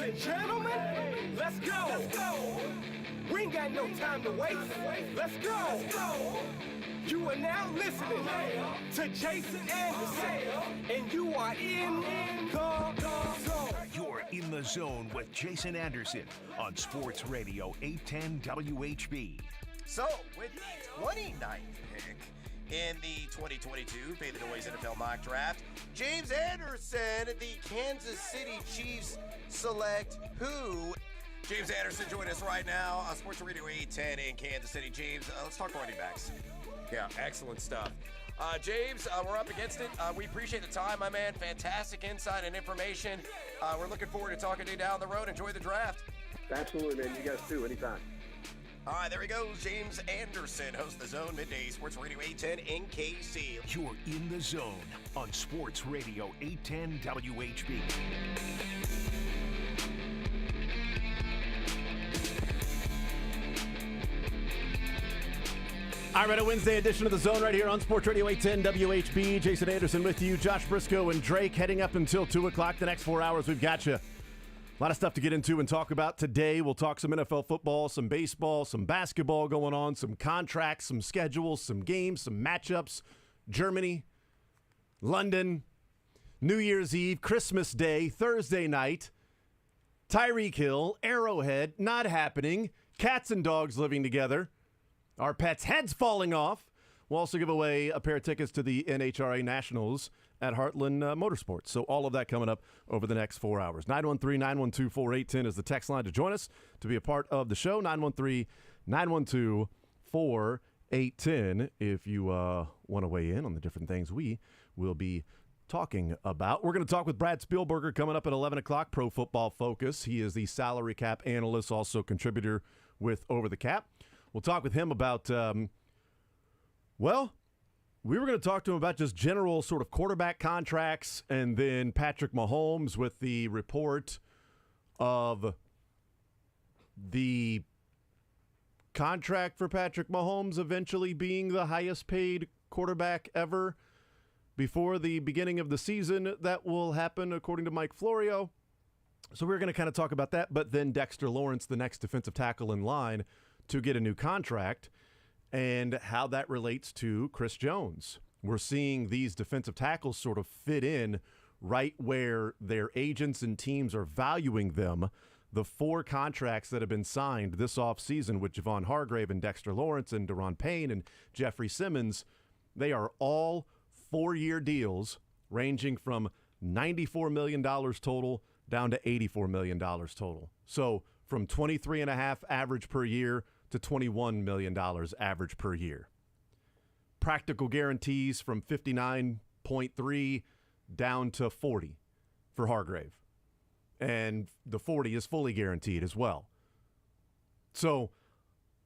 and gentlemen, let's go. We ain't got no time to waste. Let's go. You are now listening to Jason Anderson, and you are in the zone. You're in the zone with Jason Anderson on Sports Radio 810 WHB. So, with the 29th pick in the 2022 Pay the Noise NFL Mock Draft, James Anderson, the Kansas City Chiefs select who? James Anderson joining us right now on Sports Radio 810 in Kansas City. James, let's talk running backs. Yeah, excellent stuff. James, we're up against it. We appreciate the time, my man. Fantastic insight and information. We're looking forward to talking to you down the road. Enjoy the draft. Absolutely, man. You guys too, anytime. All right, there he goes. James Anderson, host of the Zone Midday Sports Radio 810 in KC. You're in the zone on Sports Radio 810 WHB. All right, a Wednesday edition of The Zone right here on Sports Radio 810 WHB. Jason Anderson with you, Josh Briscoe and Drake heading up until 2 o'clock. The next 4 hours, we've got you. A lot of stuff to get into and talk about today. We'll talk some NFL football, some baseball, some basketball going on, some contracts, some schedules, some games, some matchups. Germany, London, New Year's Eve, Christmas Day, Thursday night, Tyreek Hill, Arrowhead, not happening, cats and dogs living together. Our pets' heads falling off. We'll also give away a pair of tickets to the NHRA Nationals at Heartland Motorsports. So all of that coming up over the next 4 hours. 913-912-4810 is the text line to join us, to be a part of the show. 913-912-4810 if you want to weigh in on the different things we will be talking about. We're going to talk with Brad Spielberger coming up at 11 o'clock, Pro Football Focus. He is the salary cap analyst, also contributor with Over the Cap. We'll talk with him about, we were going to talk to him about just general sort of quarterback contracts, and then Patrick Mahomes with the report of the contract for Patrick Mahomes eventually being the highest paid quarterback ever before the beginning of the season. That will happen according to Mike Florio. So we're going to kind of talk about that, but then Dexter Lawrence, the next defensive tackle in line to get a new contract, and how that relates to Chris Jones. We're seeing these defensive tackles sort of fit in right where their agents and teams are valuing them. The 4 contracts that have been signed this offseason with Javon Hargrave and Dexter Lawrence and Daron Payne and Jeffrey Simmons, they are all 4-year deals ranging from $94 million total down to $84 million total. So from $23.5 average per year to $21 million average per year. Practical guarantees from 59.3 down to 40 for Hargrave. And the 40 is fully guaranteed as well. So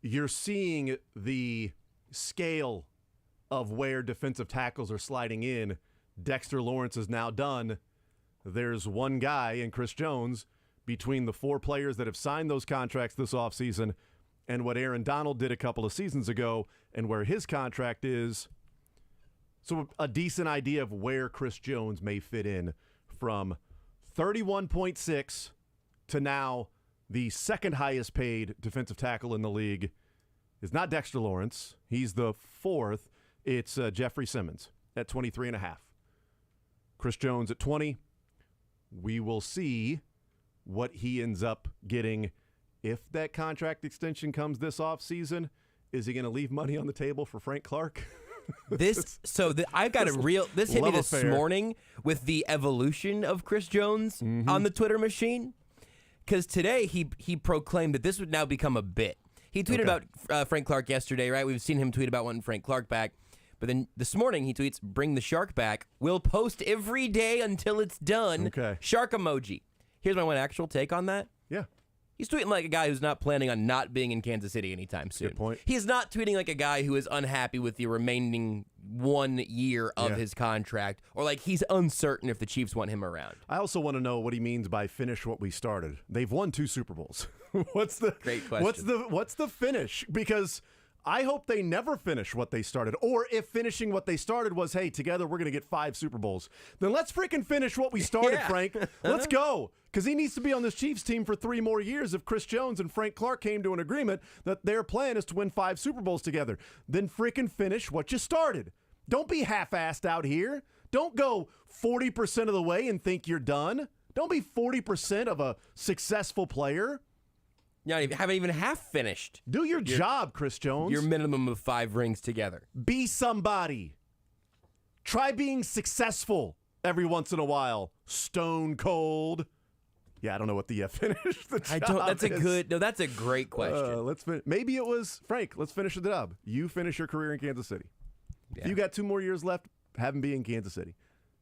you're seeing the scale of where defensive tackles are sliding in. Dexter Lawrence is now done. There's one guy in Chris Jones between the 4 players that have signed those contracts this offseason and what Aaron Donald did a couple of seasons ago and where his contract is. So a decent idea of where Chris Jones may fit in from 31.6 to now the second highest paid defensive tackle in the league is not Dexter Lawrence. He's the 4th. It's Jeffrey Simmons at 23.5. Chris Jones at 20. We will see what he ends up getting if that contract extension comes this offseason. Is he going to leave money on the table for Frank Clark? I've got this hit me this morning with the evolution of Chris Jones on the Twitter machine, because today he proclaimed that this would now become a bit. He tweeted about Frank Clark yesterday, right? We've seen him tweet about wanting Frank Clark back. But then this morning he tweets, "Bring the shark back. We'll post every day until it's done." Okay. Shark emoji. Here's my one actual take on that. Yeah. He's tweeting like a guy who's not planning on not being in Kansas City anytime soon. Good point. He's not tweeting like a guy who is unhappy with the remaining 1 year of his contract, or like he's uncertain if the Chiefs want him around. I also want to know what he means by finish what we started. They've won 2 Super Bowls. Great question. What's the finish? Because I hope they never finish what they started. Or if finishing what they started was, hey, together we're going to get 5 Super Bowls, then let's freaking finish what we started, Yeah. Frank. Let's go. Because he needs to be on this Chiefs team for 3 more years if Chris Jones and Frank Clark came to an agreement that their plan is to win 5 Super Bowls together. Then freaking finish what you started. Don't be half-assed out here. Don't go 40% of the way and think you're done. Don't be 40% of a successful player. Haven't even half finished Do your job, Chris Jones. your minimum of 5 rings together. Be somebody. Try being successful every once in a while. Stone cold. Yeah, I don't know what the finish the job I don't. That's a is. good. No, that's a great question. Let's maybe it was Frank. Let's finish the dub. You finish your career in Kansas City. Yeah. If you got 2 more years left, have him be in Kansas City.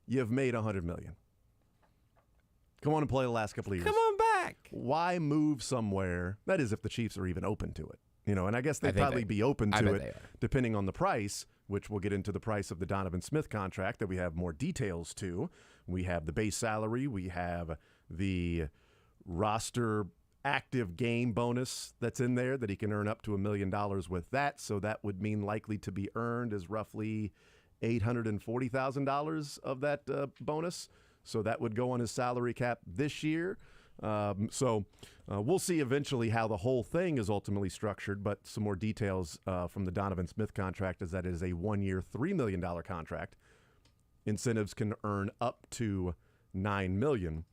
You've made $100 million. Come on and play the last couple of years. Come on back. Why move somewhere? That is, if the Chiefs are even open to it. And I guess they'd think probably be open I to bet it they are. depending on the price, which we'll get into the price of the Donovan Smith contract that we have more details to. We have the base salary. We have the roster active game bonus that's in there that he can earn up to $1 million with that. So that would mean likely to be earned is roughly $840,000 of that bonus. So that would go on his salary cap this year. We'll see eventually how the whole thing is ultimately structured, but some more details from the Donovan Smith contract is that it is a 1-year, $3 million contract. Incentives can earn up to $9 million.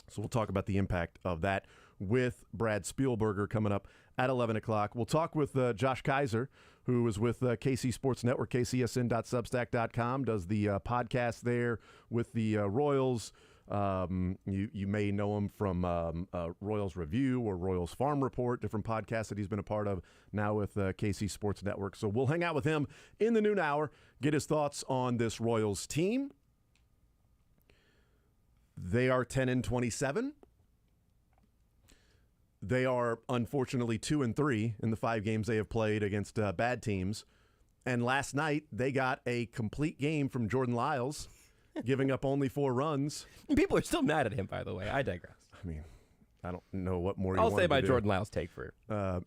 So we'll talk about the impact of that with Brad Spielberger coming up at 11 o'clock. We'll talk with Josh Kaiser, who is with KC Sports Network, kcsn.substack.com, does the podcast there with the Royals. You may know him from Royals Review or Royals Farm Report, different podcasts that he's been a part of now with KC Sports Network. So we'll hang out with him in the noon hour, get his thoughts on this Royals team. They are 10-27. They are unfortunately 2-3 in the 5 games they have played against bad teams. And last night they got a complete game from Jordan Lyles, giving up only 4 runs. People are still mad at him, by the way. I digress. I mean, I don't know what more. I'll say by Jordan Lyles' take for.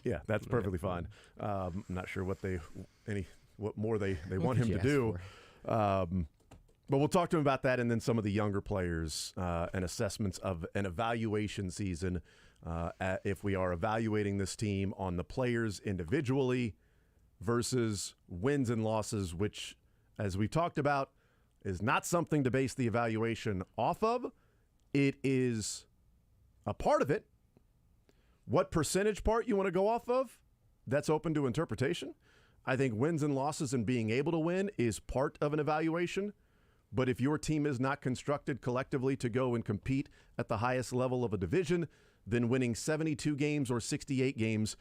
Yeah, that's perfectly fine. I'm not sure what more they want him to do. But we'll talk to him about that, and then some of the younger players and assessments of an evaluation season. If we are evaluating this team on the players individually versus wins and losses, which, as we talked about, is not something to base the evaluation off of. It is a part of it. What percentage part you want to go off of, that's open to interpretation. I think wins and losses and being able to win is part of an evaluation. But if your team is not constructed collectively to go and compete at the highest level of a division, then winning 72 games or 68 games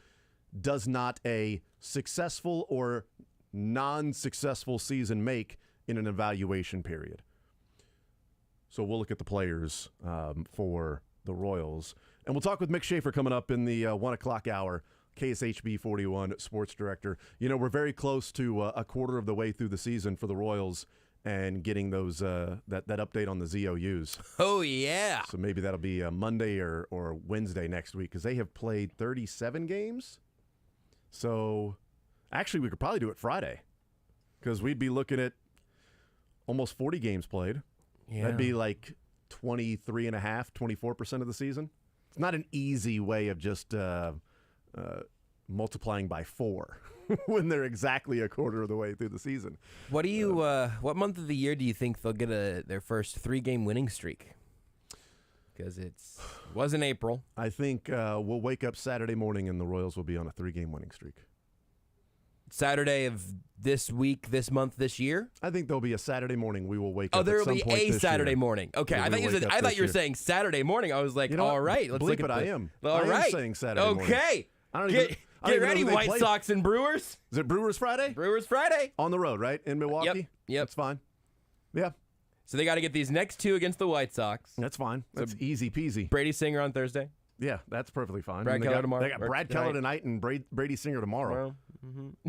does not a successful or non-successful season make in an evaluation period. So we'll look at the players for the Royals. And we'll talk with Mick Schaefer coming up in the 1 o'clock hour, KSHB 41 sports director. We're very close to a quarter of the way through the season for the Royals and getting those that update on the ZOUs. Oh, yeah. So maybe that'll be Monday or Wednesday next week because they have played 37 games. So actually we could probably do it Friday because we'd be looking at almost 40 games played. Yeah. That'd be like 24% of the season. It's not an easy way of just multiplying by 4 when they're exactly a quarter of the way through the season. What do you? What month of the year do you think they'll get their first 3-game winning streak? Because it was in April. I think we'll wake up Saturday morning and the Royals will be on a 3-game winning streak. Saturday of this week, this month, this year? I think there'll be a Saturday morning. We will wake up. Oh, there at will some be point a this Saturday year. morning. Okay, We're I gonna wake up thought this you were year. saying Saturday morning. I was like, You know all what? right, let's Bleep look at it, I this. am. All I am right. saying Saturday morning. Okay. I don't Get even know ready, who they White play. Sox and Brewers. Is it Brewers Friday? Brewers Friday. On the road, right? In Milwaukee? Yep. That's fine. Yeah, So they got to get these next 2 against the White Sox. that's fine. That's easy peasy. Brady Singer on Thursday. Yeah, that's perfectly fine. Brad And they Keller got, tomorrow, They got or Brad tonight. Keller tonight and Brady Singer tomorrow.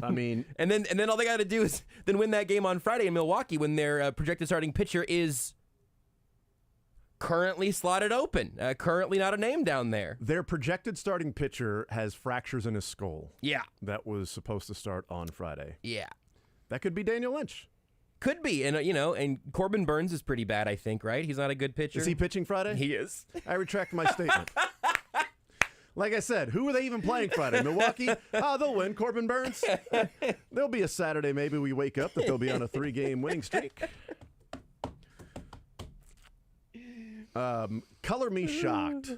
I mean, And then all they got to do is then win that game on Friday in Milwaukee when their projected starting pitcher is currently slotted open, currently not a name down there. Their projected starting pitcher has fractures in his skull. Yeah. That was supposed to start on Friday. Yeah. That could be Daniel Lynch. Could be. And, and Corbin Burns is pretty bad, I think, right? He's not a good pitcher. Is he pitching Friday? He is. I retract my statement. Like I said, who are they even playing Friday? Milwaukee? Oh, they'll win. Corbin Burns? There'll be a Saturday maybe we wake up that they'll be on a 3-game winning streak. Color me shocked.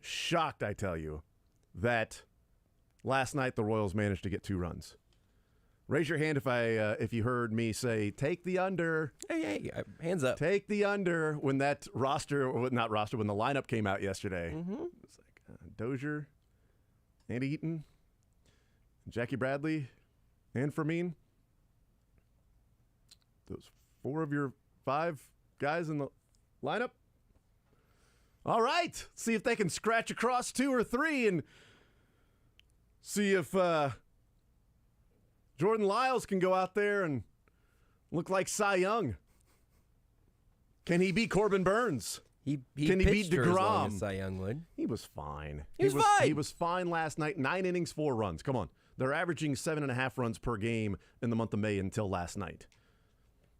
Shocked, I tell you, that last night the Royals managed to get 2 runs. Raise your hand if you heard me say, take the under. Hey, hands up. Take the under when that when the lineup came out yesterday. Mm-hmm. It was like Dozier, Andy Eaton, Jackie Bradley, and Fermin. Those 4 of your 5 guys in the lineup. All right. See if they can scratch across 2 or 3 and see if Jordan Lyles can go out there and look like Cy Young. Can he beat Corbin Burns? Can he beat DeGrom? Cy Young would. He was fine. He was fine. He was fine last night. 9 innings, 4 runs. Come on. They're averaging 7.5 runs per game in the month of May until last night.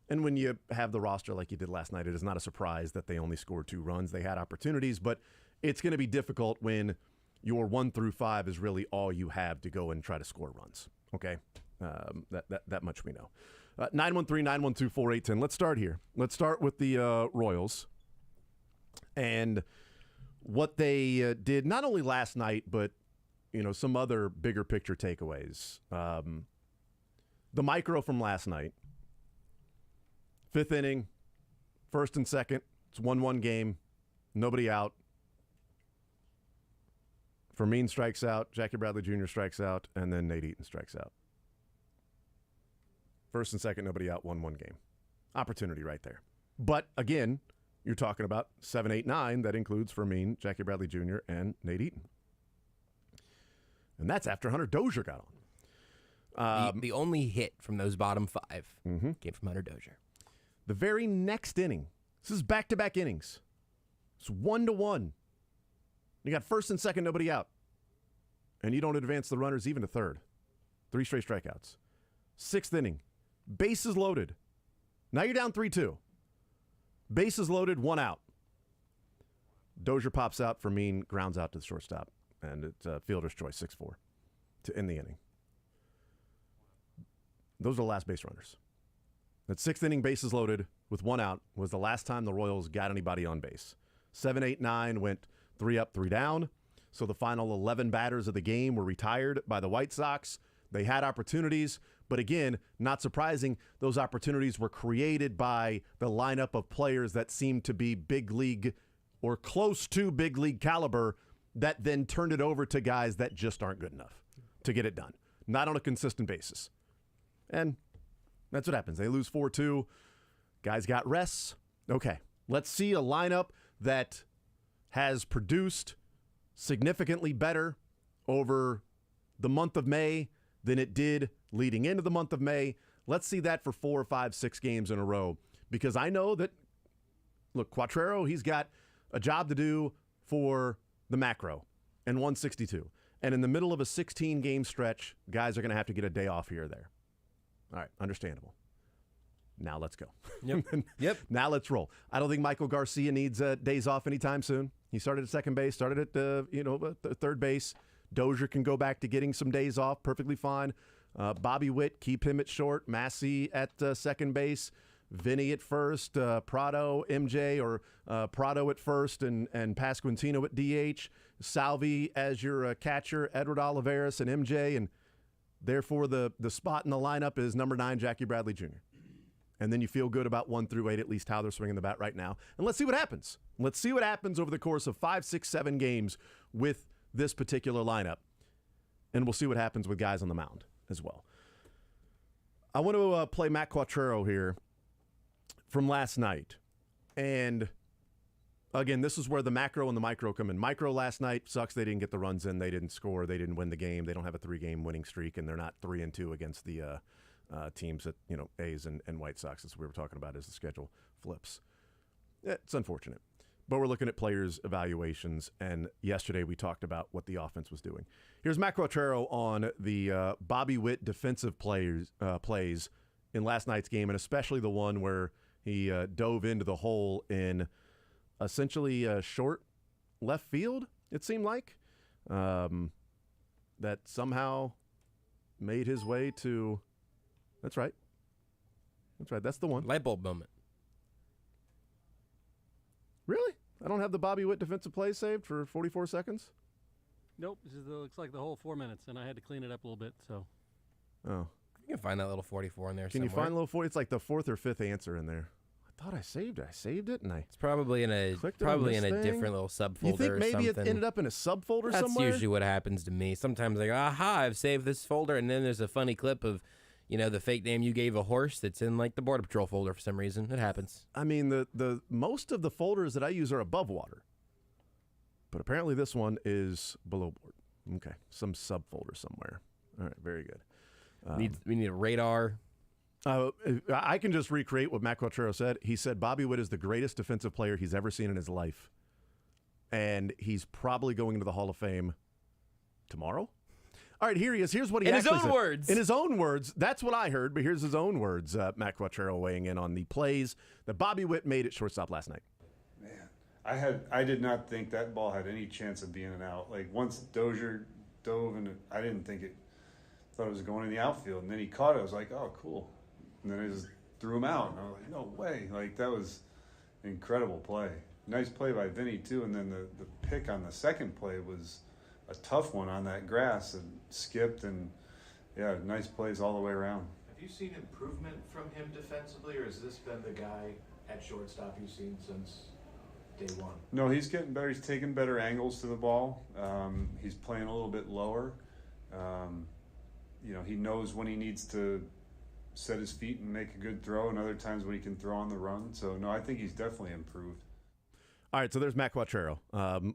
And when you have the roster like you did last night, it is not a surprise that they only scored 2 runs. They had opportunities, but it's going to be difficult when your 1 through 5 is really all you have to go and try to score runs. Okay? That much we know. 913-912-4810. Let's start here. Let's start with the Royals and what they did not only last night, but some other bigger picture takeaways. The micro from last night, 5th inning, 1st and 2nd. It's 1-1 game, nobody out. Fermin strikes out, Jackie Bradley Jr. strikes out, and then Nate Eaton strikes out. 1st and 2nd, nobody out, 1-1 game. Opportunity right there. But again, you're talking about 7, 8, 9. That includes Fermin, Jackie Bradley Jr., and Nate Eaton. And that's after Hunter Dozier got on. The only hit from those bottom 5 came from Hunter Dozier. The very next inning, this is back-to-back innings. It's 1-1. You got 1st and 2nd, nobody out. And you don't advance the runners even to 3rd. 3 straight strikeouts. 6th inning, bases loaded. Now you're down 3-2. Bases loaded, 1 out. Dozier pops out, Fermin grounds out to the shortstop. And it's fielder's choice, 6-4, to end the inning. Those are the last base runners. That 6th inning, bases loaded with 1 out, was the last time the Royals got anybody on base. 7, 8, 9 went 3 up, 3 down. So the final 11 batters of the game were retired by the White Sox. They had opportunities, but again, not surprising, those opportunities were created by the lineup of players that seemed to be big league or close to big league caliber that then turned it over to guys that just aren't good enough to get it done. Not on a consistent basis. And that's what happens. They lose 4-2. Guys got rests. Okay, let's see a lineup that has produced significantly better over the month of May than it did leading into the month of May. Let's see that for 4, 5, 6 games in a row. Because I know that, look, Quatrero, he's got a job to do for the macro and 162. And in the middle of a 16-game stretch, guys are going to have to get a day off here or there. All right, understandable. Now let's go. Yep. Now let's roll. I don't think Michael Garcia needs days off anytime soon. He started at second base, started at third base. Dozier can go back to getting some days off, perfectly fine. Bobby Witt, keep him at short. Massey at second base. Vinny at first. Prado, MJ, or Prado at first, and Pasquantino at DH. Salvi as your catcher. Edward Olivares and MJ, and therefore the spot in the lineup is number 9, Jackie Bradley Jr. And then you feel good about 1 through 8, at least how they're swinging the bat right now. And let's see what happens. Let's see what happens over the course of 5, 6, 7 games with this particular lineup. And we'll see what happens with guys on the mound as well. I want to play Matt Quatrero here from last night. And again, this is where the macro and the micro come in. Micro last night sucks. They didn't get the runs in. They didn't score. They didn't win the game. They don't have a 3-game winning streak, and they're not 3-2 against the teams that, A's and White Sox, as we were talking about, as the schedule flips. It's unfortunate. But we're looking at players' evaluations, and yesterday we talked about what the offense was doing. Here's Matt Quatraro on the Bobby Witt defensive plays in last night's game, and especially the one where he dove into the hole in essentially a short left field, it seemed like, that somehow made his way to – that's right. That's right. That's the one. Light bulb moment. Really? I don't have the Bobby Witt defensive play saved for 44 seconds? Nope. It looks like the whole 4 minutes, and I had to clean it up a little bit. So. Oh. You can find that little 44 in there Can somewhere. you find a little 40? It's like the fourth or fifth answer in there. I thought I saved it. I saved it, and I It's probably in a clicked it on this thing. different little subfolder. You think maybe or something. it ended up in a subfolder That's somewhere? usually what happens to me. Sometimes I go, aha, I've saved this folder, and then there's a funny clip of, the fake name you gave a horse that's in like the Border Patrol folder for some reason. It happens. I mean, the most of the folders that I use are above water, but apparently this one is below board. Okay, some subfolder somewhere. All right, very good. We need a radar. I can just recreate what Matt Quatraro said. He said Bobby Witt is the greatest defensive player he's ever seen in his life, and he's probably going into the Hall of Fame tomorrow. All right, here he is. Here's what he In his actually own said. words. In his own words. That's what I heard, but here's his own words. Matt Quatraro weighing in on the plays that Bobby Witt made at shortstop last night. Man, I did not think that ball had any chance of being an out. Like once Dozier dove, and I didn't think thought it was going in the outfield, and then he caught it. I was like, oh, cool. And then I just threw him out, and I was like, no way. Like that was an incredible play. Nice play by Vinny too, and then the pick on the second play was a tough one on that grass and skipped, and yeah, nice plays all the way around. Have you seen improvement from him defensively, or has this been the guy at shortstop you've seen since day one? No, he's getting better. He's taking better angles to the ball. He's playing a little bit lower. He knows when he needs to set his feet and make a good throw, and other times when he can throw on the run. So, no, I think he's definitely improved. All right, so there's Matt Quatraro.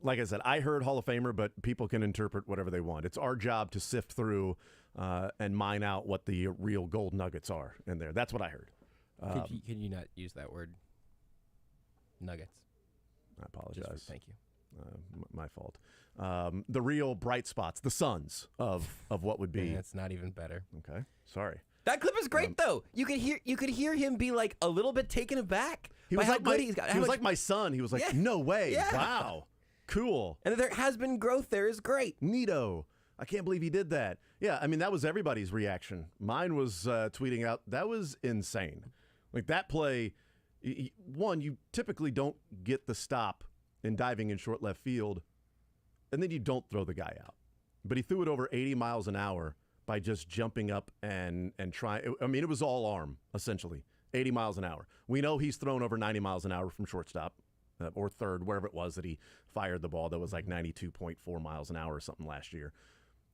Like I said, I heard Hall of Famer, but people can interpret whatever they want. It's our job to sift through and mine out what the real gold nuggets are in there. That's what I heard. Could you not use that word? Nuggets. I apologize. Thank you. My fault. The real bright spots, the suns of what would be. That's not even better. Okay, sorry. That clip is great though. You could hear him be like a little bit taken aback. He was like like my son. He was like, Yeah. no way. Yeah. Wow. Cool. And there has been growth there is great. Neato. I can't believe he did that. Yeah, I mean, that was everybody's reaction. Mine was tweeting out, that was insane. Like that play, one, you typically don't get the stop in diving in short left field, and then you don't throw the guy out. But he threw it over 80 miles an hour by just jumping up and trying. I mean, it was all arm, essentially, 80 miles an hour. We know he's thrown over 90 miles an hour from shortstop or third, wherever it was that he fired the ball that was like 92.4 miles an hour or something last year.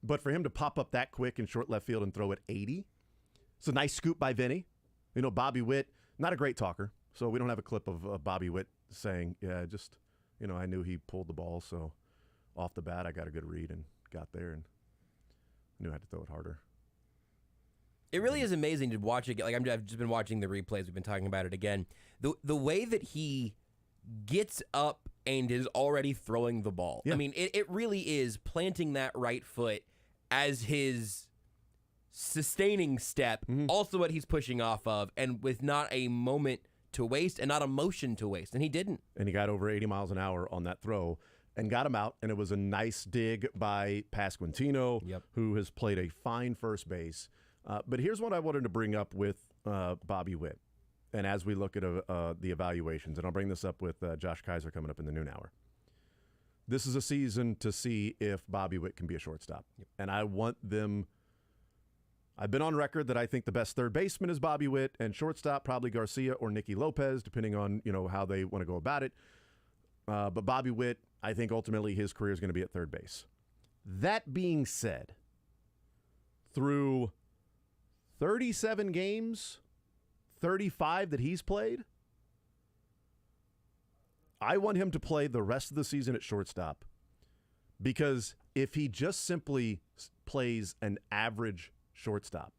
But for him to pop up that quick in short left field and throw it 80, it's a nice scoop by Vinny. Bobby Witt, not a great talker, so we don't have a clip of Bobby Witt saying, yeah, just, I knew he pulled the ball, so off the bat I got a good read and got there and knew I had to throw it harder. It really is amazing to watch it. Like I've just been watching the replays. We've been talking about it again. The way that he gets up and is already throwing the ball. Yeah. I mean, it really is planting that right foot as his sustaining step, also what he's pushing off of, and with not a moment to waste and not a motion to waste. And he didn't. And he got over 80 miles an hour on that throw and got him out. And it was a nice dig by Pasquantino, who has played a fine first base. But here's what I wanted to bring up with Bobby Witt. And as we look at the evaluations, and I'll bring this up with Josh Kaiser coming up in the noon hour. This is a season to see if Bobby Witt can be a shortstop. And I want them. I've been on record that I think the best third baseman is Bobby Witt, and shortstop probably Garcia or Nicky Lopez, depending on how they want to go about it. But Bobby Witt, I think ultimately his career is going to be at third base. That being said, through 37 games, 35 that he's played, I want him to play the rest of the season at shortstop, because if he just simply plays an average shortstop,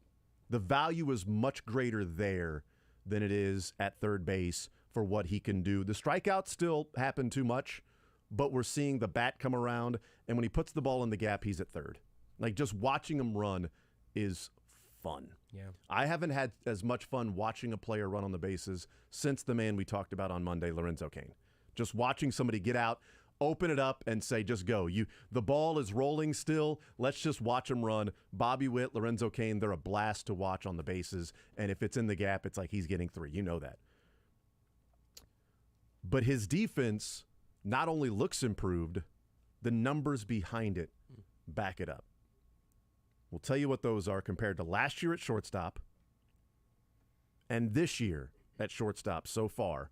the value is much greater there than it is at third base, for what he can do. The strikeouts still happen too much, but we're seeing the bat come around, and when he puts the ball in the gap, he's at third. Like, just watching him run is fun. Yeah. I haven't had as much fun watching a player run on the bases since the man we talked about on Monday, Lorenzo Cain. Just watching somebody get out, open it up, and say, just go. The ball is rolling still. Let's just watch him run. Bobby Witt, Lorenzo Cain, they're a blast to watch on the bases. And if it's in the gap, it's like he's getting 3. You know that. But his defense not only looks improved, the numbers behind it back it up. We'll tell you what those are compared to last year at shortstop and this year at shortstop so far.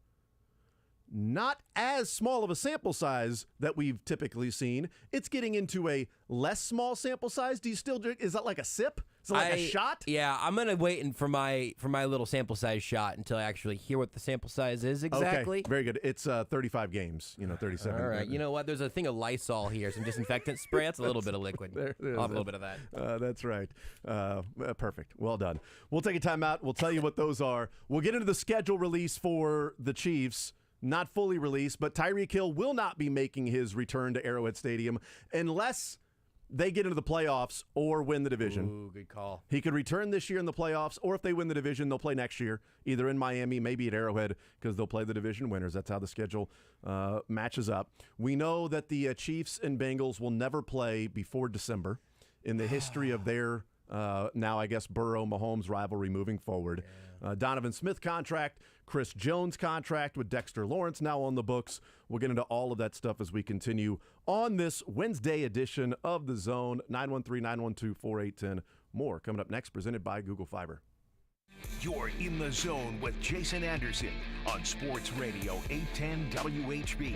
Not as small of a sample size that we've typically seen. It's getting into a less small sample size. Do you still drink? Is that like a sip? Is it like a shot? Yeah, I'm gonna wait for my little sample size shot until I actually hear what the sample size is exactly. Okay, very good. It's 35 games. 37. All right. You know what? There's a thing of Lysol here, some disinfectant spray. That's a little bit of liquid. I'll have a little bit of that. That's right. Perfect. Well done. We'll take a timeout. We'll tell you what those are. We'll get into the schedule release for the Chiefs. Not fully released, but Tyreek Hill will not be making his return to Arrowhead Stadium unless they get into the playoffs or win the division. Ooh, good call. He could return this year in the playoffs, or if they win the division, they'll play next year, either in Miami, maybe at Arrowhead, because they'll play the division winners. That's how the schedule matches up. We know that the Chiefs and Bengals will never play before December in the history of their now, I guess, Burrow-Mahomes rivalry moving forward. Donovan Smith contract, Chris Jones contract with Dexter Lawrence now on the books. We'll get into all of that stuff as we continue on this Wednesday edition of The Zone. 913-912-4810. More coming up next, presented by Google Fiber. You're in the zone with Jason Anderson on Sports Radio 810 WHB.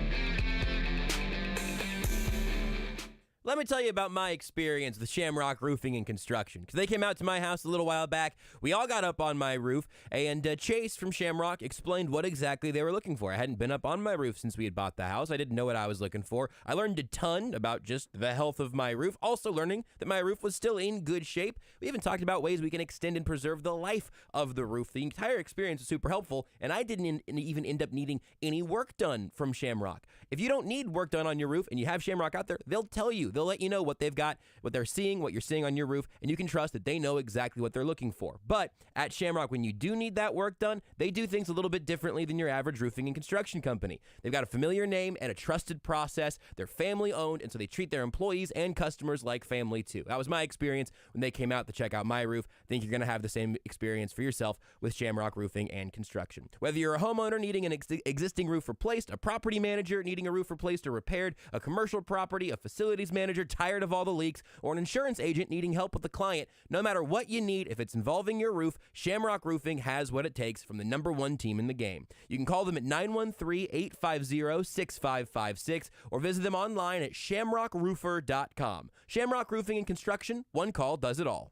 Let me tell you about my experience with Shamrock Roofing and Construction. Because they came out to my house a little while back. We all got up on my roof, and Chase from Shamrock explained what exactly they were looking for. I hadn't been up on my roof since we had bought the house. I didn't know what I was looking for. I learned a ton about just the health of my roof. Also learning that my roof was still in good shape. We even talked about ways we can extend and preserve the life of the roof. The entire experience was super helpful, and I didn't even end up needing any work done from Shamrock. If you don't need work done on your roof and you have Shamrock out there, they'll tell you. They'll let you know what they've got, what they're seeing, what you're seeing on your roof, and you can trust that they know exactly what they're looking for. But at Shamrock, when you do need that work done, they do things a little bit differently than your average roofing and construction company. They've got a familiar name and a trusted process. They're family-owned, and so they treat their employees and customers like family, too. That was my experience when they came out to check out my roof. I think you're going to have the same experience for yourself with Shamrock Roofing and Construction. Whether you're a homeowner needing an existing roof replaced, a property manager needing a roof replaced or repaired, a commercial property, a facilities manager tired of all the leaks, or an insurance agent needing help with the client, no matter what you need, if it's involving your roof, Shamrock Roofing has what it takes from the #1 team in the game. You can call them at 913-850-6556 or visit them online at shamrockroofer.com. Shamrock Roofing and Construction, one call does it all.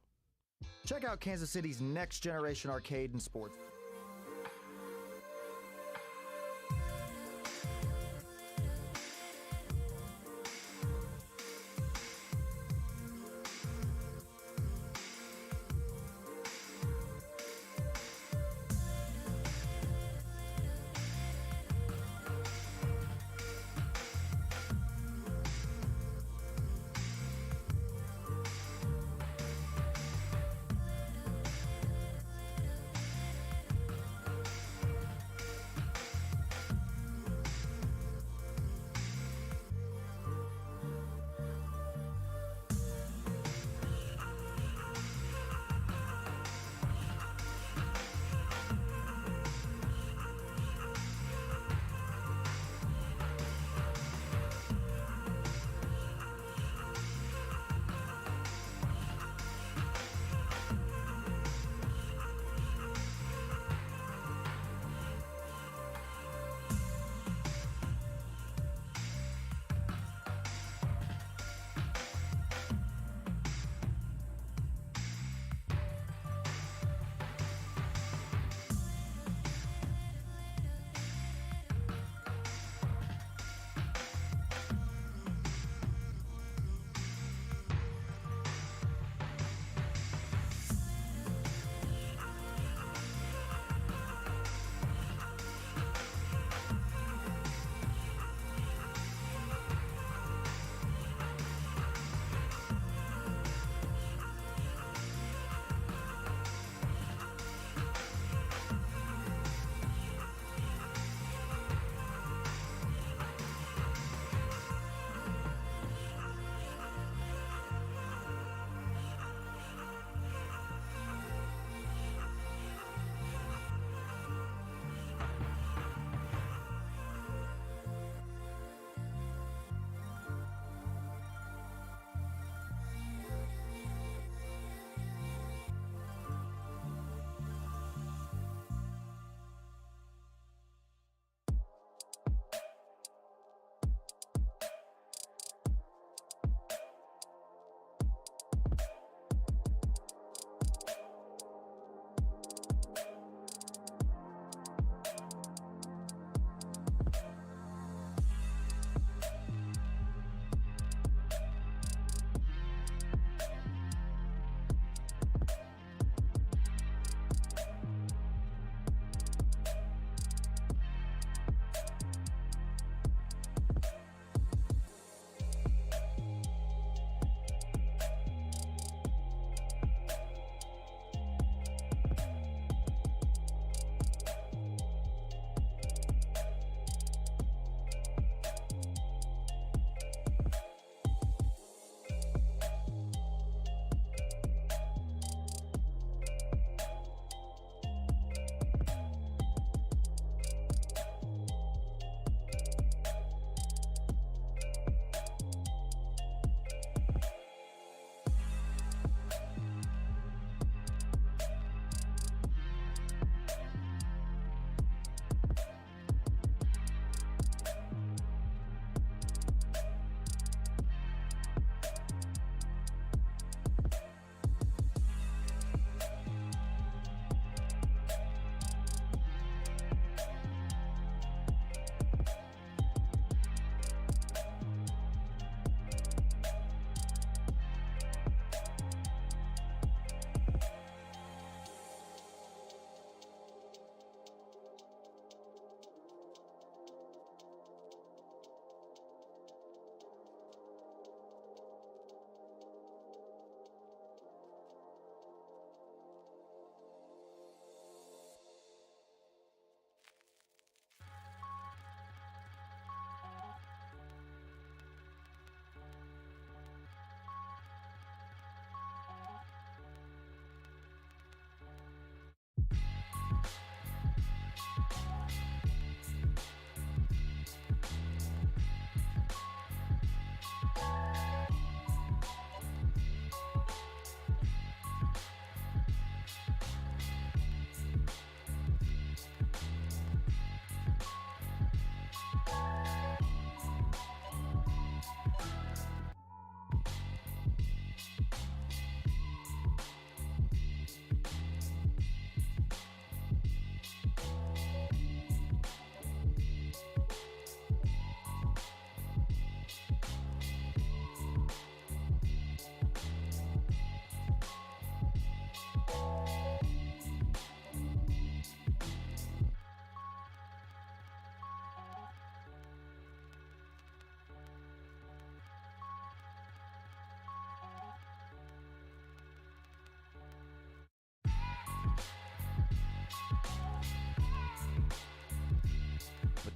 Check out Kansas City's next generation arcade and sports.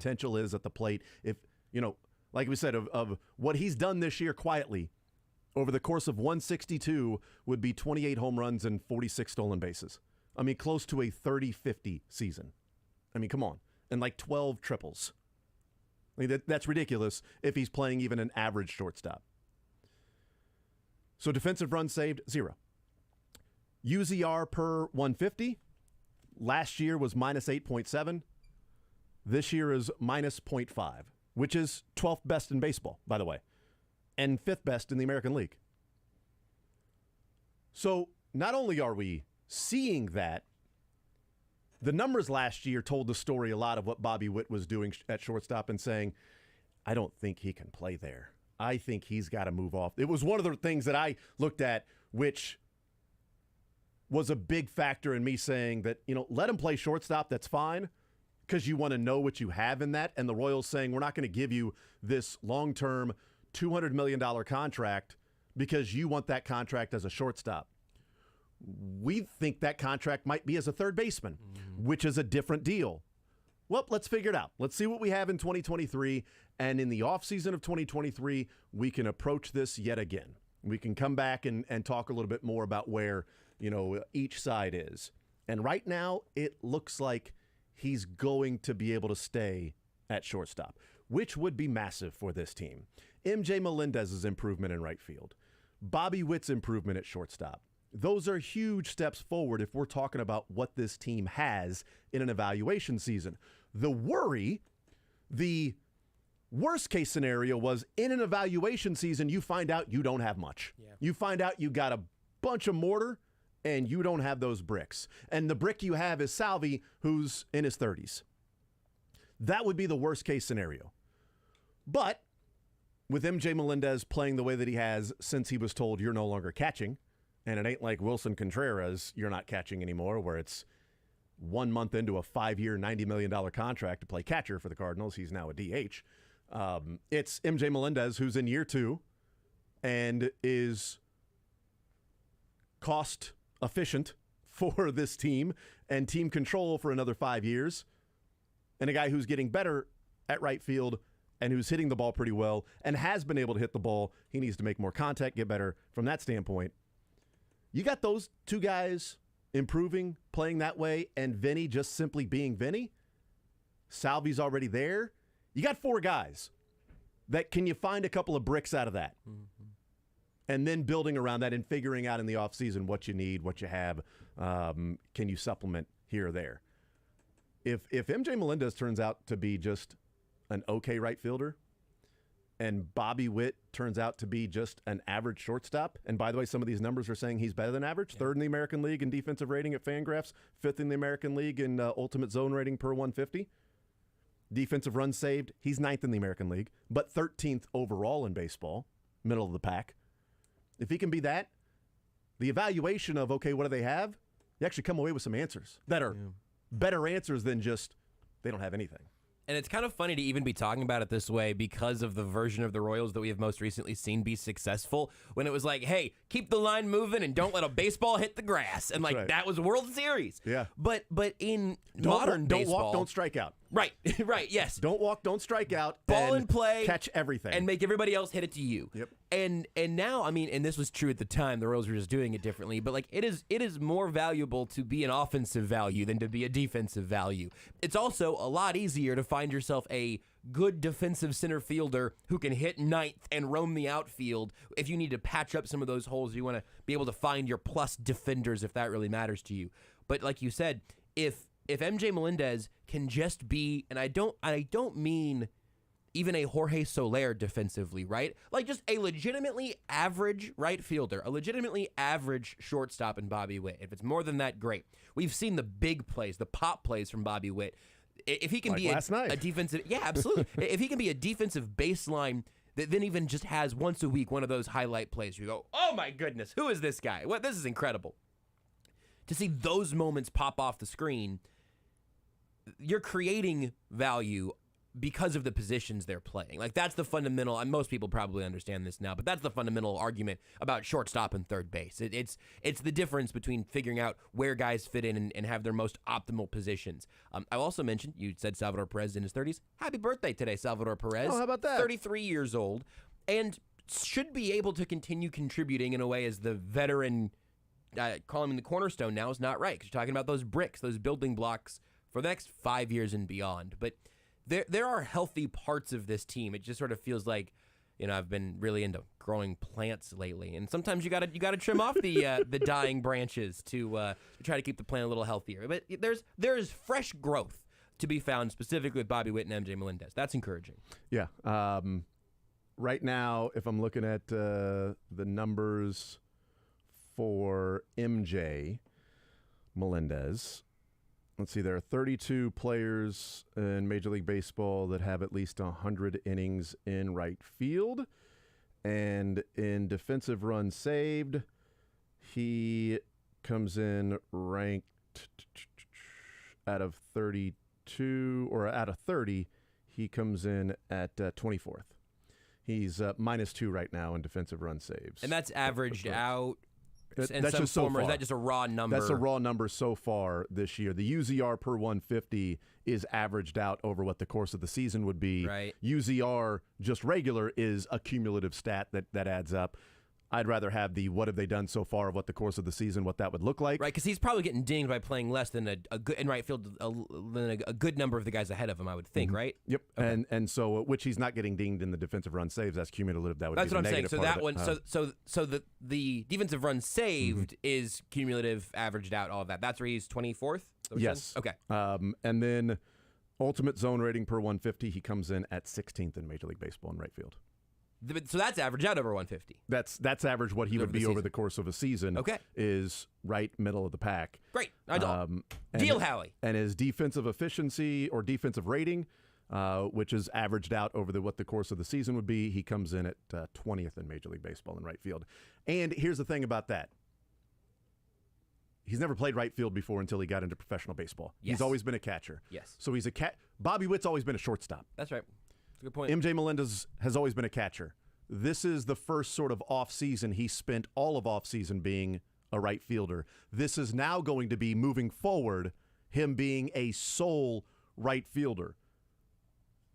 potential is at the plate. If, like we said, of what he's done this year quietly over the course of 162 would be 28 home runs and 46 stolen bases. I mean, close to a 30-50 season. I mean, come on. And like 12 triples. I mean, that's ridiculous if he's playing even an average shortstop. So defensive runs saved, 0. UZR per 150 last year was minus 8.7. This year is minus 0.5, which is 12th best in baseball, by the way, and 5th best in the American League. So not only are we seeing that, the numbers last year told the story a lot of what Bobby Witt was doing at shortstop and saying, I don't think he can play there. I think he's got to move off. It was one of the things that I looked at, which was a big factor in me saying that, let him play shortstop, that's fine, because you want to know what you have in that. And the Royals saying, we're not going to give you this long-term $200 million contract because you want that contract as a shortstop. We think that contract might be as a third baseman, which is a different deal. Well, let's figure it out. Let's see what we have in 2023. And in the offseason of 2023, we can approach this yet again. We can come back and talk a little bit more about where, each side is. And right now, it looks like he's going to be able to stay at shortstop, which would be massive for this team. MJ Melendez's improvement in right field. Bobby Witt's improvement at shortstop. Those are huge steps forward if we're talking about what this team has in an evaluation season. The worry, the worst case scenario was in an evaluation season, you find out you don't have much. Yeah. You find out you got a bunch of mortar and you don't have those bricks. And the brick you have is Salvi, who's in his 30s. That would be the worst case scenario. But with MJ Melendez playing the way that he has since he was told you're no longer catching, and it ain't like Wilson Contreras, you're not catching anymore, where it's 1 month into a 5-year, $90 million contract to play catcher for the Cardinals. He's now a DH. It's MJ Melendez, who's in year 2 and is cost efficient for this team and team control for another 5 years, and a guy who's getting better at right field and who's hitting the ball pretty well and has been able to hit the ball. He needs to make more contact, get better from that standpoint. You got those two guys improving, playing that way, and Vinny just simply being Vinny. Salvi's already there. You got 4 guys that can you find a couple of bricks out of that? Mm-hmm. And then building around that and figuring out in the offseason what you need, what you have. Can you supplement here or there? If MJ Melendez turns out to be just an okay right fielder, and Bobby Witt turns out to be just an average shortstop, and by the way, some of these numbers are saying he's better than average, 3rd in the American League in defensive rating at Fangraphs, 5th in the American League in ultimate zone rating per 150. Defensive runs saved, he's 9th in the American League, but 13th overall in baseball, middle of the pack. If he can be that, the evaluation of, okay, what do they have? You actually come away with some answers that are better answers than just they don't have anything. And it's kind of funny to even be talking about it this way because of the version of the Royals that we have most recently seen be successful, when it was like, hey, keep the line moving and don't let a baseball hit the grass. And like, that was World Series. Yeah. But in modern baseball. Don't walk, don't strike out. Right, right, yes. Don't walk, don't strike out. Ball and play. Catch everything. And make everybody else hit it to you. Yep. And now, I mean, and this was true at the time, the Royals were just doing it differently, but like it is more valuable to be an offensive value than to be a defensive value. It's also a lot easier to find yourself a good defensive center fielder who can hit 9th and roam the outfield if you need to patch up some of those holes. You want to be able to find your plus defenders if that really matters to you. But like you said, if MJ Melendez can just be, and I don't mean even a Jorge Soler defensively, right? Like just a legitimately average right fielder, a legitimately average shortstop in Bobby Witt. If it's more than that, great. We've seen the big plays, the pop plays from Bobby Witt. If he can like be a defensive, yeah, absolutely. If he can be a defensive baseline that then even just has once a week one of those highlight plays where you go, oh my goodness, who is this guy? What? This is incredible. To see those moments pop off the screen, you're creating value because of the positions they're playing. Like, that's the fundamental, and most people probably understand this now, but that's the fundamental argument about shortstop and third base. It's the difference between figuring out where guys fit in and have their most optimal positions. I also mentioned, you said Salvador Perez in his 30s. Happy birthday today, Salvador Perez. Oh, how about that? 33 years old, and should be able to continue contributing in a way as the veteran. Calling him the cornerstone now is not right, because you're talking about those bricks, those building blocks for the next 5 years and beyond. But there are healthy parts of this team. It just sort of feels like, I've been really into growing plants lately, and sometimes you gotta trim off the dying branches to try to keep the plant a little healthier. But there's fresh growth to be found, specifically with Bobby Witt and MJ Melendez. That's encouraging. Yeah. Right now, if I'm looking at the numbers for MJ Melendez, let's see, there are 32 players in Major League Baseball that have at least 100 innings in right field. And in defensive runs saved, he comes in ranked out of 32, or out of 30, he comes in at 24th. He's -2 right now in defensive run saves. And that's averaged out. That's just so far. Is that just a raw number? That's a raw number so far this year. The UZR per 150 is averaged out over what the course of the season would be. Right. UZR, just regular, is a cumulative stat that adds up. I'd rather have the what have they done so far of what the course of the season, what that would look like. Right, because he's probably getting dinged by playing less than a good in right field than a good number of the guys ahead of him, I would think, right? Yep, okay. and so which he's not getting dinged in the defensive run saves. That's cumulative. That's what I'm saying. So that one, so the defensive run saved is cumulative, averaged out, all of that. That's where he's 24th. Yes. Okay. And then ultimate zone rating per 150, he comes in at 16th in Major League Baseball in right field. So that's average out over 150. That's average what he would be over the course of a season. Okay. Is right middle of the pack. Great. Deal, Howie. And his defensive efficiency or defensive rating, which is averaged out over what the course of the season would be, he comes in at 20th in Major League Baseball in right field. And here's the thing about that. He's never played right field before until he got into professional baseball. Yes. He's always been a catcher. Yes. So he's a cat. Bobby Witt's always been a shortstop. That's right. Good point. MJ Melendez has always been a catcher. This is the first sort of off-season he spent all of off-season being a right fielder. This is now going to be, moving forward, him being a sole right fielder.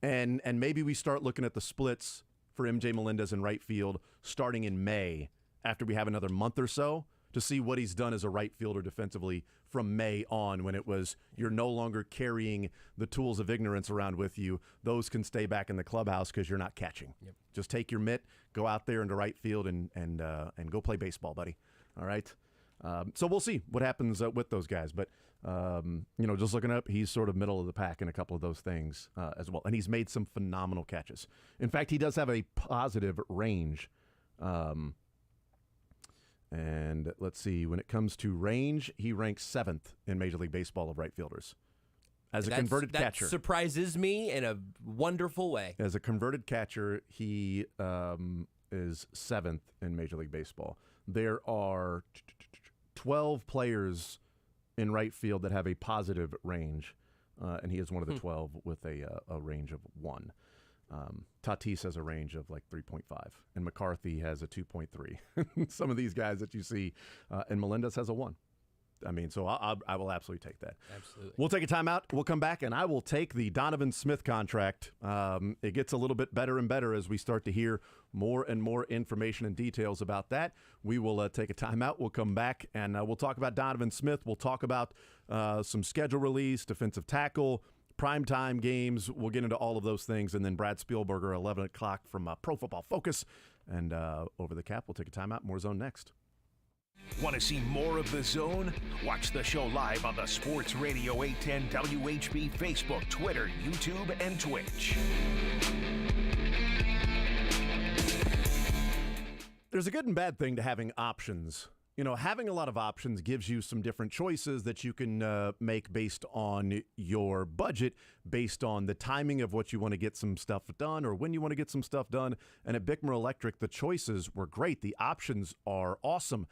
And maybe we start looking at the splits for MJ Melendez in right field starting in May, after we have another month or so, to see what he's done as a right fielder defensively from May on, when it was you're no longer carrying the tools of ignorance around with you. Those can stay back in the clubhouse because you're not catching. Yep. Just take your mitt, go out there into right field, and go play baseball, buddy. All right? So we'll see what happens with those guys. But, just looking up, he's sort of middle of the pack in a couple of those things as well. And he's made some phenomenal catches. In fact, he does have a positive range. And let's see, when it comes to range, he ranks 7th in Major League Baseball of right fielders. As a converted catcher. That surprises me in a wonderful way. As a converted catcher, he is 7th in Major League Baseball. There are 12 players in right field that have a positive range, and he is one of the 12 with a range of 1. Tatis has a range of like 3.5, and McCarthy has a 2.3. Some of these guys that you see, and Melendez has a 1. I mean, so I will absolutely take that. Absolutely. We'll take a timeout. We'll come back, and I will take the Donovan Smith contract. It gets a little bit better and better as we start to hear more and more information and details about that. We will take a timeout. We'll come back, and we'll talk about Donovan Smith. We'll talk about some schedule release, defensive tackle, primetime games. We'll get into all of those things, and then Brad Spielberger, 11 o'clock from Pro Football Focus. And over the cap, we'll take a timeout. More Zone next. Want to see more of The Zone? Watch the show live on the Sports Radio 810 WHB Facebook, Twitter, YouTube, and Twitch. There's a good and bad thing to having options. You know, having a lot of options gives you some different choices that you can make based on your budget, based on the timing of what you want to get some stuff done or when you want to get some stuff done. And at Bickmer Electric, the choices were great. The options are awesome.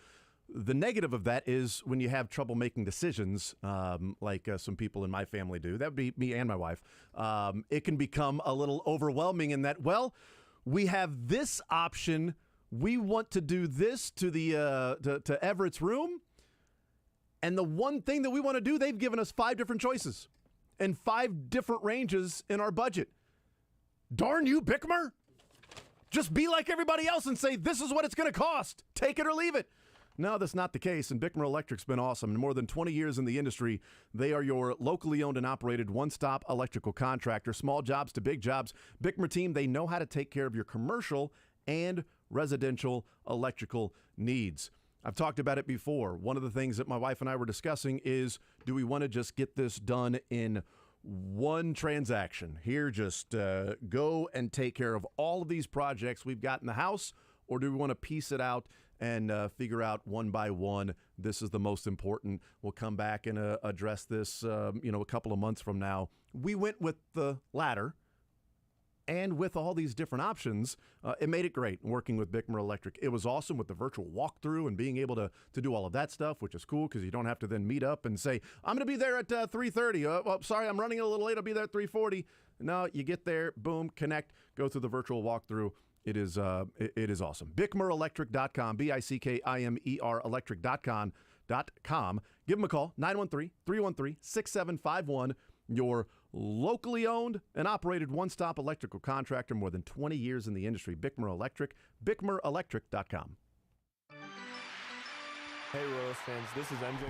The negative of that is when you have trouble making decisions, like some people in my family do. That would be me and my wife. It can become a little overwhelming in that, well, we have this option. We want to do this to the to Everett's room. And the one thing that we want to do, they've given us 5 different choices and 5 different ranges in our budget. Darn you, Bickmer. Just be like everybody else and say, this is what it's going to cost. Take it or leave it. No, that's not the case, and Bickmer Electric's been awesome. In more than 20 years in the industry, they are your locally owned and operated one-stop electrical contractor. Small jobs to big jobs. Bickmer team, they know how to take care of your commercial and residential electrical needs. I've talked about it before. One of the things that my wife and I were discussing is, do we want to just get this done in one transaction? Here, just go and take care of all of these projects we've got in the house, or do we want to piece it out and figure out one by one, this is the most important. We'll come back and address this, a couple of months from now. We went with the latter, and with all these different options, it made it great working with Bickmer Electric. It was awesome with the virtual walkthrough and being able to do all of that stuff, which is cool because you don't have to then meet up and say, I'm going to be there at 3:30. Well, sorry, I'm running a little late. I'll be there at 3:40. No, you get there, boom, connect, go through the virtual walkthrough. It is awesome. BickmerElectric.com, BICKIMER Electric.com. Give them a call, 913-313-6751. Your locally owned and operated one-stop electrical contractor, more than 20 years in the industry. Bickmer Electric, BickmerElectric.com. Hey, Royals fans, this is MJ.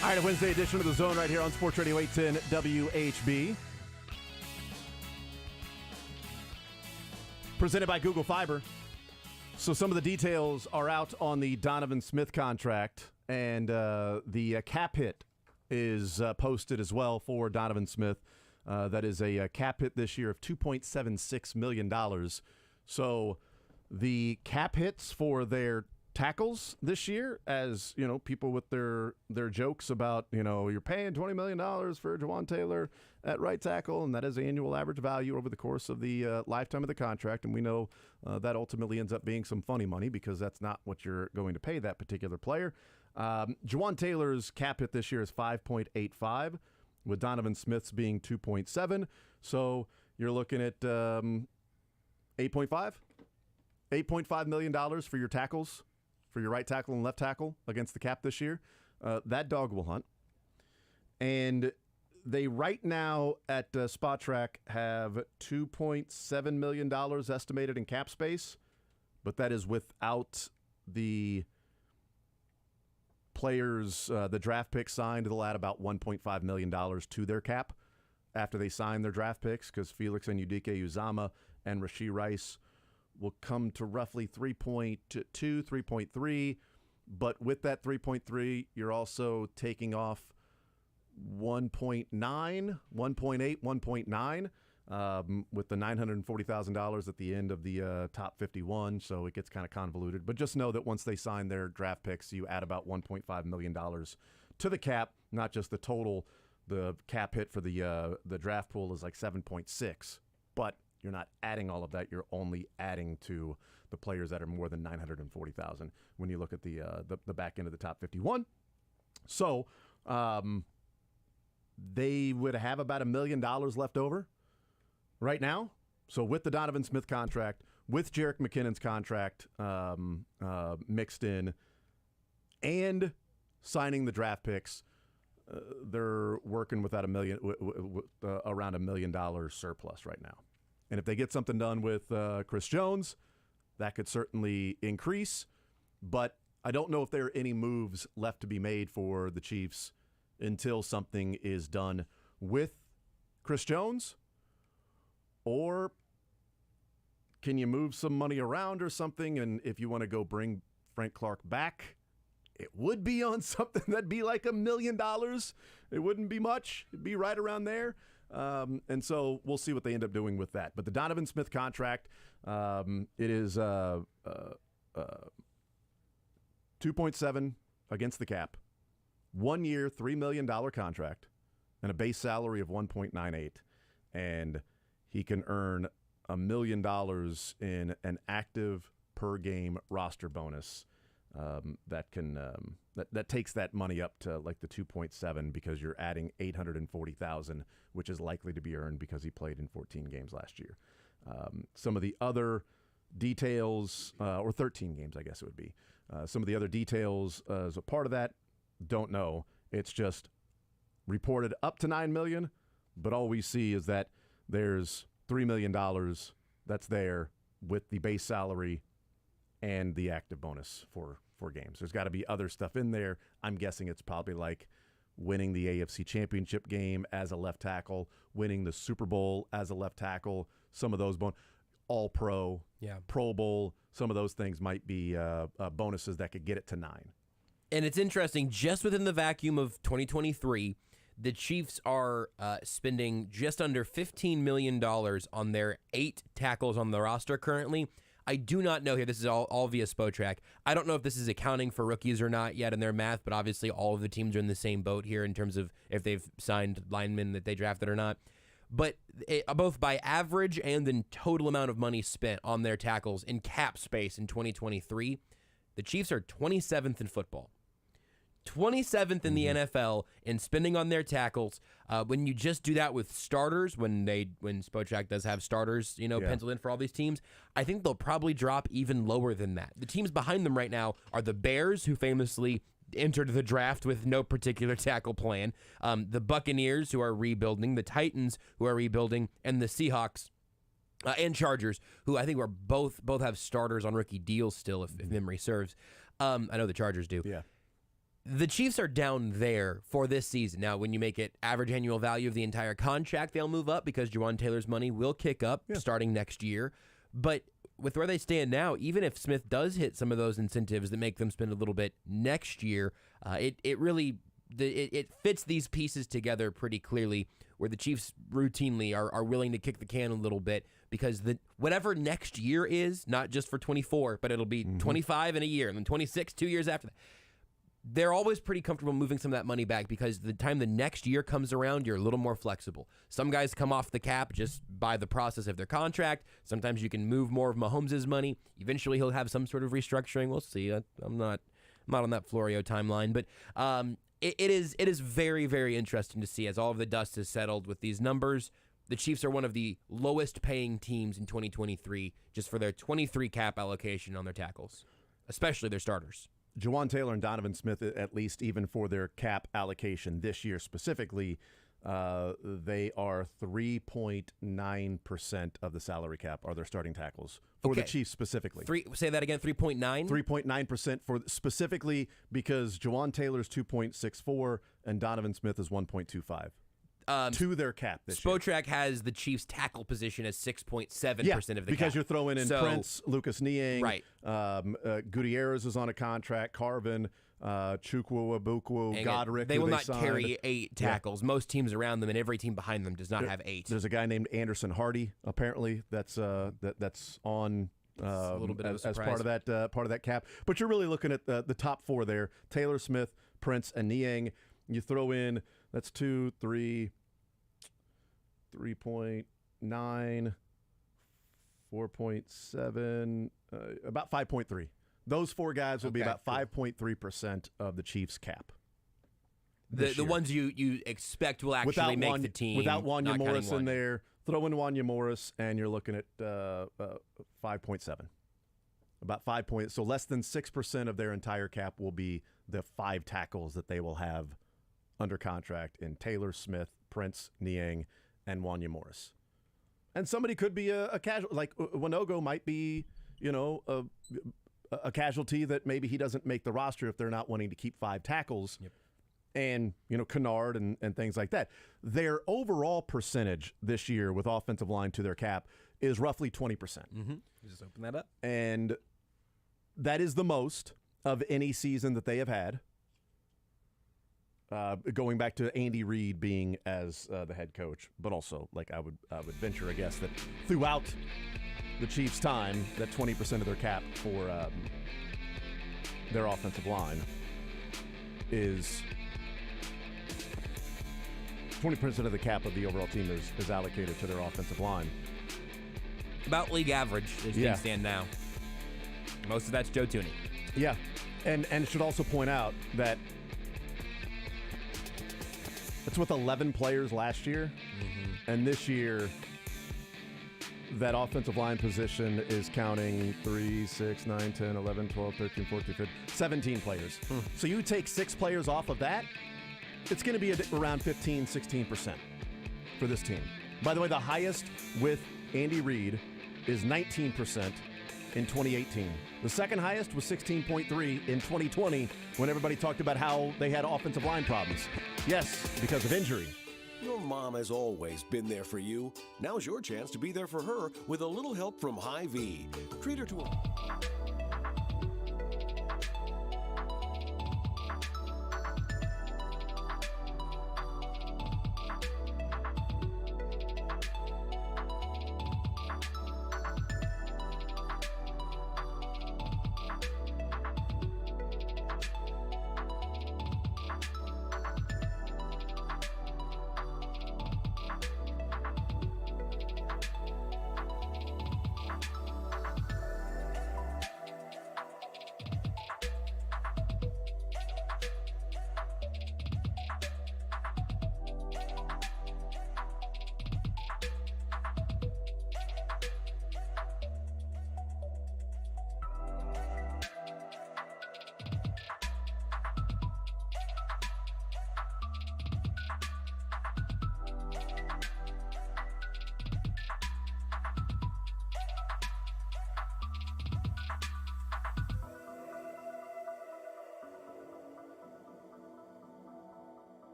All right, a Wednesday edition of The Zone right here on Sports Radio 810 WHB. Presented by Google Fiber. So some of the details are out on the Donovan Smith contract, and the cap hit is posted as well for Donovan Smith. That is a cap hit this year of $2.76 million. So the cap hits for their tackles this year, as people with their jokes about you're paying $20 million for Jawaan Taylor at right tackle, and that is annual average value over the course of the lifetime of the contract, and we know that ultimately ends up being some funny money because that's not what you're going to pay that particular player. Jawaan Taylor's cap hit this year is 5.85, with Donovan Smith's being 2.7, so you're looking at 8.5 million for your tackles, for your right tackle and left tackle against the cap this year. That dog will hunt. And they right now at Spot Track have $2.7 million estimated in cap space, but that is without the players, the draft picks signed. They'll add about $1.5 million to their cap after they sign their draft picks, because Felix and Udike Uzama and Rashee Rice will come to roughly 3.2, 3.3. But with that 3.3, you're also taking off 1.9, 1.8, 1.9 with the $940,000 at the end of the top 51. So it gets kind of convoluted. But just know that once they sign their draft picks, you add about $1.5 million to the cap, not just the total. The cap hit for the draft pool is like 7.6, but you're not adding all of that. You're only adding to the players that are more than $940,000 when you look at the back end of the top 51. So they would have about $1 million left over right now. So with the Donovan Smith contract, with Jerick McKinnon's contract mixed in, and signing the draft picks, they're working without around $1 million surplus right now. And if they get something done with Chris Jones, that could certainly increase. But I don't know if there are any moves left to be made for the Chiefs until something is done with Chris Jones. Or can you move some money around or something? And if you want to go bring Frank Clark back, it would be on something that'd be like $1 million. It wouldn't be much. It'd be right around there. And so we'll see what they end up doing with that. But the Donovan Smith contract, it is 2.7 against the cap, 1 year, $3 million contract, and a base salary of 1.98. And he can earn $1 million in an active per game roster bonus. That takes that money up to like the 2.7 because you're adding $840,000, which is likely to be earned because he played in 14 games last year. Some of the other details, or 13 games, I guess it would be. Some of the other details as a part of that, don't know. It's just reported up to $9 million, but all we see is that there's $3 million that's there with the base salary and the active bonus for games. There's got to be other stuff in there. I'm guessing it's probably like winning the AFC Championship game as a left tackle, winning the Super Bowl as a left tackle, some of those All-Pro, Pro Bowl, some of those things might be bonuses that could get it to 9. And it's interesting, just within the vacuum of 2023, the Chiefs are spending just under $15 million on their 8 tackles on the roster currently. I do not know here. This is all via Spotrac. I don't know if this is accounting for rookies or not yet in their math, but obviously all of the teams are in the same boat here in terms of if they've signed linemen that they drafted or not. But both by average and the total amount of money spent on their tackles in cap space in 2023, the Chiefs are 27th in football. 27th in the NFL in spending on their tackles. When you just do that with starters, when Spotrac does have starters, penciled in for all these teams, I think they'll probably drop even lower than that. The teams behind them right now are the Bears, who famously entered the draft with no particular tackle plan, the Buccaneers, who are rebuilding, the Titans, who are rebuilding, and the Seahawks and Chargers, who I think both have starters on rookie deals still, if memory serves. I know the Chargers do. Yeah. The Chiefs are down there for this season. Now, when you make it average annual value of the entire contract, they'll move up because Jawaan Taylor's money will kick up starting next year. But with where they stand now, even if Smith does hit some of those incentives that make them spend a little bit next year, it really it fits these pieces together pretty clearly, where the Chiefs routinely are willing to kick the can a little bit because whatever next year is, not just for 24, but it'll be 25 in a year and then 26 2 years after that. They're always pretty comfortable moving some of that money back because the time the next year comes around, you're a little more flexible. Some guys come off the cap just by the process of their contract. Sometimes you can move more of Mahomes' money. Eventually, he'll have some sort of restructuring. We'll see. I'm not on that Florio timeline, but it is very, very interesting to see as all of the dust is settled with these numbers. The Chiefs are one of the lowest paying teams in 2023 just for their 23 cap allocation on their tackles, especially their starters. Jawaan Taylor and Donovan Smith, at least even for their cap allocation this year specifically, they are 3.9% of the salary cap are their starting tackles for the Chiefs specifically. Say that again, 3.9? 3.9% for specifically because Jawaan Taylor's 2.64 and Donovan Smith is 1.25. To their cap this year. Spotrac has the Chiefs' tackle position as 6.7% of the cap. Because you're throwing in Prince, Lucas Niang, right. Gutierrez is on a contract, Carvin, Chukwuebuku, Godric. They will not carry 8 tackles. Yeah. Most teams around them and every team behind them does not have 8. There's a guy named Anderson Hardy, apparently, that's on a little bit of a as part of that cap. But you're really looking at the top 4 there: Taylor, Smith, Prince, and Niang. You throw in, that's 2, 3, 3.9, 4.7, about 5.3. Those 4 guys will be about 5.3% of the Chiefs' cap. The ones you expect will actually make the team. Without Wanya Morris in there, throw in Wanya Morris, and you're looking at 5.7. About 5 points. So less than 6% of their entire cap will be the 5 tackles that they will have under contract in Taylor, Smith, Prince, Niang, and Wanya Morris. And somebody could be a casual, like Winogo might be, a casualty that maybe he doesn't make the roster if they're not wanting to keep 5 tackles. Yep. And, Kennard and things like that. Their overall percentage this year with offensive line to their cap is roughly 20%. Mm-hmm. Just open that up. And that is the most of any season that they have had. Going back to Andy Reid being as the head coach, but also, like I would venture a guess that throughout the Chiefs' time, that 20% of their cap for their offensive line is 20% of the cap of the overall team is allocated to their offensive line. About league average as things stand now. Most of that's Joe Thuney. Yeah, and should also point out that it's with 11 players last year, and this year that offensive line position is counting 3, 6, 9, 10, 11, 12, 13, 14, 15, 17 players. So you take 6 players off of that, it's going to be around 15, 16% for this team. By the way, the highest with Andy Reid is 19% in 2018. The second highest was 16.3 in 2020 when everybody talked about how they had offensive line problems. Yes, because of injury. Your mom has always been there for you. Now's your chance to be there for her with a little help from Hy-Vee. Treat her to a...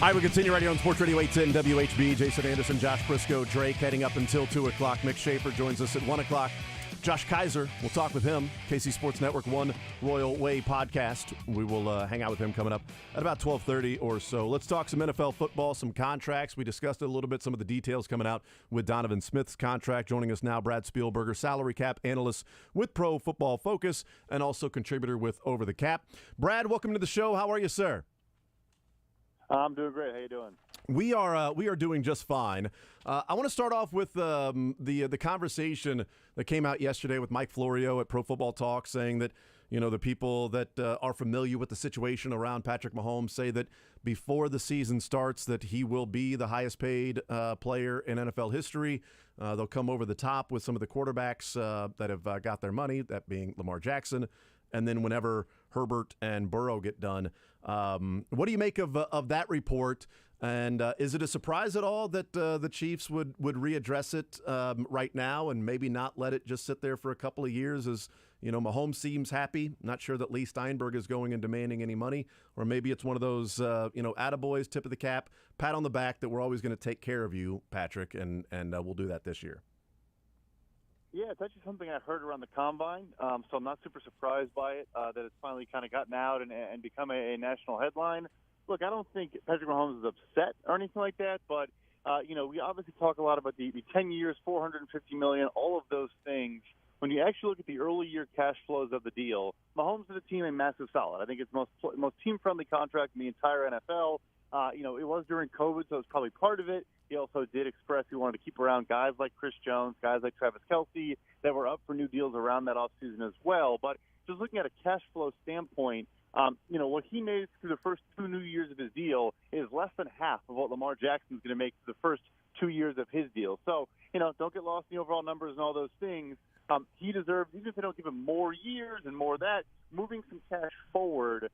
All right, we continue right here on Sports Radio 810 WHB. Jason Anderson, Josh Briscoe, Drake heading up until 2 o'clock. Mick Schaefer joins us at 1 o'clock. Josh Kaiser, we'll talk with him. KC Sports Network, One Royal Way podcast. We will hang out with him coming up at about 12:30 or so. Let's talk some NFL football, some contracts. We discussed it a little bit, some of the details coming out with Donovan Smith's contract. Joining us now, Brad Spielberger, salary cap analyst with Pro Football Focus and also contributor with Over the Cap. Brad, welcome to the show. How are you, sir? I'm doing great. How you doing? We are doing just fine. I want to start off with the conversation that came out yesterday with Mike Florio at Pro Football Talk, saying that the people that are familiar with the situation around Patrick Mahomes say that before the season starts that he will be the highest paid player in NFL history. They'll come over the top with some of the quarterbacks that have got their money, that being Lamar Jackson, and then whenever Herbert and Burrow get done. What do you make of that report? And is it a surprise at all that the Chiefs would readdress it right now and maybe not let it just sit there for a couple of years? As Mahomes seems happy. Not sure that Lee Steinberg is going and demanding any money, or maybe it's one of those attaboys, tip of the cap, pat on the back that we're always going to take care of you, Patrick, and we'll do that this year. Yeah, it's actually something I heard around the Combine, so I'm not super surprised by it, that it's finally kind of gotten out and become a national headline. Look, I don't think Patrick Mahomes is upset or anything like that, but, we obviously talk a lot about the 10 years, $450 million, all of those things. When you actually look at the early year cash flows of the deal, Mahomes is a team a massive solid. I think it's most team-friendly contract in the entire NFL. It was during COVID, so it's probably part of it. He also did express he wanted to keep around guys like Chris Jones, guys like Travis Kelce that were up for new deals around that offseason as well. But just looking at a cash flow standpoint, what he made through the first 2 new years of his deal is less than half of what Lamar Jackson's going to make through the first 2 years of his deal. So, don't get lost in the overall numbers and all those things. He deserves, even if they don't give him more years and more of that, moving some cash forward,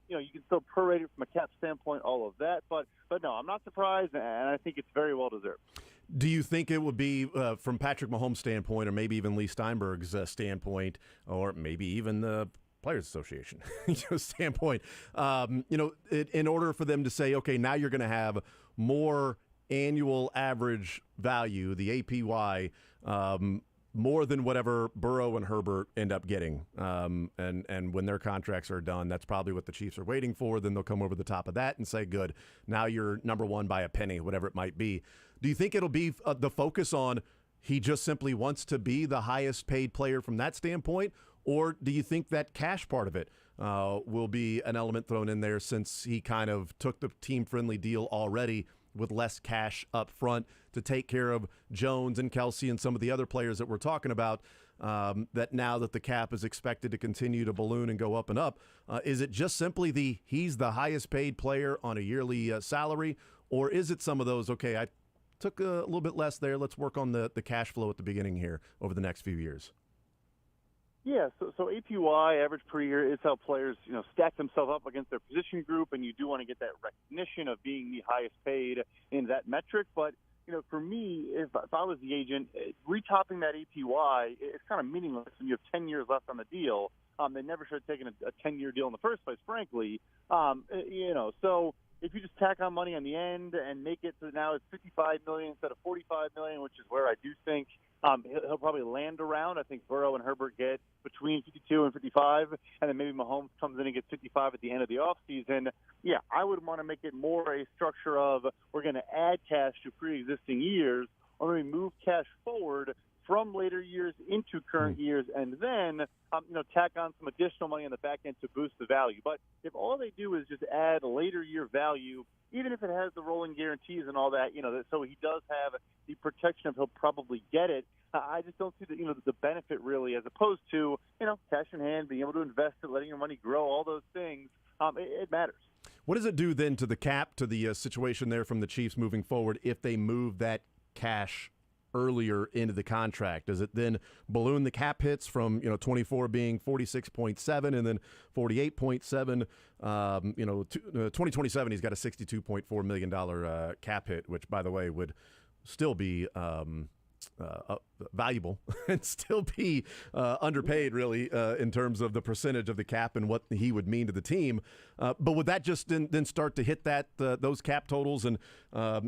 you can still prorate it from a cap standpoint, all of that. But no, I'm not surprised, and I think it's very well deserved. Do you think it would be, from Patrick Mahomes' standpoint, or maybe even Lee Steinberg's standpoint, or maybe even the Players Association standpoint, in order for them to say, okay, now you're going to have more annual average value, the APY, more than whatever Burrow and Herbert end up getting. And when their contracts are done, that's probably what the Chiefs are waiting for. Then they'll come over the top of that and say, good, now you're number one by a penny, whatever it might be. Do you think it'll be the focus on he just simply wants to be the highest paid player from that standpoint? Or do you think that cash part of it will be an element thrown in there, since he kind of took the team-friendly deal already with less cash up front to take care of Jones and Kelce and some of the other players that we're talking about, that now that the cap is expected to continue to balloon and go up and up, is it just simply he's the highest paid player on a yearly salary, or is it some of those, okay, I took a little bit less there, let's work on the cash flow at the beginning here over the next few years? Yeah, so APY, average per year, is how players, stack themselves up against their position group, and you do want to get that recognition of being the highest paid in that metric. But, for me, if I was the agent, retopping that APY, it's kind of meaningless when you have 10 years left on the deal. They never should have taken a 10-year deal in the first place, frankly. So if you just tack on money on the end and make it so now it's $55 million instead of $45 million, which is where I do think he'll probably land around. I think Burrow and Herbert get between 52 and 55, and then maybe Mahomes comes in and gets 55 at the end of the offseason. Yeah, I would want to make it more a structure of we're going to add cash to pre-existing years, or maybe move cash forward from later years into current years, and then tack on some additional money on the back end to boost the value. But if all they do is just add later year value, even if it has the rolling guarantees and all that, so he does have the protection of he'll probably get it, I just don't see the benefit really, as opposed to cash in hand, being able to invest it, letting your money grow, all those things. It matters. What does it do then to the cap, to the situation there from the Chiefs moving forward, if they move that cash earlier into the contract? Does it then balloon the cap hits from 24 being 46.7 and then 48.7? 2027 he's got a $62.4 million cap hit, which by the way would still be valuable and still be underpaid, really, in terms of the percentage of the cap and what he would mean to the team. But would that just then start to hit those cap totals and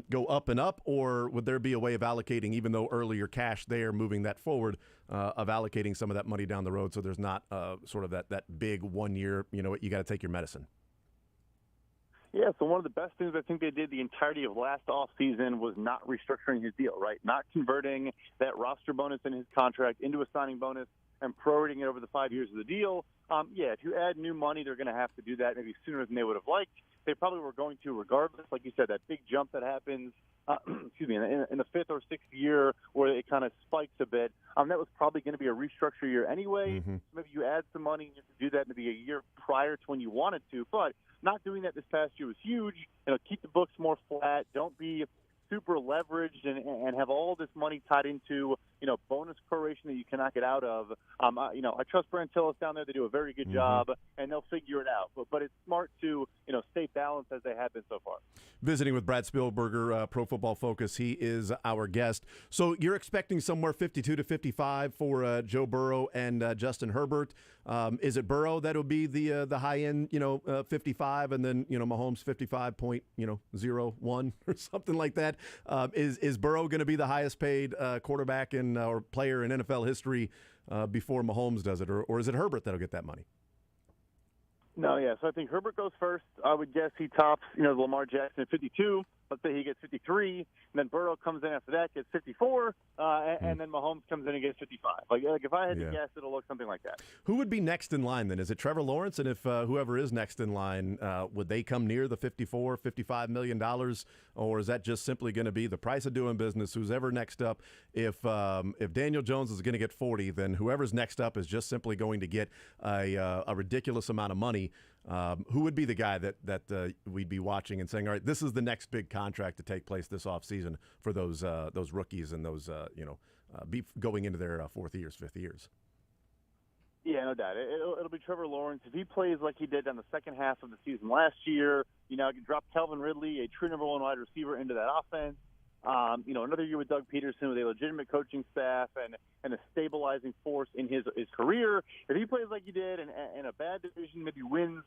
go up and up, or would there be a way of allocating, even though earlier cash there, moving that forward, of allocating some of that money down the road so there's not sort of that big 1 year, you got to take your medicine? Yeah, so one of the best things I think they did the entirety of last offseason was not restructuring his deal, right? Not converting that roster bonus in his contract into a signing bonus and prorating it over the 5 years of the deal. If you add new money, they're going to have to do that maybe sooner than they would have liked. They probably were going to regardless. Like you said, that big jump that happens in the fifth or sixth year where it kind of spikes a bit, that was probably going to be a restructure year anyway. Mm-hmm. So maybe you add some money, you have to do that maybe a year prior to when you wanted to. But not doing that this past year was huge. Keep the books more flat. Don't be super leveraged and have all this money tied into, bonus proration that you cannot get out of. I trust Brand Tillis down there. They do a very good job, and they'll figure it out. But it's smart to, stay balanced as they have been so far. Visiting with Brad Spielberger, Pro Football Focus. He is our guest. So you're expecting somewhere 52 to 55 for Joe Burrow and Justin Herbert. Is it Burrow that'll be the high end, 55, and then Mahomes 55.01 or something like that? Is Burrow going to be the highest paid quarterback or player in NFL history before Mahomes does it, or is it Herbert that'll get that money? No, yeah. So I think Herbert goes first. I would guess he tops, Lamar Jackson at 52. Let's say he gets 53, and then Burrow comes in after that, gets 54, and then Mahomes comes in and gets 55. Like if I had to guess, it'll look something like that. Who would be next in line then? Is it Trevor Lawrence? And if whoever is next in line, would they come near the $55 million, or is that just simply going to be the price of doing business? Who's ever next up? If Daniel Jones is going to get 40, then whoever's next up is just simply going to get a ridiculous amount of money. Who would be the guy that we'd be watching and saying, all right, this is the next big contract to take place this offseason for those rookies and those be going into their fourth years, fifth years? Yeah, no doubt. It'll be Trevor Lawrence. If he plays like he did on the second half of the season last year, drop Calvin Ridley, a true number one wide receiver, into that offense. Another year with Doug Peterson with a legitimate coaching staff and a stabilizing force in his career. If he plays like he did in a bad division, maybe wins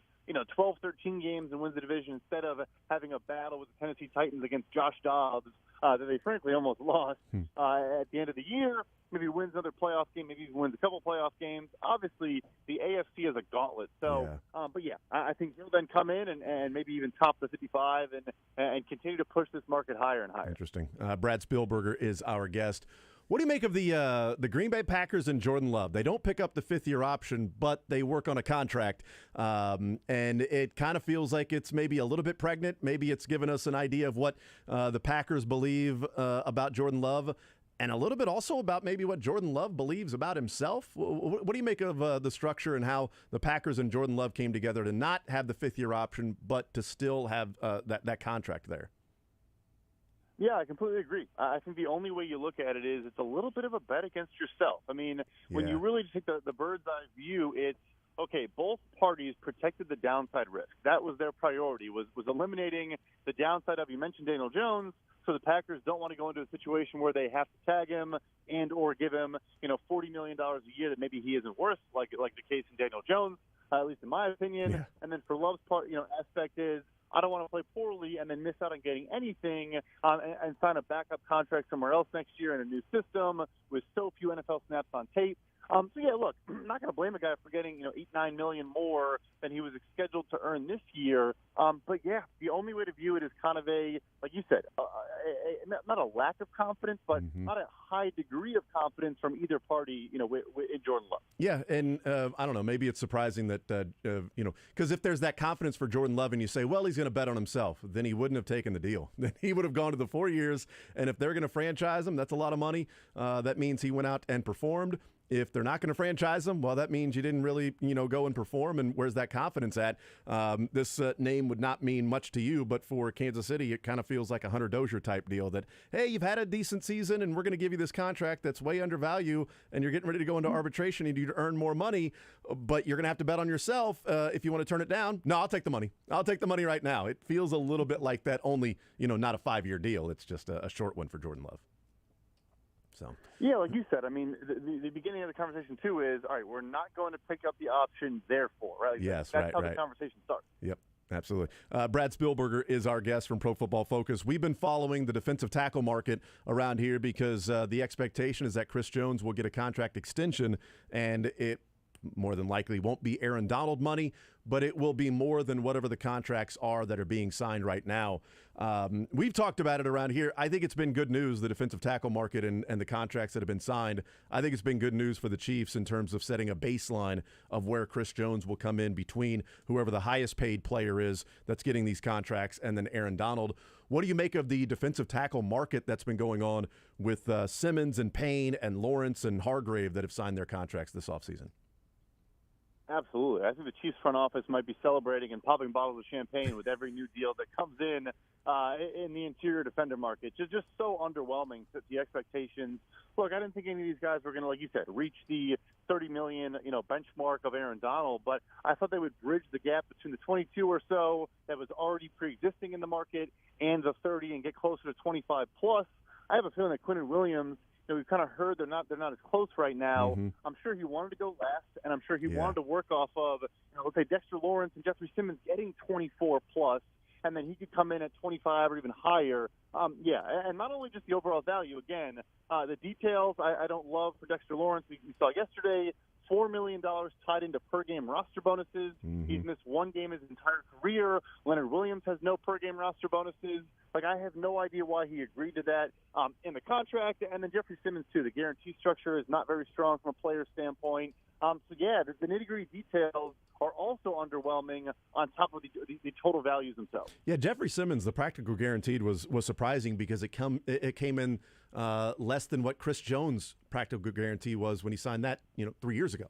12, 13 games and wins the division instead of having a battle with the Tennessee Titans against Josh Dobbs that they frankly almost lost at the end of the year. Maybe wins another playoff game, maybe wins a couple playoff games. Obviously, the AFC is a gauntlet. So, I think he'll then come in and maybe even top the 55 and continue to push this market higher and higher. Interesting. Brad Spielberger is our guest. What do you make of the Green Bay Packers and Jordan Love? They don't pick up the fifth-year option, but they work on a contract, and it kind of feels like it's maybe a little bit pregnant. Maybe it's given us an idea of what the Packers believe about Jordan Love, and a little bit also about maybe what Jordan Love believes about himself. What do you make of the structure and how the Packers and Jordan Love came together to not have the fifth-year option, but to still have that contract there? Yeah, I completely agree. I think the only way you look at it is it's a little bit of a bet against yourself. I mean, when you really take the bird's eye view, it's, okay, both parties protected the downside risk. That was their priority, was eliminating the downside of, you mentioned Daniel Jones, so the Packers don't want to go into a situation where they have to tag him and or give him, $40 million a year that maybe he isn't worth, like the case in Daniel Jones, at least in my opinion. Yeah. And then for Love's part, aspect is, I don't want to play poorly and then miss out on getting anything and sign a backup contract somewhere else next year in a new system with so few NFL snaps on tape. Look, I'm not going to blame a guy for getting, $8-9 million more than he was scheduled to earn this year. The only way to view it is kind of like you said, not a lack of confidence, but not a high degree of confidence from either party, in Jordan Love. Yeah, and I don't know, maybe it's surprising that, because if there's that confidence for Jordan Love and you say, well, he's going to bet on himself, then he wouldn't have taken the deal. Then he would have gone to the 4 years, and if they're going to franchise him, that's a lot of money. That means he went out and performed. If they're not going to franchise him, well, that means you didn't really, go and perform. And where's that confidence at? This name would not mean much to you, but for Kansas City, it kind of feels like a Hunter Dozier type deal that, hey, you've had a decent season and we're going to give you this contract that's way under value and you're getting ready to go into arbitration and you earn more money, but you're going to have to bet on yourself if you want to turn it down. No, I'll take the money. I'll take the money right now. It feels a little bit like that, only, not a 5-year deal. It's just a short one for Jordan Love. So yeah, like you said, I mean, the beginning of the conversation too is, all right, we're not going to pick up the option, therefore, right? Like, yes, that's how the conversation starts. Yep. Absolutely. Brad Spielberger is our guest from Pro Football Focus. We've been following the defensive tackle market around here because the expectation is that Chris Jones will get a contract extension, and it more than likely won't be Aaron Donald money, but it will be more than whatever the contracts are that are being signed right now. We've talked about it around here. I think it's been good news, the defensive tackle market and the contracts that have been signed. I think it's been good news for the Chiefs in terms of setting a baseline of where Chris Jones will come in between whoever the highest paid player is that's getting these contracts and then Aaron Donald. What do you make of the defensive tackle market that's been going on with Simmons and Payne and Lawrence and Hargrave that have signed their contracts this offseason? Absolutely. I think the Chiefs front office might be celebrating and popping bottles of champagne with every new deal that comes in the interior defender market. Just so underwhelming to the expectations. Look, I didn't think any of these guys were going to, like you said, reach the $30 million, benchmark of Aaron Donald, but I thought they would bridge the gap between the 22 or so that was already pre-existing in the market and the 30 and get closer to 25 plus. I have a feeling that Quinnen Williams, we've kind of heard they're not as close right now. Mm-hmm. I'm sure he wanted to go last, and I'm sure he wanted to work off of, let's say Dexter Lawrence and Jeffrey Simmons getting 24 plus, and then he could come in at 25 or even higher. And not only just the overall value. Again, the details I don't love for Dexter Lawrence. We saw yesterday $4 million tied into per-game roster bonuses. Mm-hmm. He's missed one game his entire career. Leonard Williams has no per-game roster bonuses. Like, I have no idea why he agreed to that in the contract. And then Jeffrey Simmons, too. The guarantee structure is not very strong from a player standpoint. The nitty-gritty details are also underwhelming on top of the total values themselves. Yeah, Jeffrey Simmons, the practical guaranteed was surprising because it came in less than what Chris Jones' practical guarantee was when he signed that 3 years ago.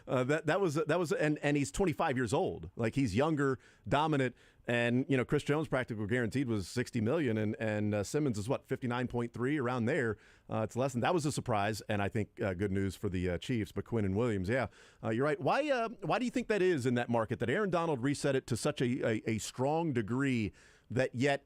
That was and he's 25 years old. Like, he's younger, dominant. And, Chris Jones' practical guaranteed was $60 million, and Simmons is, 59.3, around there. It's less than that. Was a surprise, and I think good news for the Chiefs. But Quinnen Williams, you're right. Why do you think that is in that market, that Aaron Donald reset it to such a strong degree that yet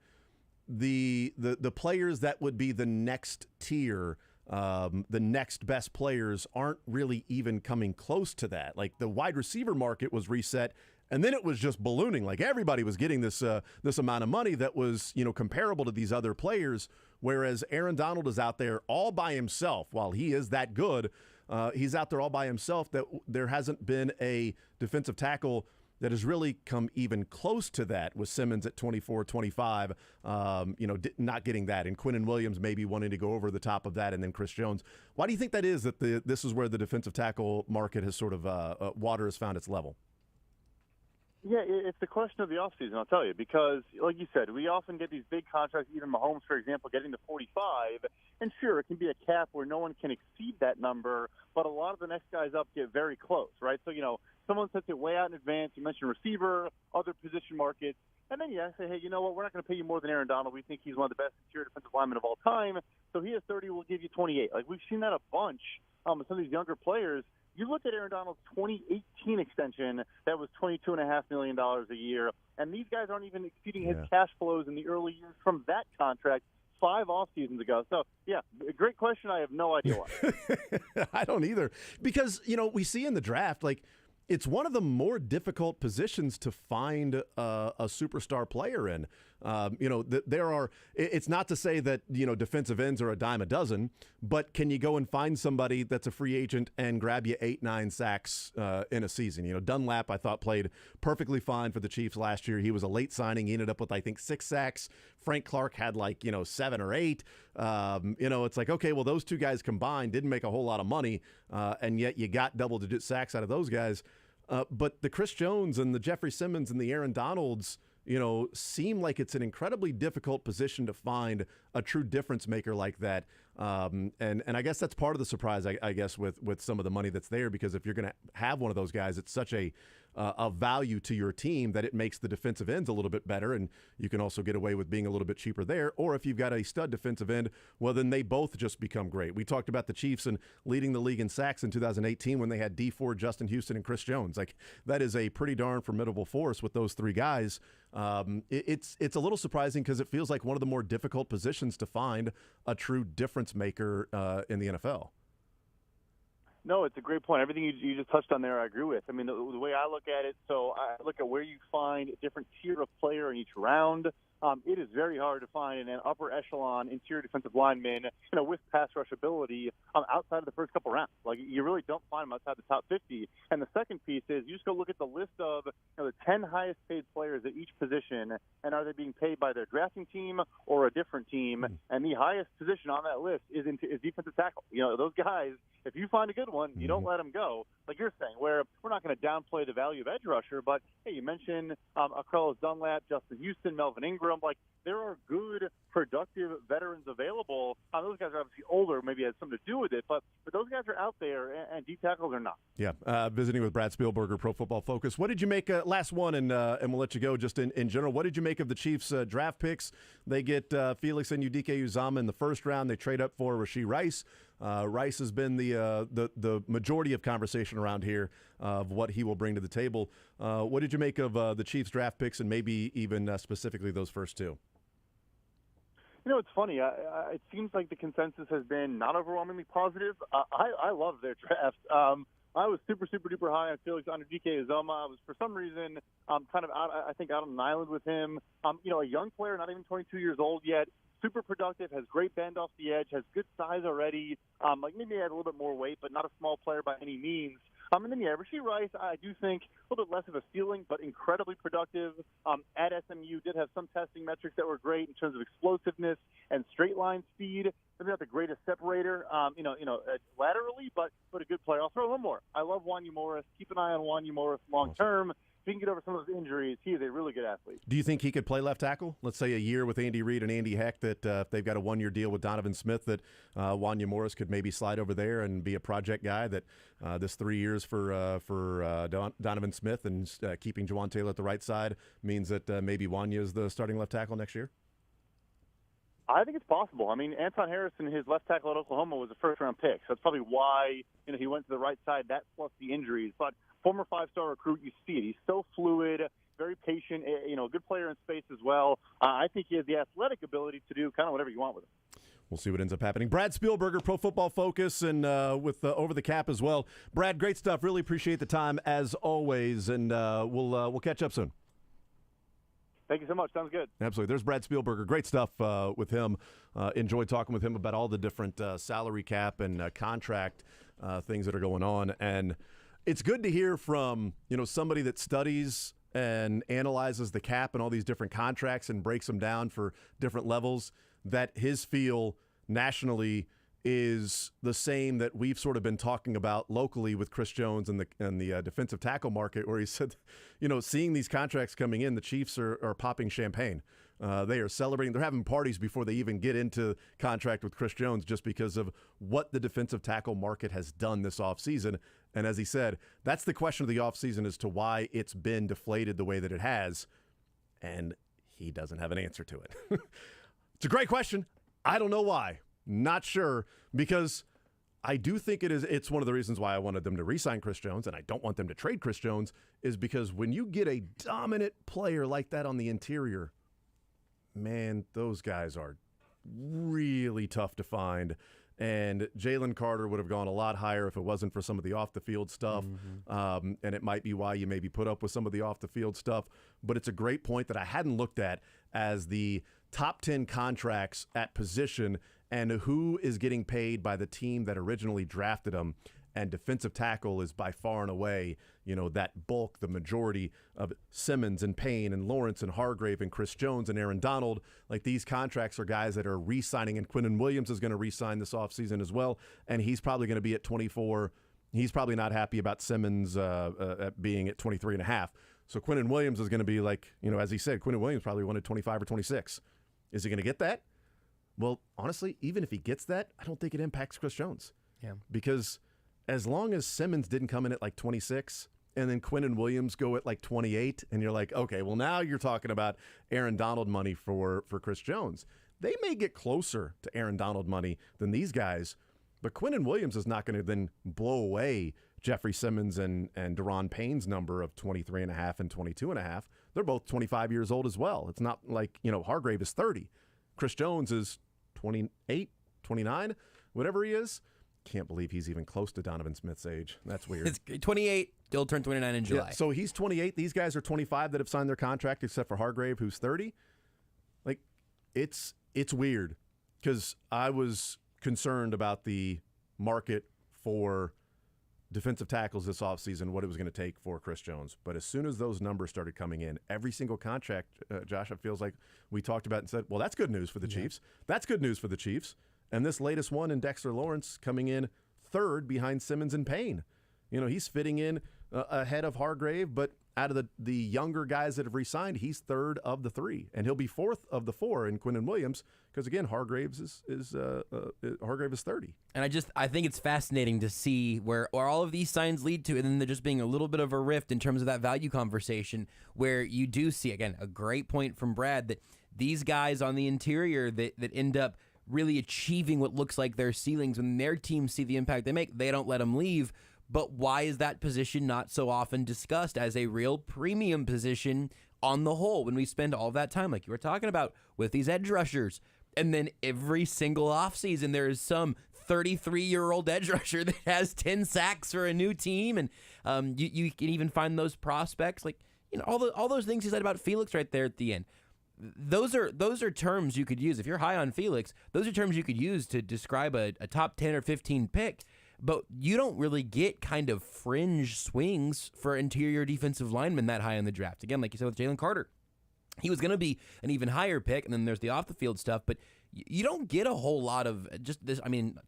the players that would be the next tier, the next best players aren't really even coming close to that? Like, the wide receiver market was reset, and then it was just ballooning. Like, everybody was getting this amount of money that was, comparable to these other players, whereas Aaron Donald is out there all by himself. While he is that good, he's out there all by himself. That there hasn't been a defensive tackle that has really come even close to that, with Simmons at 24, 25, not getting that, and Quinnen Williams maybe wanting to go over the top of that, and then Chris Jones. Why do you think that is, that this is where the defensive tackle market has sort of water has found its level? Yeah, it's the question of the offseason, I'll tell you, because, like you said, we often get these big contracts, even Mahomes, for example, getting to 45, and sure, it can be a cap where no one can exceed that number, but a lot of the next guys up get very close, right? So, someone sets it way out in advance. You mentioned receiver, other position markets, and then say, hey, you know what, we're not going to pay you more than Aaron Donald. We think he's one of the best interior defensive linemen of all time, so he has 30, we'll give you 28. Like, we've seen that a bunch with some of these younger players. You look at Aaron Donald's 2018 extension, that was $22.5 million a year, and these guys aren't even exceeding his cash flows in the early years from that contract 5 off seasons ago. So, great question. I have no idea why. I don't either. Because, we see in the draft, like, it's one of the more difficult positions to find a superstar player in. There are. It's not to say that defensive ends are a dime a dozen, but can you go and find somebody that's a free agent and grab you 8-9 sacks in a season? Dunlap, I thought, played perfectly fine for the Chiefs last year. He was a late signing. He ended up with, I think, 6 sacks. Frank Clark had 7 or 8. It's like, okay, well, those two guys combined didn't make a whole lot of money, and yet you got double-digit sacks out of those guys. But the Chris Jones and the Jeffrey Simmons and the Aaron Donalds, seem like it's an incredibly difficult position to find a true difference maker like that. And I guess that's part of the surprise, I guess, with some of the money that's there, because if you're going to have one of those guys, it's such a of value to your team that it makes the defensive ends a little bit better, and you can also get away with being a little bit cheaper there. Or if you've got a stud defensive end, well, then they both just become great. We talked about the Chiefs and leading the league in sacks in 2018 when they had Dee Ford, Justin Houston, and Chris Jones. Like, that is a pretty darn formidable force with those three guys. It's a little surprising because it feels like one of the more difficult positions to find a true difference maker in the NFL. No, it's a great point. Everything you just touched on there, I agree with. I mean, the way I look at it, so I look at where you find a different tier of player in each round. It is very hard to find an upper echelon interior defensive lineman, with pass rush ability outside of the first couple rounds. Like, you really don't find them outside the top 50. And the second piece is you just go look at the list of the 10 highest paid players at each position, and are they being paid by their drafting team or a different team? And the highest position on that list is defensive tackle. Those guys, if you find a good one, you don't let them go. Like you're saying, where we're not going to downplay the value of edge rusher, but hey, you mentioned Carlos Dunlap, Justin Houston, Melvin Ingram. Like, there are good, productive veterans available. Those guys are obviously older, maybe has something to do with it, but those guys are out there, and deep tackles are not. Yeah, visiting with Brad Spielberger, Pro Football Focus. What did you make, last one, and we'll let you go just in general, what did you make of the Chiefs' draft picks? They get Felix Anudike-Uzomah in the first round. They trade up for Rashee Rice. Rice has been the majority of conversation around here of what he will bring to the table. What did you make of the Chiefs' draft picks, and maybe even specifically those first two? It's funny. It seems like the consensus has been not overwhelmingly positive. I love their draft. I was super, super duper high on Felix Anudike-Uzomah. I was, for some reason, kind of out on an island with him. A young player, not even 22 years old yet. Super productive, has great bend off the edge, has good size already. Maybe he had a little bit more weight, but not a small player by any means. And then, Rashee Rice, I do think a little bit less of a ceiling, but incredibly productive. At SMU, did have some testing metrics that were great in terms of explosiveness and straight line speed. Maybe not the greatest separator, laterally, but a good player. I'll throw one more. I love Wanya Morris. Keep an eye on Wanya Morris long term. If he can get over some of those injuries, he is a really good athlete. Do you think he could play left tackle? Let's say a year with Andy Reid and Andy Heck, that if they've got a one-year deal with Donovan Smith, that Wanya Morris could maybe slide over there and be a project guy, that this 3 years for Donovan Smith and keeping Jawaan Taylor at the right side means that maybe Wanya is the starting left tackle next year? I think it's possible. I mean, Anton Harrison, his left tackle at Oklahoma, was a first-round pick. So that's probably why he went to the right side, that plus the injuries. But former five-star recruit, you see it. He's so fluid, very patient, a good player in space as well. I think he has the athletic ability to do kind of whatever you want with him. We'll see what ends up happening. Brad Spielberger, Pro Football Focus, and with Over the Cap as well. Brad, great stuff. Really appreciate the time as always, and we'll catch up soon. Thank you so much. Sounds good. Absolutely. There's Brad Spielberger. Great stuff with him. Enjoyed talking with him about all the different salary cap and contract things that are going on. And it's good to hear from somebody that studies and analyzes the cap and all these different contracts and breaks them down for different levels, that his feel nationally is the same that we've sort of been talking about locally with Chris Jones and the defensive tackle market, where he said, seeing these contracts coming in, the Chiefs are popping champagne. They are celebrating. They're having parties before they even get into contract with Chris Jones, just because of what the defensive tackle market has done this offseason. And as he said, that's the question of the offseason as to why it's been deflated the way that it has. And he doesn't have an answer to it. It's a great question. I don't know why. Not sure, because I do think it's one of the reasons why I wanted them to re-sign Chris Jones, and I don't want them to trade Chris Jones, is because when you get a dominant player like that on the interior, man, those guys are really tough to find. And Jalen Carter would have gone a lot higher if it wasn't for some of the off-the-field stuff, and it might be why you maybe put up with some of the off-the-field stuff. But it's a great point that I hadn't looked at as the top 10 contracts at position and who is getting paid by the team that originally drafted them. And defensive tackle is by far and away, that bulk, the majority of Simmons and Payne and Lawrence and Hargrave and Chris Jones and Aaron Donald. Like, these contracts are guys that are re-signing, and Quinnen Williams is going to re-sign this offseason as well, and he's probably going to be at 24. He's probably not happy about Simmons being at 23.5. So Quinnen Williams is going to be like, as he said, Quinnen Williams probably wanted 25 or 26. Is he going to get that? Well, honestly, even if he gets that, I don't think it impacts Chris Jones. Yeah. Because as long as Simmons didn't come in at like 26 and then Quinnen Williams go at like 28, and you're like, okay, well, now you're talking about Aaron Donald money for Chris Jones. They may get closer to Aaron Donald money than these guys, but Quinnen Williams is not going to then blow away Jeffrey Simmons and Deron Payne's number of 23.5 and 22.5. They're both 25 years old as well. It's not like, Hargrave is 30. Chris Jones is 28, 29, whatever he is. Can't believe he's even close to Donovan Smith's age. That's weird. It's 28. He'll turn 29 in July. Yeah, so he's 28. These guys are 25 that have signed their contract, except for Hargrave, who's 30. Like, it's weird because I was concerned about the market for defensive tackles this offseason, what it was going to take for Chris Jones. But as soon as those numbers started coming in, every single contract, Josh, it feels like we talked about and said, well, that's good news for the Chiefs. That's good news for the Chiefs. And this latest one in Dexter Lawrence coming in third behind Simmons and Payne. He's fitting in ahead of Hargrave, but out of the younger guys that have re-signed, he's third of the three. And he'll be fourth of the four in Quinnen Williams because, again, Hargrave is 30. And I think it's fascinating to see where all of these signs lead to, and then there just being a little bit of a rift in terms of that value conversation where you do see, again, a great point from Brad that these guys on the interior that end up really achieving what looks like their ceilings when their teams see the impact they make, they don't let them leave. But why is that position not so often discussed as a real premium position on the whole when we spend all that time, like you were talking about, with these edge rushers? And then every single offseason, there is some 33-year-old edge rusher that has 10 sacks for a new team. And you can even find those prospects, like all those things you said about Felix right there at the end. Those are terms you could use. If you're high on Felix, those are terms you could use to describe a top 10 or 15 pick. But you don't really get kind of fringe swings for interior defensive linemen that high in the draft. Again, like you said with Jalen Carter, he was going to be an even higher pick, and then there's the off-the-field stuff. But you don't get a whole lot of just this,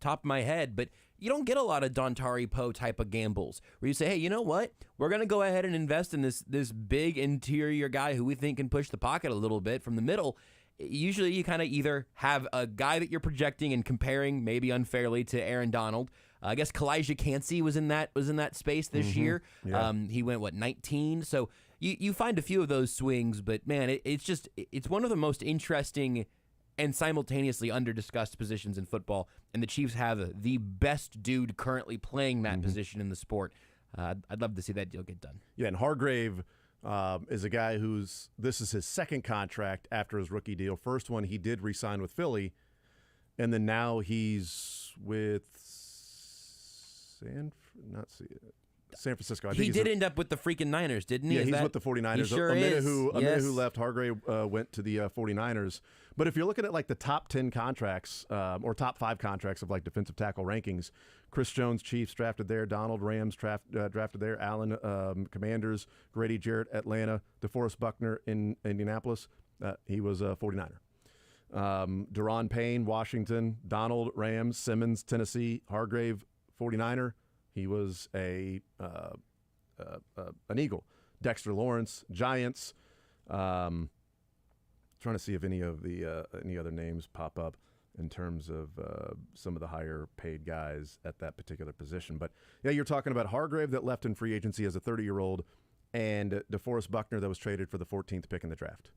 top of my head, but you don't get a lot of Dontari Poe type of gambles where you say, hey, you know what? We're going to go ahead and invest in this big interior guy who we think can push the pocket a little bit from the middle. Usually you kind of either have a guy that you're projecting and comparing maybe unfairly to Aaron Donald. I guess Kalijah Cansey was in that space this year. Yeah. He went 19. So you find a few of those swings, but man, it's one of the most interesting and simultaneously under-discussed positions in football, and the Chiefs have the best dude currently playing that position in the sport. I'd love to see that deal get done. Yeah, and Hargrave is a guy this is his second contract after his rookie deal. First one, he did re-sign with Philly, and then now he's with San Francisco. He did end up with the freaking Niners, didn't he? Yeah, he's with the 49ers. He sure is. A minute who left, Hargrave went to the 49ers. But if you're looking at like the top 10 contracts or top 5 contracts of like defensive tackle rankings, Chris Jones, Chiefs drafted there, Donald, Rams drafted there, Allen, Commanders, Grady Jarrett, Atlanta, DeForest Buckner in Indianapolis, he was a 49er. Deron Payne, Washington, Donald, Rams, Simmons, Tennessee, Hargrave, 49er. He was an Eagle. Dexter Lawrence, Giants. Trying to see if any other names pop up in terms of some of the higher paid guys at that particular position. But yeah, you're talking about Hargrave that left in free agency as a 30-year-old, and DeForest Buckner that was traded for the 14th pick in the draft.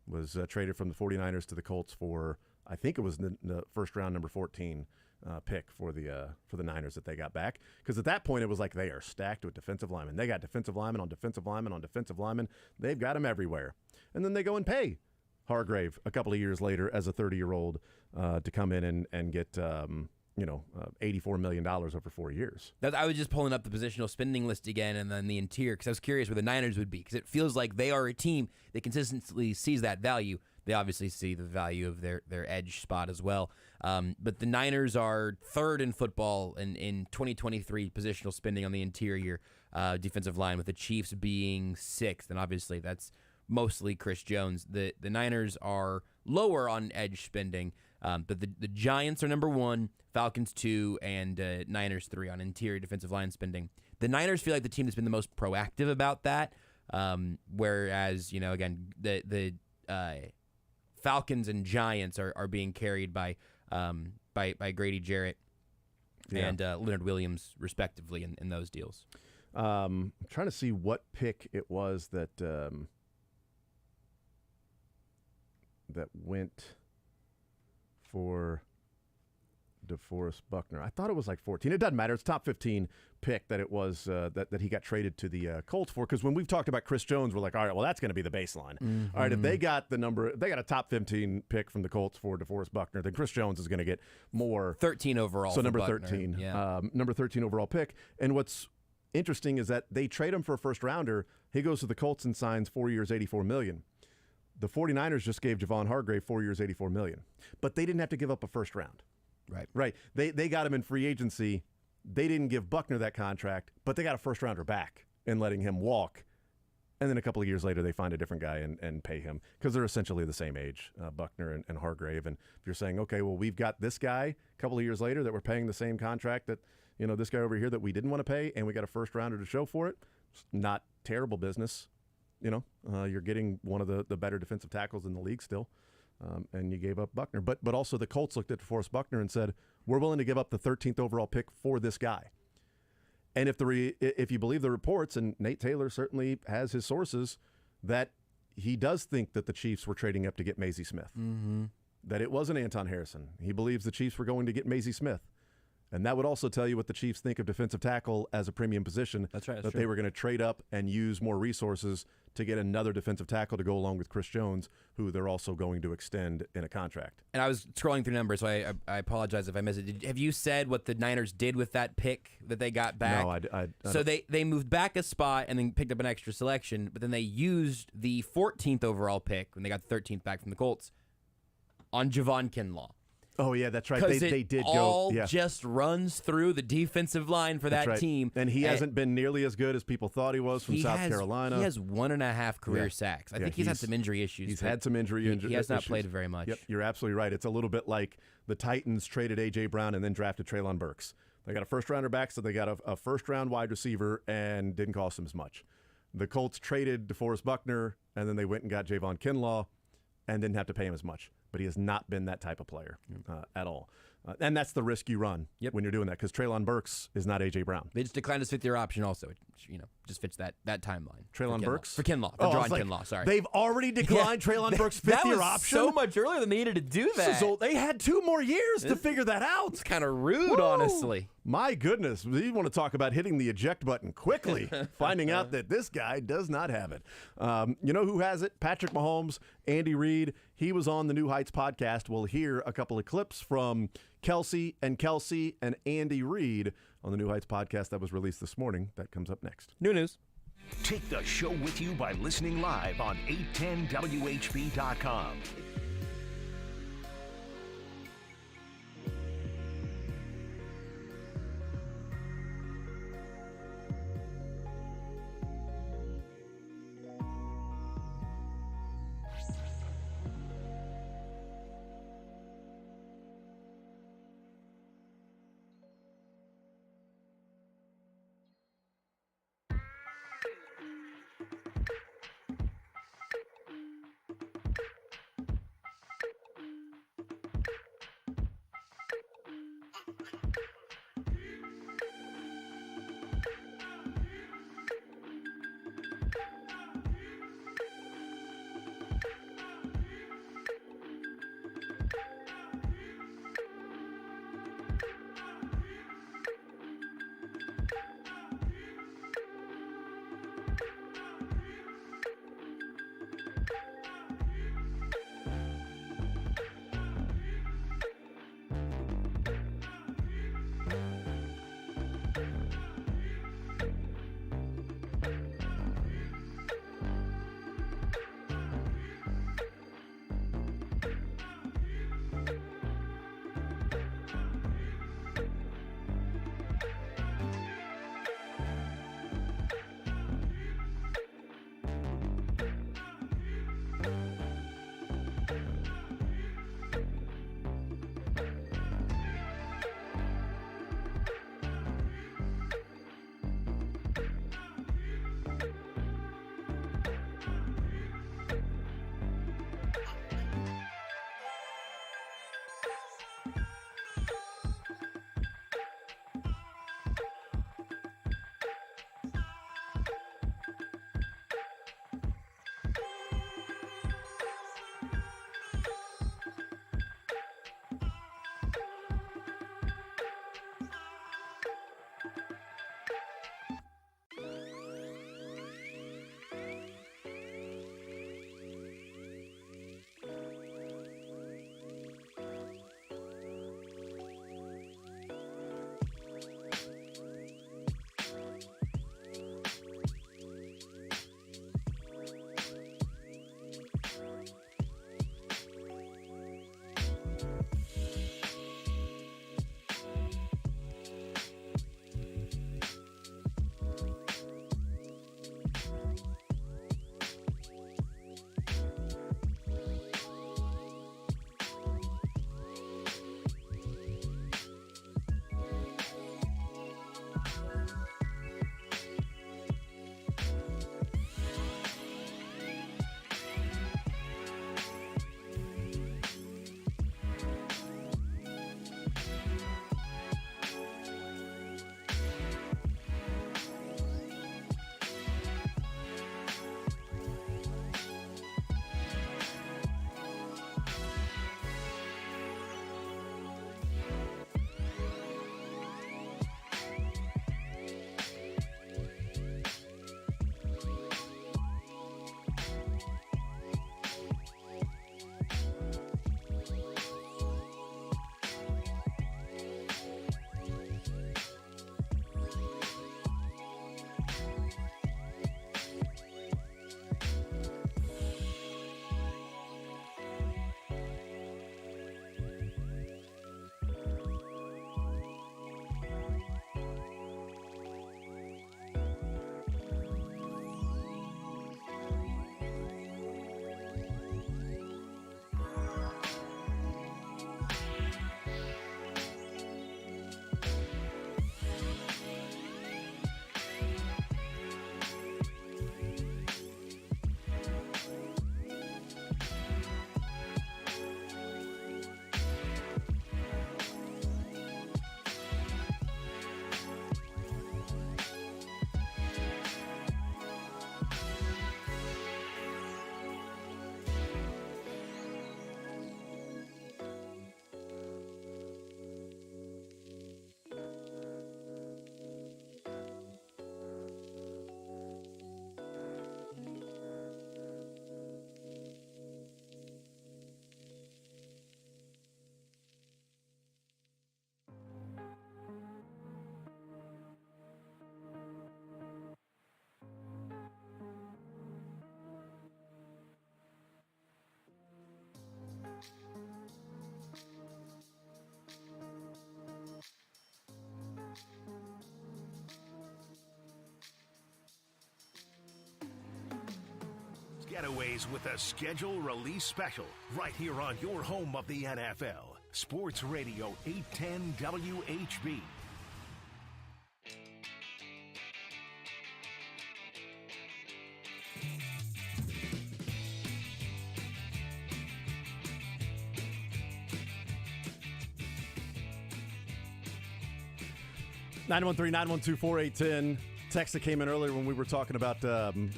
Was traded from the 49ers to the Colts for, I think it was the first round number 14 pick for the Niners that they got back. Because at that point, it was like they are stacked with defensive linemen. They got defensive linemen on defensive linemen on defensive linemen. They've got them everywhere. And then they go and pay Hargrave a couple of years later as a 30-year-old to come in and get $84 million over 4 years. I was just pulling up the positional spending list again and then the interior because I was curious where the Niners would be because it feels like they are a team that consistently sees that value. They obviously see the value of their edge spot as well. But the Niners are third in football in 2023 positional spending on the interior defensive line, with the Chiefs being sixth. And obviously that's mostly Chris Jones. The Niners are lower on edge spending, but the Giants are number 1, Falcons 2, and Niners 3 on interior defensive line spending. The Niners feel like the team that's been the most proactive about that, whereas, again, the Falcons and Giants are being carried by Grady Jarrett and Leonard Williams, respectively, in those deals. I'm trying to see what pick it was that that went for DeForest Buckner. I thought it was like 14. It doesn't matter. It's top 15 pick that it was that he got traded to the Colts for. Because when we've talked about Chris Jones, we're like, all right, well, that's going to be the baseline. All right, if they got a top 15 pick from the Colts for DeForest Buckner, then Chris Jones is going to get more. 13 overall. So number Buckner. 13, Yeah. number 13 overall pick. And what's interesting is that they trade him for a first rounder. He goes to the Colts and signs 4 years, $84 million. The 49ers just gave Javon Hargrave 4 years, $84 million. But they didn't have to give up a first round. Right. They got him in free agency. They didn't give Buckner that contract, but they got a first rounder back and letting him walk. And then a couple of years later, they find a different guy and pay him because they're essentially the same age, Buckner and Hargrave. And if you're saying, okay, well, we've got this guy a couple of years later that we're paying the same contract that, this guy over here that we didn't want to pay, and we got a first rounder to show for it, it's not terrible business. You're getting one of the better defensive tackles in the league still. And you gave up Buckner. But also the Colts looked at DeForest Buckner and said, we're willing to give up the 13th overall pick for this guy. And if you believe the reports, and Nate Taylor certainly has his sources, that he does think that the Chiefs were trading up to get Maisie Smith. Mm-hmm. That it wasn't Anton Harrison. He believes the Chiefs were going to get Maisie Smith. And that would also tell you what the Chiefs think of defensive tackle as a premium position. That's right. That they were going to trade up and use more resources to get another defensive tackle to go along with Chris Jones, who they're also going to extend in a contract. And I was scrolling through numbers, so I apologize if I missed it. Have you said what the Niners did with that pick that they got back? No, I So they moved back a spot and then picked up an extra selection, but then they used the 14th overall pick when they got the 13th back from the Colts on Javon Kinlaw. Oh, yeah, that's right. They did all go. Yeah. just runs through the defensive line for that team. And he hasn't been nearly as good as people thought he was from South Carolina. He has 1.5 career sacks. I think he's had some injury issues. He's had some injury issues. He has not played very much. Yep, you're absolutely right. It's a little bit like the Titans traded A.J. Brown and then drafted Treylon Burks. They got a first-rounder back, so they got a first-round wide receiver and didn't cost them as much. The Colts traded DeForest Buckner, and then they went and got Javon Kinlaw and didn't have to pay him as much. But he has not been that type of player at all. And that's the risk you run when you're doing that, because Treylon Burks is not A.J. Brown. They just declined his fifth-year option also. It, just fits that timeline. Treylon Burks? For Kinlaw. For Javon Kinlaw, sorry. They've already declined Treylon Burks' fifth-year option? So much earlier than they needed to do that. They had 2 more years to figure that out. It's kind of rude, honestly. My goodness. You want to talk about hitting the eject button quickly, finding out that this guy does not have it. You know who has it? Patrick Mahomes, Andy Reid. He was on the New Heights podcast. We'll hear a couple of clips from Kelsey and Andy Reid on the New Heights podcast that was released this morning. That comes up next. New news. Take the show with you by listening live on 810WHB.com. getaways with a schedule release special right here on your home of the NFL. Sports Radio 810 WHB. Nine 912-4810. Text that came in earlier when we were talking about the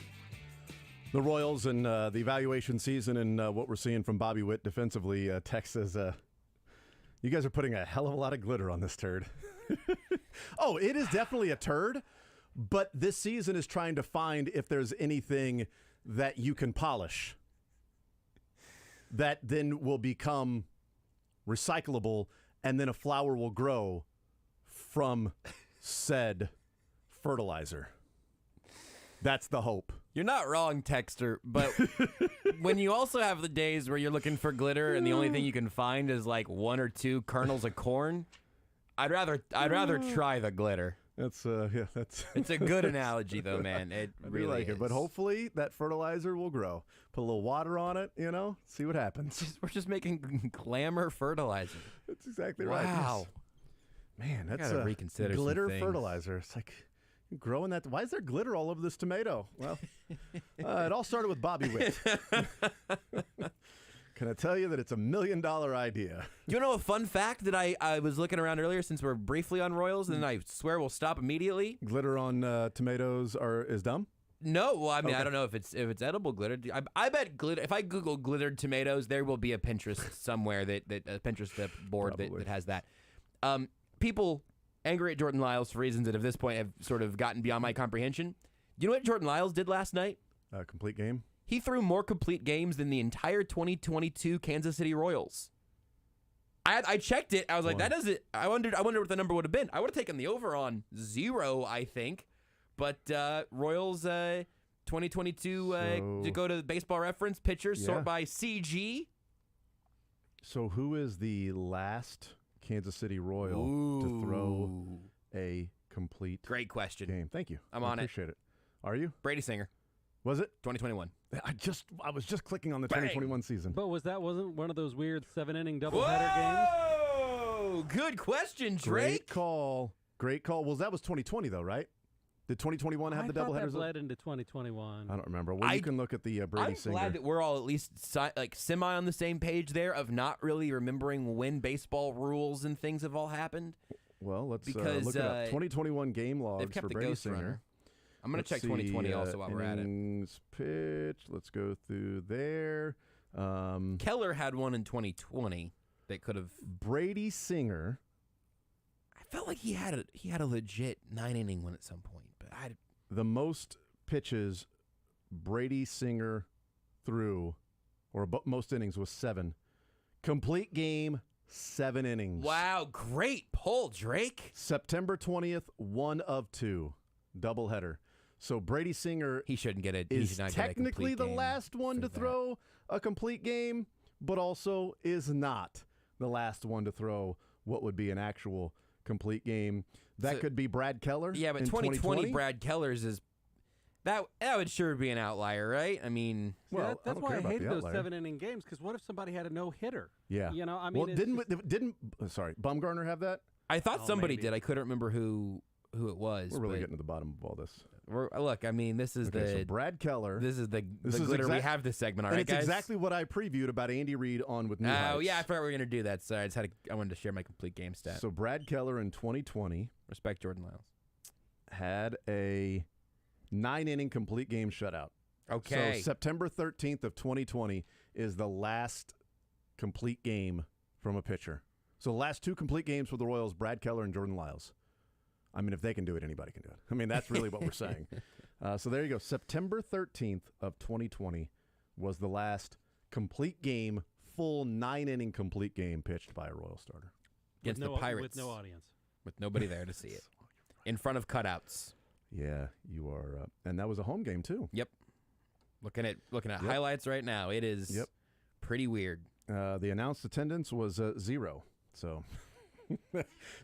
Royals and the evaluation season and what we're seeing from Bobby Witt defensively. Text says, you guys are putting a hell of a lot of glitter on this turd. Oh, it is definitely a turd, but this season is trying to find if there's anything that you can polish that then will become recyclable, and then a flower will grow from said fertilizer. That's the hope. You're not wrong, Texter, but when you also have the days where you're looking for glitter and the only thing you can find is like 1 or 2 kernels of corn, I'd rather try the glitter. That's It's a good analogy though, man. It really like is. it, but hopefully that fertilizer will grow. Put a little water on it, see what happens. We're just making glamour fertilizer. That's exactly right. Wow. Yes. Man, that's gotta reconsider some glitter things. fertilizer. It's like growing that. Why is there glitter all over this tomato? Well, it all started with Bobby Witt. Can I tell you that it's $1 million idea? You know a fun fact that I was looking around earlier since we're briefly on Royals, and I swear we'll stop immediately. Glitter on tomatoes is dumb? No, well, I mean, Okay. I don't know if it's edible glitter. I bet glitter. If I Google glittered tomatoes, there will be a Pinterest somewhere that a Pinterest board that has that. People angry at Jordan Lyles for reasons that at this point have sort of gotten beyond my comprehension. You know what Jordan Lyles did last night? Complete game. He threw more complete games than the entire 2022 Kansas City Royals. I checked it. I was like, that doesn't. I wondered what the number would have been. I would have taken the over on 0, I think. But Royals 2022 to go to Baseball Reference pitchers sort by CG. So who is the last Kansas City Royal to throw a complete Great question. game? Thank you. I'm on it. Appreciate it. Are you? Brady Singer. Was it 2021? I was just clicking on the 2021 season. But wasn't one of those weird 7-inning doubleheader games? Oh, good question, Drake. Great call. Well, that was 2020 though, right? Did 2021 have the I thought doubleheaders? that bled into 2021. I don't remember. Well, you can look at the Brady I'm Singer. glad that we're all at least semi on the same page there of not really remembering when baseball rules and things have all happened. Well, let's because look it up. 2021 game logs they've kept for the Brady Ghost Singer. Runner. I'm going to check Let's 2020 see, also while we're at it. innings pitched. Let's go through there. Keller had one in 2020 that could have. Brady Singer. I felt like he had a legit 9-inning one at some point, but the most pitches Brady Singer threw, or most innings, was 7. Complete game, 7 innings. Wow, great pull, Drake. September 20th, 1 of 2, doubleheader. So Brady Singer he shouldn't get it. Is technically the last one to throw a complete game, but also is not the last one to throw what would be an actual complete game. That could be Brad Keller. Yeah, but in 2020 Brad Keller's is that would sure be an outlier, right? I mean, well, that's why I hated those outlier. 7-inning games. Because what if somebody had a no-hitter? Yeah, I mean, well, didn't Bumgarner have that? I thought somebody did. I couldn't remember who it was. We're really getting to the bottom of all this. Look, I mean, this is so Brad Keller. This is the glitter we have this segment, all right, and it's guys? exactly what I previewed about Andy Reid on with New Heights. Oh, yeah, I forgot we were going to do that. So I wanted to share my complete game stat. So Brad Keller in 2020. Respect Jordan Lyles. Had a 9-inning complete game shutout. Okay. So September 13th of 2020 is the last complete game from a pitcher. So the last 2 complete games for the Royals, Brad Keller and Jordan Lyles. I mean, if they can do it, anybody can do it. I mean, that's really what we're saying. So there you go. September 13th of 2020 was the last complete game, full 9-inning complete game pitched by a Royal starter. Against the Pirates. With no audience. With nobody there to see it. In front of cutouts. Yeah, you are. And that was a home game, too. Yep. Looking at highlights right now. It is pretty weird. The announced attendance was 0. So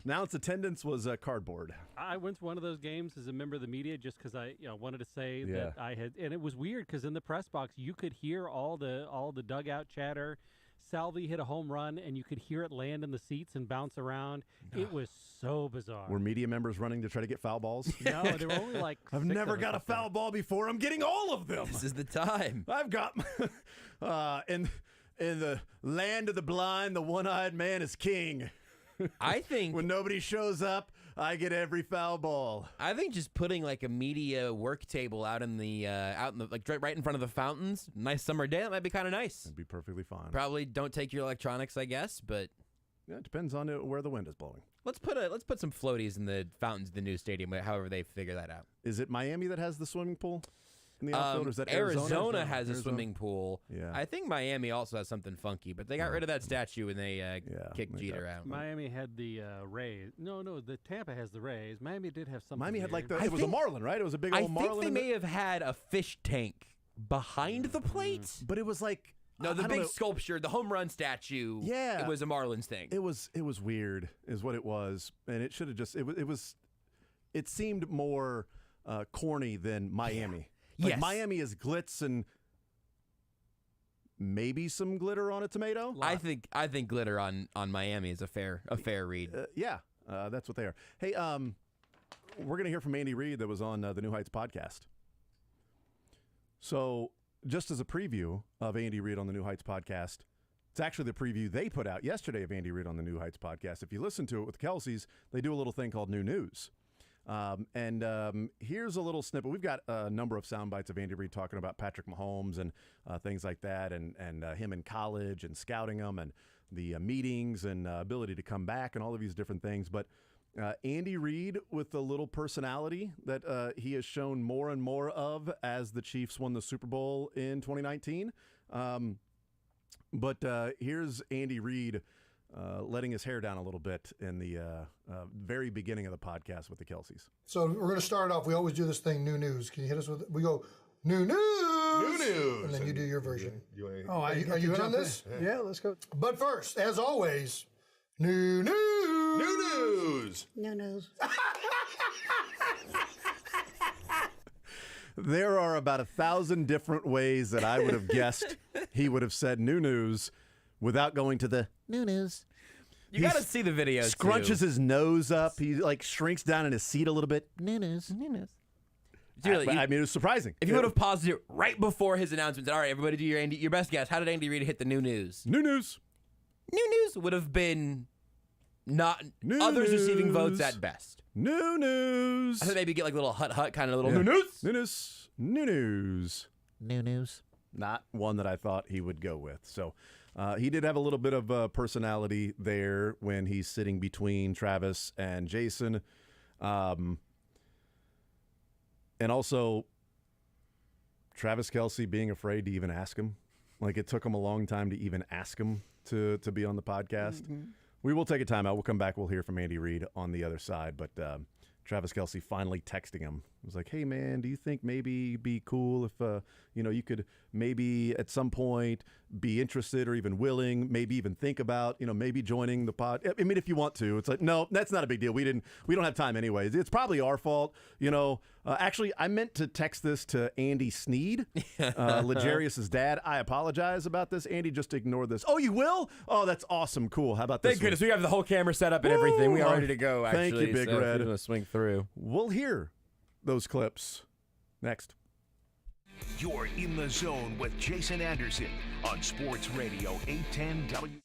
Now its attendance was cardboard. I went to one of those games as a member of the media just because I wanted to say Yeah. that I had, and it was weird because in the press box you could hear all the dugout chatter. Salvi hit a home run, and you could hear it land in the seats and bounce around. It was so bizarre. Were media members running to try to get foul balls? No, there were only like I've 6 never of us got a up there. foul ball before. I'm getting all of them. This is the time. I've got in the land of the blind, the one-eyed man is king. I think when nobody shows up, I get every foul ball. I think just putting like a media work table out in the like right in front of the fountains, nice summer day, that might be kind of nice. That'd be perfectly fine. Probably don't take your electronics, I guess, but yeah, it depends on where the wind is blowing. Let's put some floaties in the fountains of the new stadium, however they figure that out. Is it Miami that has the swimming pool in the outfield, or is that Arizona has a swimming pool. Yeah. I think Miami also has something funky, but they got rid of that statue when they kicked Jeter out. Miami had the Rays. No, the Tampa has the Rays. Miami did have something. Miami had weird. it was a marlin, right? It was a big old marlin. I think they may have had a fish tank behind the plate, but it was like no, the big sculpture, the home run statue. Yeah, it was a Marlins thing. It was weird, is what it was, and it should have just it seemed more corny than Miami. Like yes. Miami is glitz and maybe some glitter on a tomato. I think glitter on Miami is a fair read. Yeah, that's what they are. Hey, we're gonna hear from Andy Reid that was on the New Heights podcast. So, just as a preview of Andy Reid on the New Heights podcast, it's actually the preview they put out yesterday of Andy Reid on the New Heights podcast. If you listen to it with Kelsey's, they do a little thing called New News. Here's a little snippet. We've got a number of sound bites of Andy Reid talking about Patrick Mahomes and things like that, and him in college and scouting him and the meetings and ability to come back and all of these different things. But Andy Reid with the little personality that he has shown more and more of as the Chiefs won the Super Bowl in 2019. But here's Andy Reid letting his hair down a little bit in the very beginning of the podcast with the Kelseys. So we're going to start off. We always do this thing, new news. Can you hit us with it? We go, new news! New news! And then you do your version. Are you in on this? Yeah, let's go. But first, as always, new news! New news! No news. There are about 1,000 different ways that I would have guessed he would have said new news without going to the new news. You got to see the video. Scrunches his nose up. He like shrinks down in his seat a little bit. New news. New news. I mean, it was surprising. If you would have paused it right before his announcement, said, all right, everybody do your best guess. How did Andy Reid hit the new news? New news. New news would have been not new others news. Receiving votes at best. New news. I thought maybe get like a little hut kind of little new news. New news. New news. New news. Not one that I thought he would go with. So he did have a little bit of personality there when he's sitting between Travis and Jason. And also Travis Kelce being afraid to even ask him. Like it took him a long time to even ask him to be on the podcast. Mm-hmm. We will take a timeout. We'll come back. We'll hear from Andy Reid on the other side. But Travis Kelce finally texting him. It was like, hey, man, do you think maybe it'd be cool if, you could maybe at some point be interested or even willing, maybe even think about, maybe joining the pod. I mean, if you want to. It's like, no, that's not a big deal. We don't have time anyways. It's probably our fault. Actually, I meant to text this to Andy Sneed, Legarius's dad. I apologize about this. Andy, just ignore this. Oh, you will? Oh, that's awesome. Cool. How about this? Thank goodness. We have the whole camera set up and everything. We are ready to go, actually. Thank you, Big Red. We're going to swing through. We'll hear those clips next. You're in the zone with Jason Anderson on Sports Radio 810 W.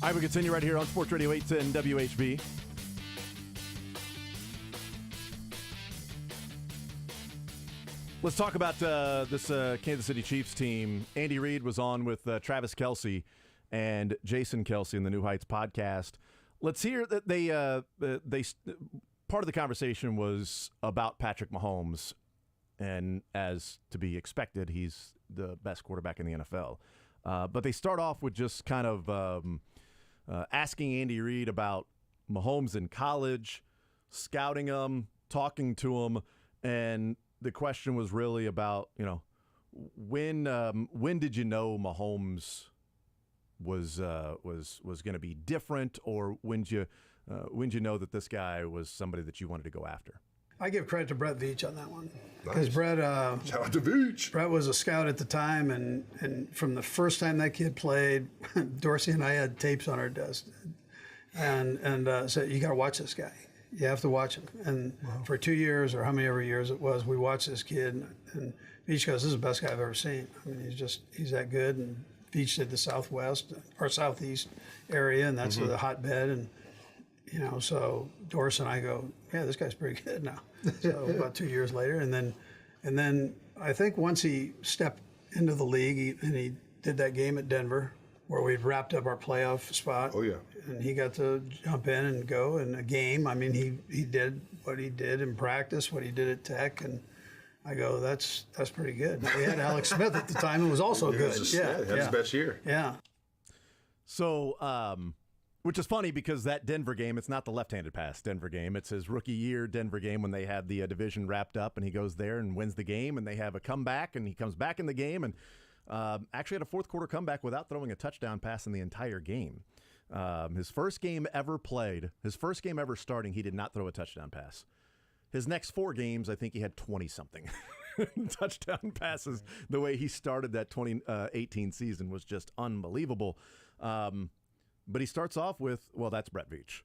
All right, we continue right here on Sports Radio 810 WHB. Let's talk about this Kansas City Chiefs team. Andy Reid was on with Travis Kelce and Jason Kelce in the New Heights podcast. Let's hear that they part of the conversation was about Patrick Mahomes, and as to be expected, he's the best quarterback in the NFL. But they start off with just kind of asking Andy Reid about Mahomes in college, scouting him, talking to him, and the question was really about, when did you know Mahomes was going to be different, or when did you know that this guy was somebody that you wanted to go after? I give credit to Brett Veach on that one, because Nice. Brett, Shout out to Veach. Brett was a scout at the time, and from the first time that kid played, Dorsey and I had tapes on our desk, and said, you got to watch this guy. You have to watch him. And for 2 years, or how many ever years it was, we watched this kid, and Veach goes, this is the best guy I've ever seen. I mean, he's that good. And Veach did the Southwest or Southeast area, and that's the hotbed. And so Doris and I go, yeah, this guy's pretty good now. So about 2 years later, and then I think once he stepped into the league, he did that game at Denver where we'd wrapped up our playoff spot. Oh, yeah. And he got to jump in and go in a game. I mean, he did what he did in practice, what he did at Tech, and I go, that's pretty good. Now, we had Alex Smith at the time, who was also good. He had his best year. Yeah. So, which is funny because that Denver game, it's not the left-handed pass Denver game. It's his rookie year Denver game when they had the division wrapped up, and he goes there and wins the game, and they have a comeback, and he comes back in the game, and actually had a fourth quarter comeback without throwing a touchdown pass in the entire game. His first game ever played, his first game ever starting, he did not throw a touchdown pass. His next 4 games, I think he had 20-something touchdown passes. The way he started that 2018 season was just unbelievable. But he starts off with, well, that's Brett Veach.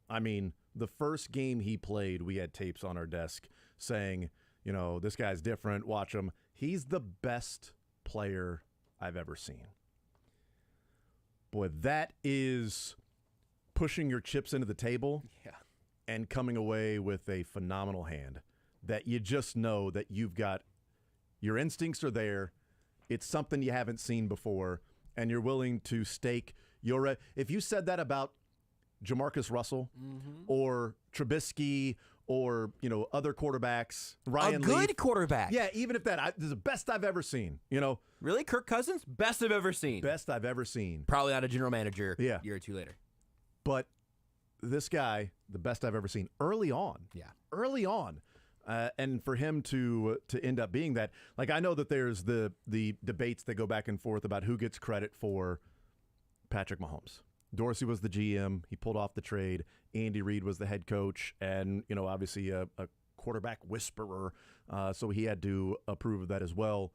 I mean, the first game he played, we had tapes on our desk saying, this guy's different, watch him. He's the best player I've ever seen. Boy, that is pushing your chips into the table and coming away with a phenomenal hand that you just know that you've got, your instincts are there. It's something you haven't seen before, and you're willing to stake your, if you said that about Jamarcus Russell or Trubisky or, other quarterbacks, Ryan Leaf. A good quarterback. Yeah, even if that, this is the best I've ever seen, Really? Kirk Cousins? Best I've ever seen. Best I've ever seen. Probably not a general manager a year or two later. But this guy, the best I've ever seen early on. Yeah. Early on. And for him to end up being that, like, I know that there's the debates that go back and forth about who gets credit for Patrick Mahomes. Dorsey was the GM. He pulled off the trade. Andy Reid was the head coach and, obviously a quarterback whisperer. So he had to approve of that as well.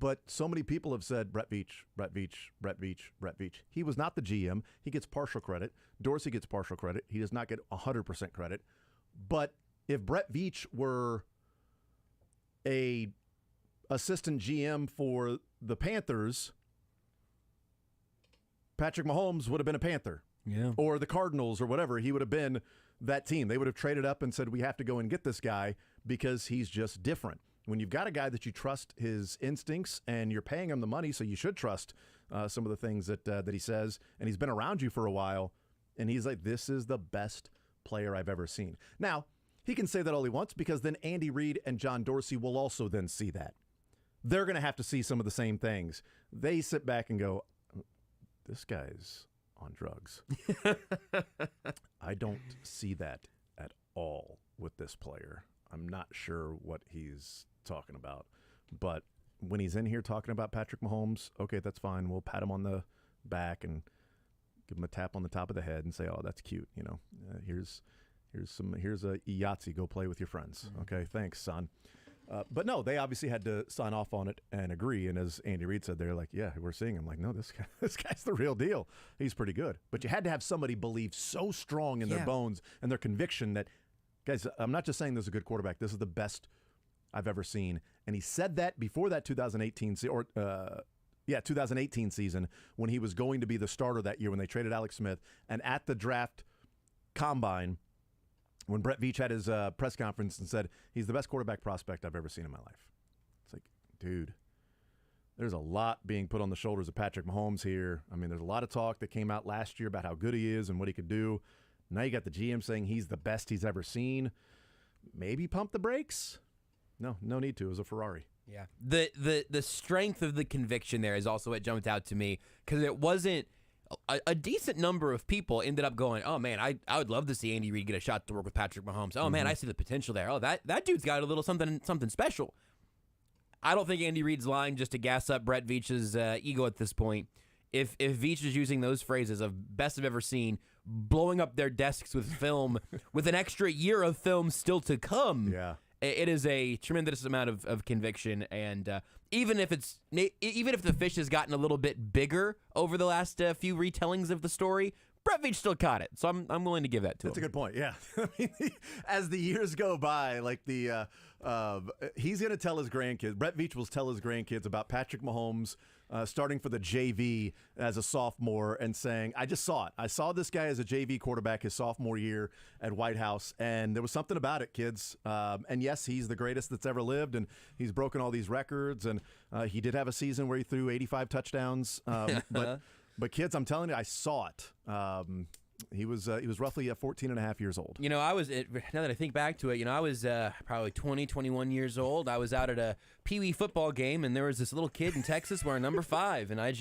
But so many people have said Brett Veach, Brett Veach, Brett Veach, Brett Veach. He was not the GM. He gets partial credit. Dorsey gets partial credit. He does not get 100% credit. But if Brett Veach were a assistant GM for the Panthers, Patrick Mahomes would have been a Panther. Yeah. Or the Cardinals or whatever. He would have been that team. They would have traded up and said, we have to go and get this guy because he's just different. When you've got a guy that you trust his instincts and you're paying him the money, so you should trust some of the things that he says, and he's been around you for a while, and he's like, this is the best player I've ever seen. Now, he can say that all he wants because then Andy Reid and John Dorsey will also then see that. They're going to have to see some of the same things. They sit back and go, this guy's on drugs. I don't see that at all with this player. I'm not sure what he's talking about. But when he's in here talking about Patrick Mahomes, okay, that's fine. We'll pat him on the back and give him a tap on the top of the head and say, oh, that's cute. Here's a Yahtzee. Go play with your friends. Okay, thanks, son. But no, they obviously had to sign off on it and agree. And as Andy Reid said, they're like, yeah, we're seeing him. Like, no, this guy's the real deal. He's pretty good. But you had to have somebody believe so strong in their bones and their conviction that, guys, I'm not just saying this is a good quarterback. This is the best I've ever seen. And he said that before that 2018 or Yeah, 2018 season when he was going to be the starter that year when they traded Alex Smith. And at the draft combine, when Brett Veach had his press conference and said, he's the best quarterback prospect I've ever seen in my life. It's like, dude, there's a lot being put on the shoulders of Patrick Mahomes here. I mean, there's a lot of talk that came out last year about how good he is and what he could do. Now you got the GM saying he's the best he's ever seen. Maybe pump the brakes? No need to. It was a Ferrari. Yeah. The strength of the conviction there is also what jumped out to me, because it wasn't a decent number of people ended up going, oh, man, I would love to see Andy Reid get a shot to work with Patrick Mahomes. Oh, man, I see the potential there. Oh, that dude's got a little something special. I don't think Andy Reid's lying just to gas up Brett Veach's ego at this point. If Veach is using those phrases of best I've ever seen, blowing up their desks with film, with an extra year of film still to come, it is a tremendous amount of conviction. And even if the fish has gotten a little bit bigger over the last few retellings of the story, Brett Veach still caught it, so I'm willing to give that to him. That's a good point. Yeah, I mean, as the years go by, like he's going to tell his grandkids. Brett Veach will tell his grandkids about Patrick Mahomes starting for the JV as a sophomore and saying, "I just saw it. I saw this guy as a JV quarterback his sophomore year at White House, and there was something about it, kids. And yes, he's the greatest that's ever lived, and he's broken all these records, and he did have a season where he threw 85 touchdowns, But kids, I'm telling you, I saw it. He was roughly 14 and a half years old. You know, now that I think back to it, I was probably 20, 21 years old. I was out at a Pee Wee football game, and there was this little kid in Texas wearing number 5, and I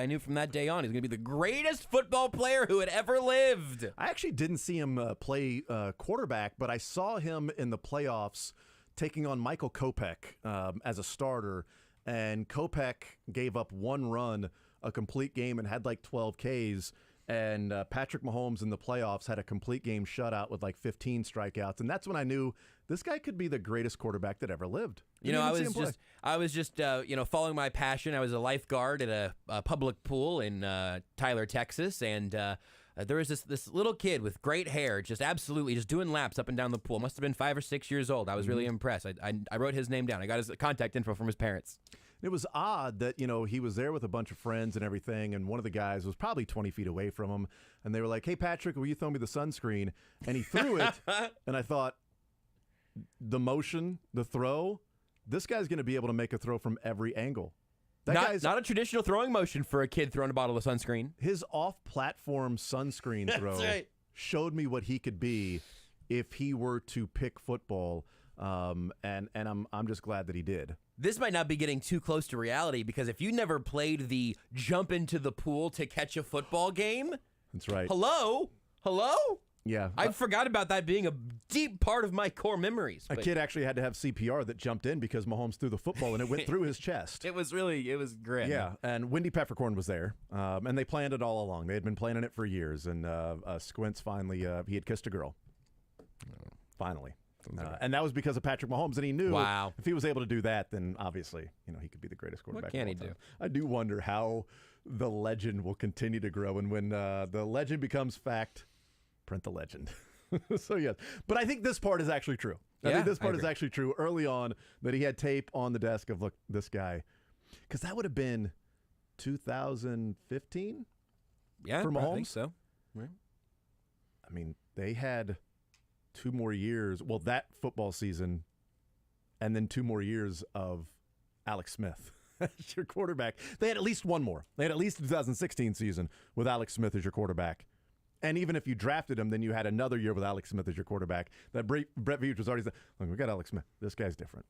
knew from that day on he's going to be the greatest football player who had ever lived. I actually didn't see him play quarterback, but I saw him in the playoffs taking on Michael Kopech as a starter, and Kopech gave up one run a complete game and had like 12 Ks, and Patrick Mahomes in the playoffs had a complete game shutout with like 15 strikeouts, and that's when I knew this guy could be the greatest quarterback that ever lived. I was just following my passion. I was a lifeguard at a public pool in Tyler, Texas, and there was this little kid with great hair, just doing laps up and down the pool. Must have been 5 or 6 years old. I was really impressed. I wrote his name down. I got his contact info from his parents. It was odd that, he was there with a bunch of friends and everything, and one of the guys was probably 20 feet away from him, and they were like, "Hey, Patrick, will you throw me the sunscreen?" And he threw it, and I thought, the motion, the throw, this guy's going to be able to make a throw from every angle. Not a traditional throwing motion for a kid throwing a bottle of sunscreen. His off-platform sunscreen throw showed me what he could be if he were to pick football, and I'm just glad that he did. This might not be getting too close to reality, because if you never played the jump into the pool to catch a football game, that's right. Hello? Yeah. I forgot about that being a deep part of my core memories. A kid actually had to have CPR that jumped in because Mahomes threw the football and it went through his chest. It was grim. Yeah, and Wendy Peppercorn was there, and they planned it all along. They had been planning it for years, and Squints finally, he had kissed a girl. Finally. And that was because of Patrick Mahomes, and he knew if he was able to do that, then obviously, he could be the greatest quarterback. What can he do? I do wonder how the legend will continue to grow, and when the legend becomes fact, print the legend. So yes, but I think this part is actually true. I think this part is actually true. Early on, that he had tape on the desk of, look, this guy, because that would have been 2015. Yeah, for Mahomes. I think so. Right. I mean, they had 2 more years. Well, that football season, and then 2 more years of Alex Smith as your quarterback. They had at least one more. They had at least the 2016 season with Alex Smith as your quarterback. And even if you drafted him, then you had another year with Alex Smith as your quarterback. That Brett Veach was already saying, look, we got Alex Smith. This guy's different.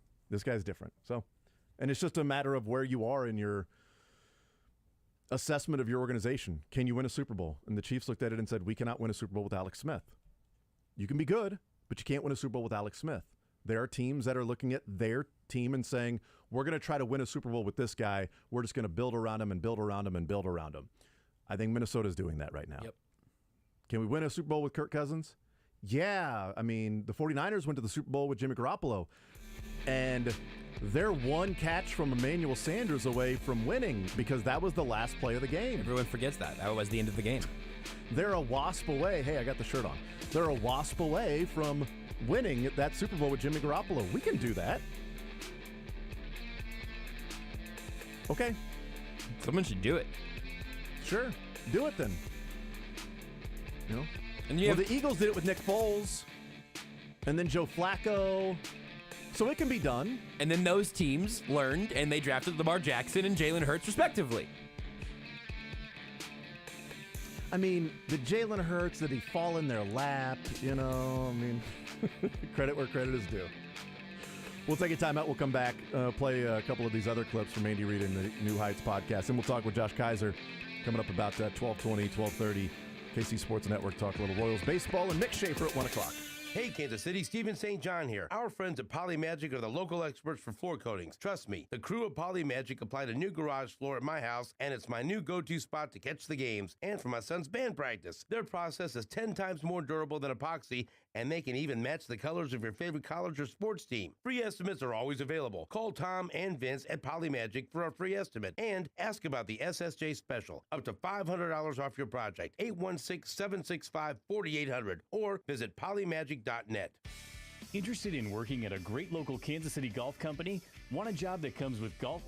So, and it's just a matter of where you are in your assessment of your organization. Can you win a Super Bowl? And the Chiefs looked at it and said, we cannot win a Super Bowl with Alex Smith. You can be good, but you can't win a Super Bowl with Alex Smith. There are teams that are looking at their team and saying, we're going to try to win a Super Bowl with this guy. We're just going to build around him and build around him and build around him. I think Minnesota's doing that right now. Yep. Can we win a Super Bowl with Kirk Cousins? Yeah. I mean, the 49ers went to the Super Bowl with Jimmy Garoppolo, and they're one catch from Emmanuel Sanders away from winning because that was the last play of the game. Everyone forgets that. That was the end of the game. They're a wasp away. Hey, I got the shirt on. They're a wasp away from winning that Super Bowl with Jimmy Garoppolo. We can do that. Okay. Someone should do it. Sure, do it then. You know? And the Eagles did it with Nick Foles, and then Joe Flacco. So it can be done. And then those teams learned, and they drafted Lamar Jackson and Jalen Hurts, respectively. I mean, did Jalen Hurts, did he fall in their lap? You know, I mean, credit where credit is due. We'll take a timeout. We'll come back, play a couple of these other clips from Andy Reid and the New Heights podcast. And we'll talk with Josh Kaiser coming up about 12:20, 12:30. KC Sports Network, talk a little Royals baseball, and Mick Schaefer at 1 o'clock. Hey, Kansas City, Stephen St. John here. Our friends at Polymagic are the local experts for floor coatings. Trust me, the crew of Polymagic applied a new garage floor at my house, and it's my new go-to spot to catch the games and for my son's band practice. Their process is 10 times more durable than epoxy, and they can even match the colors of your favorite college or sports team. Free estimates are always available. Call Tom and Vince at Polymagic for a free estimate, and ask about the SSJ special. Up to $500 off your project. 816-765-4800, or visit Polymagic.net. Interested in working at a great local Kansas City golf company? Want a job that comes with golf?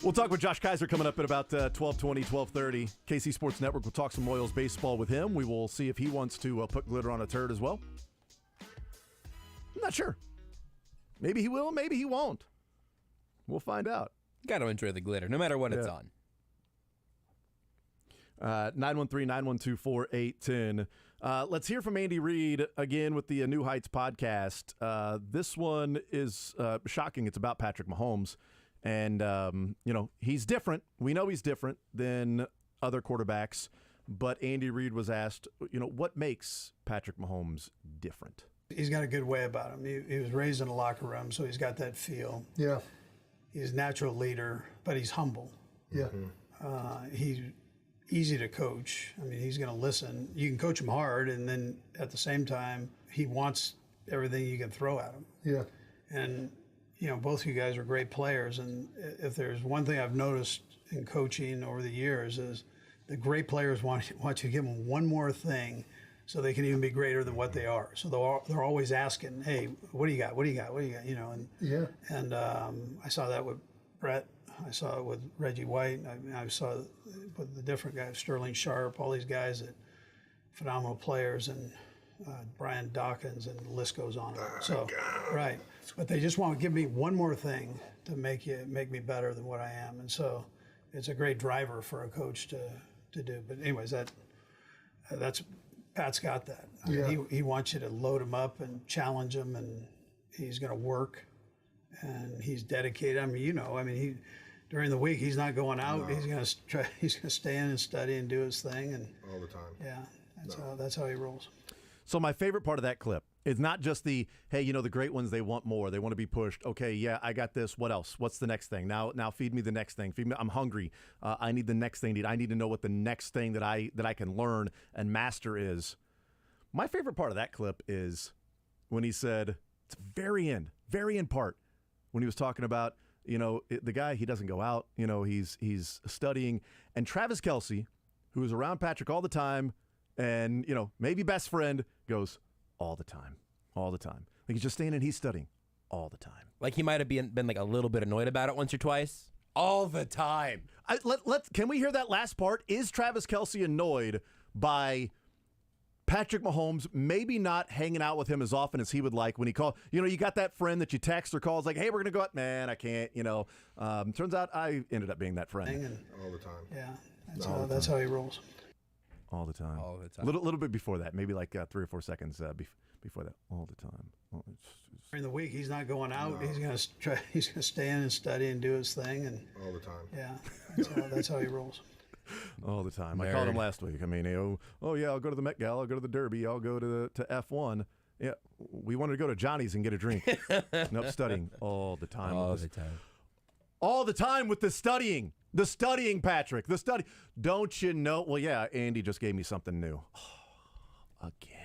We'll talk with Josh Kaiser coming up at about 12:20, 12:30. KC Sports Network will talk some Royals baseball with him. We will see if he wants to put glitter on a turd as well. I'm not sure. Maybe he will, maybe he won't. We'll find out. Got to enjoy the glitter, no matter what it's on. 913-912-4810. Let's hear from Andy Reid again with the New Heights podcast. This one is shocking. It's about Patrick Mahomes. And, he's different. We know he's different than other quarterbacks. But Andy Reid was asked, what makes Patrick Mahomes different? He's got a good way about him. He was raised in a locker room, so he's got that feel. Yeah. He's a natural leader, but he's humble. Yeah. He's easy to coach. I mean, he's going to listen. You can coach him hard, and then at the same time, he wants everything you can throw at him. Yeah. And both of you guys are great players, and if there's one thing I've noticed in coaching over the years is the great players want you to give them one more thing so they can even be greater than what they are. So they're always asking, hey, what do you got? What do you got? What do you got? And I saw that with Brett. I saw it with Reggie White. I saw it with the different guys, Sterling Sharp, all these guys that phenomenal players, and Brian Dawkins, and the list goes on. So, right. But they just want to give me one more thing to make me better than what I am. And so it's a great driver for a coach to do. But anyways, that's Pat's got that. I mean, he wants you to load him up and challenge him, and he's going to work, and he's dedicated. I mean, during the week he's not going out. No. He's going to try. He's going to stay in and study and do his thing, and all the time. Yeah, that's how he rolls. So my favorite part of that clip is not just the, hey, the great ones, they want more. They want to be pushed. Okay, yeah, I got this. What else? What's the next thing? Now feed me the next thing. Feed me. I'm hungry. I need the next thing. I need to know what the next thing that I can learn and master is. My favorite part of that clip is when he said, it's very end part, when he was talking about, the guy, he doesn't go out, he's studying. And Travis Kelce, who is around Patrick all the time, and, maybe best friend, goes, all the time. Like he's just staying and he's studying all the time. Like he might have been like a little bit annoyed about it once or twice. All the time. Can we hear that last part? Is Travis Kelce annoyed by Patrick Mahomes maybe not hanging out with him as often as he would like when he called? You got that friend that you text or calls like, hey, we're going to go out. Man, I can't, Turns out I ended up being that friend. All the time. Yeah, that's how he rolls. All the time. Little bit before that, maybe like 3 or 4 seconds before that. All the time. During the week, he's not going out. No. He's going to try. He's going to stay in and study and do his thing. And all the time. Yeah, that's how he rolls. All the time. I called him last week. I mean, oh yeah, I'll go to the Met Gala. I'll go to the Derby. I'll go to F1. Yeah, we wanted to go to Johnny's and get a drink. Nope, studying all the time. All the time with the studying. The studying, Patrick. The study. Don't you know? Well, yeah, Andy just gave me something new. Again.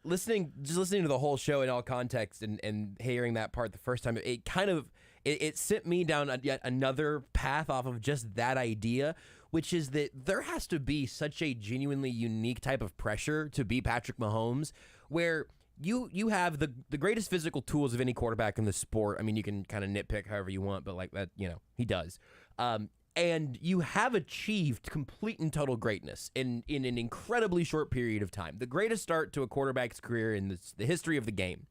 Listening to the whole show in all context and hearing that part the first time, it kind of it sent me down yet another path off of just that idea, which is that there has to be such a genuinely unique type of pressure to be Patrick Mahomes, where you have the greatest physical tools of any quarterback in the sport. I mean, you can kind of nitpick however you want, but like that, he does. And you have achieved complete and total greatness in an incredibly short period of time. The greatest start to a quarterback's career in the history of the game.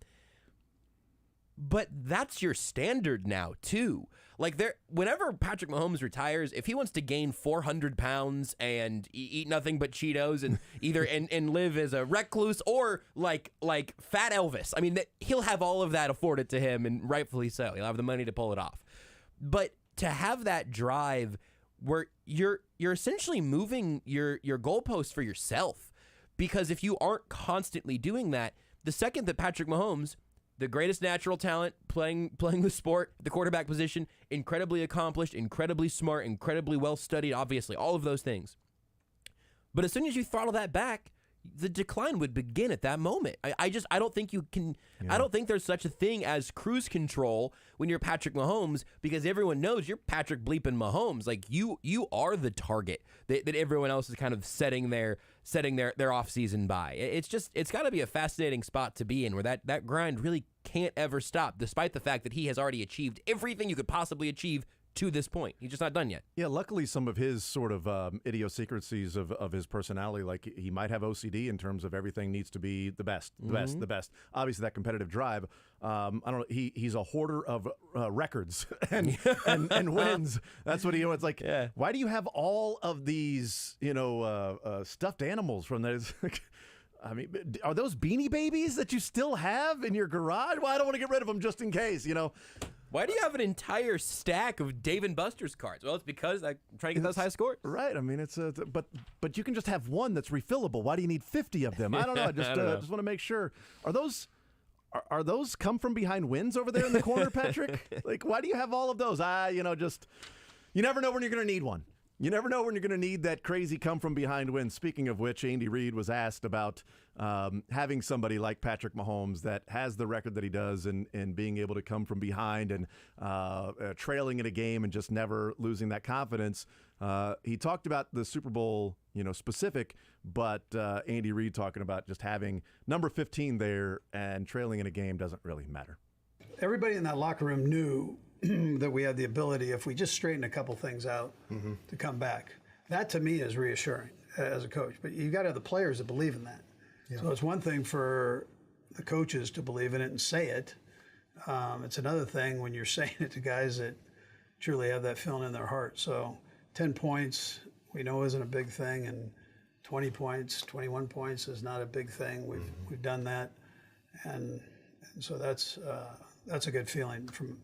But that's your standard now, too. Like, whenever Patrick Mahomes retires, if he wants to gain 400 pounds and eat nothing but Cheetos and either and live as a recluse or like Fat Elvis, I mean, he'll have all of that afforded to him, and rightfully so. He'll have the money to pull it off. But to have that drive where you're essentially moving your goalposts for yourself, because if you aren't constantly doing that, the second that Patrick Mahomes, the greatest natural talent playing the sport, the quarterback position, incredibly accomplished, incredibly smart, incredibly well studied, obviously all of those things, but as soon as you throttle that back, the decline would begin at that moment. I don't think you can. Yeah. I don't think there's such a thing as cruise control when you're Patrick Mahomes, because everyone knows you're Patrick bleeping Mahomes. Like you are the target that everyone else is kind of setting their off season by. It's got to be a fascinating spot to be in, where that grind really can't ever stop, despite the fact that he has already achieved everything you could possibly achieve to this point. He's just not done yet. Yeah, luckily some of his sort of idiosyncrasies of his personality, like he might have OCD in terms of everything needs to be the best. Obviously that competitive drive. I don't know. He's a hoarder of records and wins. That's what he. It's like, why do you have all of these, stuffed animals from those? I mean, are those Beanie Babies that you still have in your garage? Well, I don't want to get rid of them just in case, Why do you have an entire stack of Dave & Buster's cards? Well, it's because I'm trying to get those high scores. Right. I mean, but you can just have one that's refillable. Why do you need 50 of them? I don't know. I just want to make sure. Are those come from behind wins over there in the corner, Patrick? Like, why do you have all of those? You never know when you're going to need one. You never know when you're going to need that crazy come-from-behind win. Speaking of which, Andy Reid was asked about having somebody like Patrick Mahomes that has the record that he does and being able to come from behind and trailing in a game and just never losing that confidence. He talked about the Super Bowl, specific, but Andy Reid talking about just having number 15 there and trailing in a game doesn't really matter. Everybody in that locker room knew that we had the ability, if we just straighten a couple things out, to come back. That, to me, is reassuring as a coach. But you got to have the players that believe in that. Yeah. So it's one thing for the coaches to believe in it and say it. It's another thing when you're saying it to guys that truly have that feeling in their heart. So 10 points, we know isn't a big thing, and 20 points, 21 points is not a big thing. We've done that, and so that's a good feeling from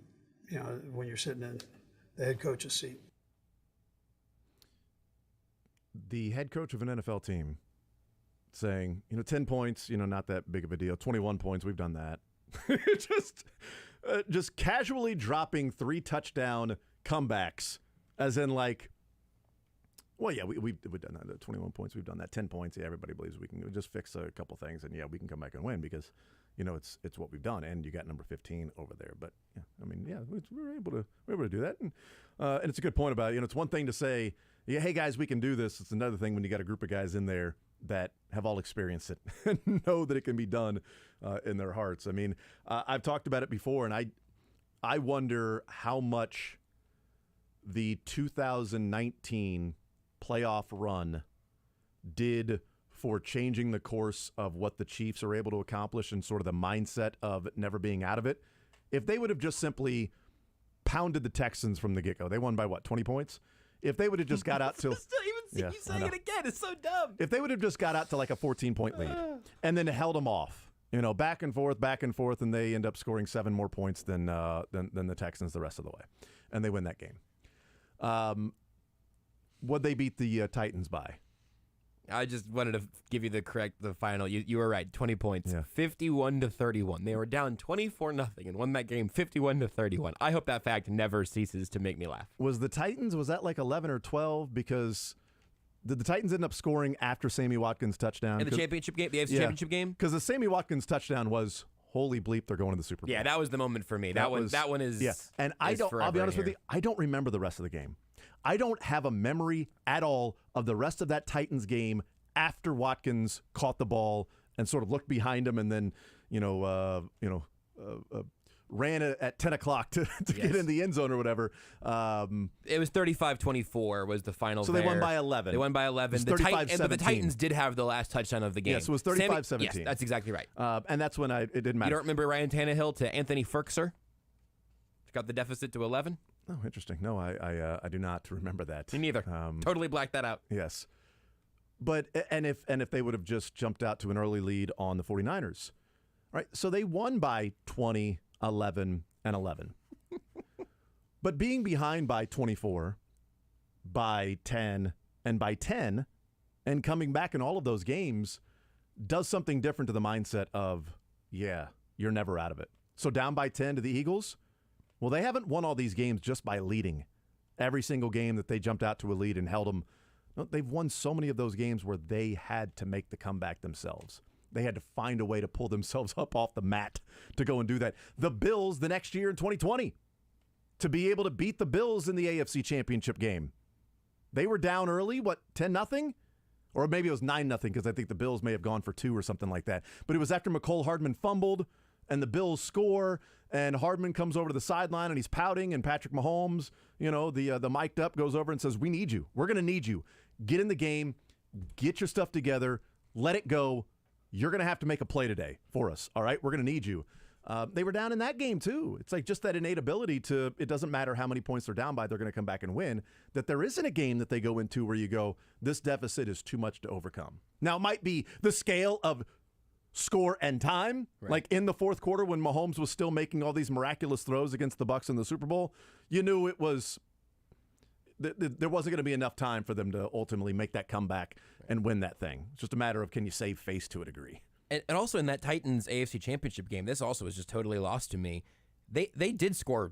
when you're sitting in the head coach's seat. The head coach of an NFL team saying, 10 points, not that big of a deal. 21 points, we've done that. Just casually dropping 3 touchdown comebacks, as in like, well, yeah, we've done that. 21 points, we've done that. 10 points, yeah, everybody believes we can just fix a couple things, and yeah, we can come back and win because it's what we've done, and you got number 15 over there. But yeah, we were able to do that, and it's a good point about it's one thing to say, yeah, hey guys, we can do this. It's another thing when you got a group of guys in there that have all experienced it and know that it can be done in their hearts. I've talked about it before, and I wonder how much the 2019 playoff run did for changing the course of what the Chiefs are able to accomplish and sort of the mindset of never being out of it. If they would have just simply pounded the Texans from the get-go, they won by 20 points? If they would have just got out to... you saying it again, it's so dumb. If they would have just got out to like a 14-point lead and then held them off, back and forth, and they end up scoring 7 more points than the Texans the rest of the way, and they win that game. What'd they beat the Titans by? I just wanted to give you the final. You were right, 20 points, 51-31. They were down 24-0 and won that game 51-31. I hope that fact never ceases to make me laugh. Was that like 11 or 12? Because did the Titans end up scoring after Sammy Watkins' touchdown? In the championship game, the AFC championship game? Because the Sammy Watkins touchdown was, holy bleep, they're going to the Super Bowl. Yeah, that was the moment for me. That one is. Yeah, and I'll be honest with you, I don't remember the rest of the game. I don't have a memory at all of the rest of that Titans game after Watkins caught the ball and sort of looked behind him and then, ran at 10 o'clock to get in the end zone or whatever. It was 35-24 was the final. So they won by 11. They won by 11. But the Titans did have the last touchdown of the game. Yes, it was 35-17. Yes, that's exactly right. And that's when it didn't matter. You don't remember Ryan Tannehill to Anthony Ferkser? Got the deficit to 11? Oh, interesting. No, I do not remember that. Me neither. Totally blacked that out. Yes. But if they would have just jumped out to an early lead on the 49ers, right? So they won by 20, 11, and 11. But being behind by 24, by 10, and by 10, and coming back in all of those games does something different to the mindset of, yeah, you're never out of it. So down by 10 to the Eagles, well, they haven't won all these games just by leading. Every single game that they jumped out to a lead and held them, no, they've won so many of those games where they had to make the comeback themselves. They had to find a way to pull themselves up off the mat to go and do that. The Bills the next year in 2020, to be able to beat the Bills in the AFC Championship game. They were down early, 10-0? Or maybe it was 9-0 because I think the Bills may have gone for 2 or something like that. But it was after McCole Hardman fumbled and the Bills score, and Hardman comes over to the sideline and he's pouting, and Patrick Mahomes, the mic'd up, goes over and says, we need you. We're going to need you. Get in the game. Get your stuff together. Let it go. You're going to have to make a play today for us, all right? We're going to need you. They were down in that game, too. It's like just that innate ability to, it doesn't matter how many points they're down by, they're going to come back and win, that there isn't a game that they go into where you go, this deficit is too much to overcome. Now, it might be the scale of score and time, right. Like in the fourth quarter when Mahomes was still making all these miraculous throws against the Bucs in the Super Bowl, you knew it was there wasn't going to be enough time for them to ultimately make that comeback and win that thing. It's just a matter of can you save face to a degree. And also in that Titans AFC Championship game, this also was just totally lost to me. They did score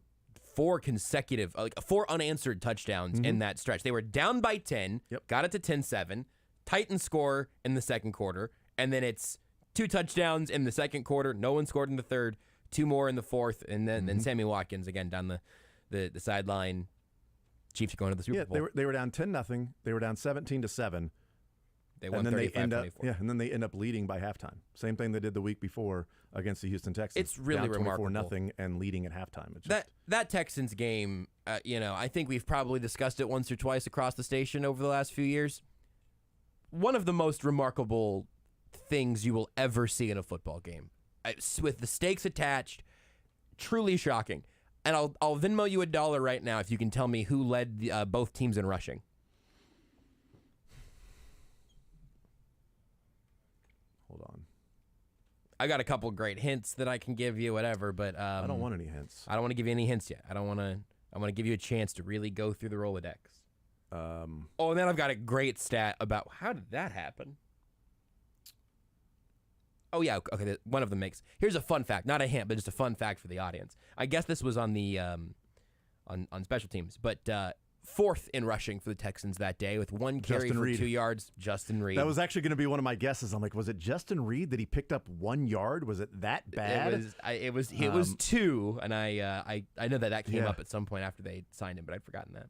4 consecutive, like 4 unanswered touchdowns in that stretch. They were down by 10, got it to 10-7, Titans score in the second quarter, and then it's 2 touchdowns in the second quarter. No one scored in the third, 2 more in the fourth, and then Sammy Watkins again down the sideline. Chiefs are going to the Super Bowl. They were down 10-0. They were down 17-7. They won 35-24. And then they end up leading by halftime. Same thing they did the week before against the Houston Texans. It's really down remarkable. 24-0 and leading at halftime. That Texans game, I think we've probably discussed it once or twice across the station over the last few years. One of the most remarkable things you will ever see in a football game, with the stakes attached, truly shocking. And I'll Venmo you $1 right now if you can tell me who led both teams in rushing. Hold on. I got a couple great hints that I can give you, whatever, but I don't want any hints. I don't want to give you any hints yet. I want to give you a chance to really go through the Rolodex. And then I've got a great stat about how did that happen. Oh, yeah. Okay, one of them makes... Here's a fun fact. Not a hint, but just a fun fact for the audience. I guess this was on the on special teams, but 4th in rushing for the Texans that day with 1 carry for 2 yards, Justin Reed. That was actually going to be one of my guesses. I'm like, was it Justin Reed that he picked up 1 yard? Was it that bad? It was 2, and I know that came up at some point after they signed him, but I'd forgotten that.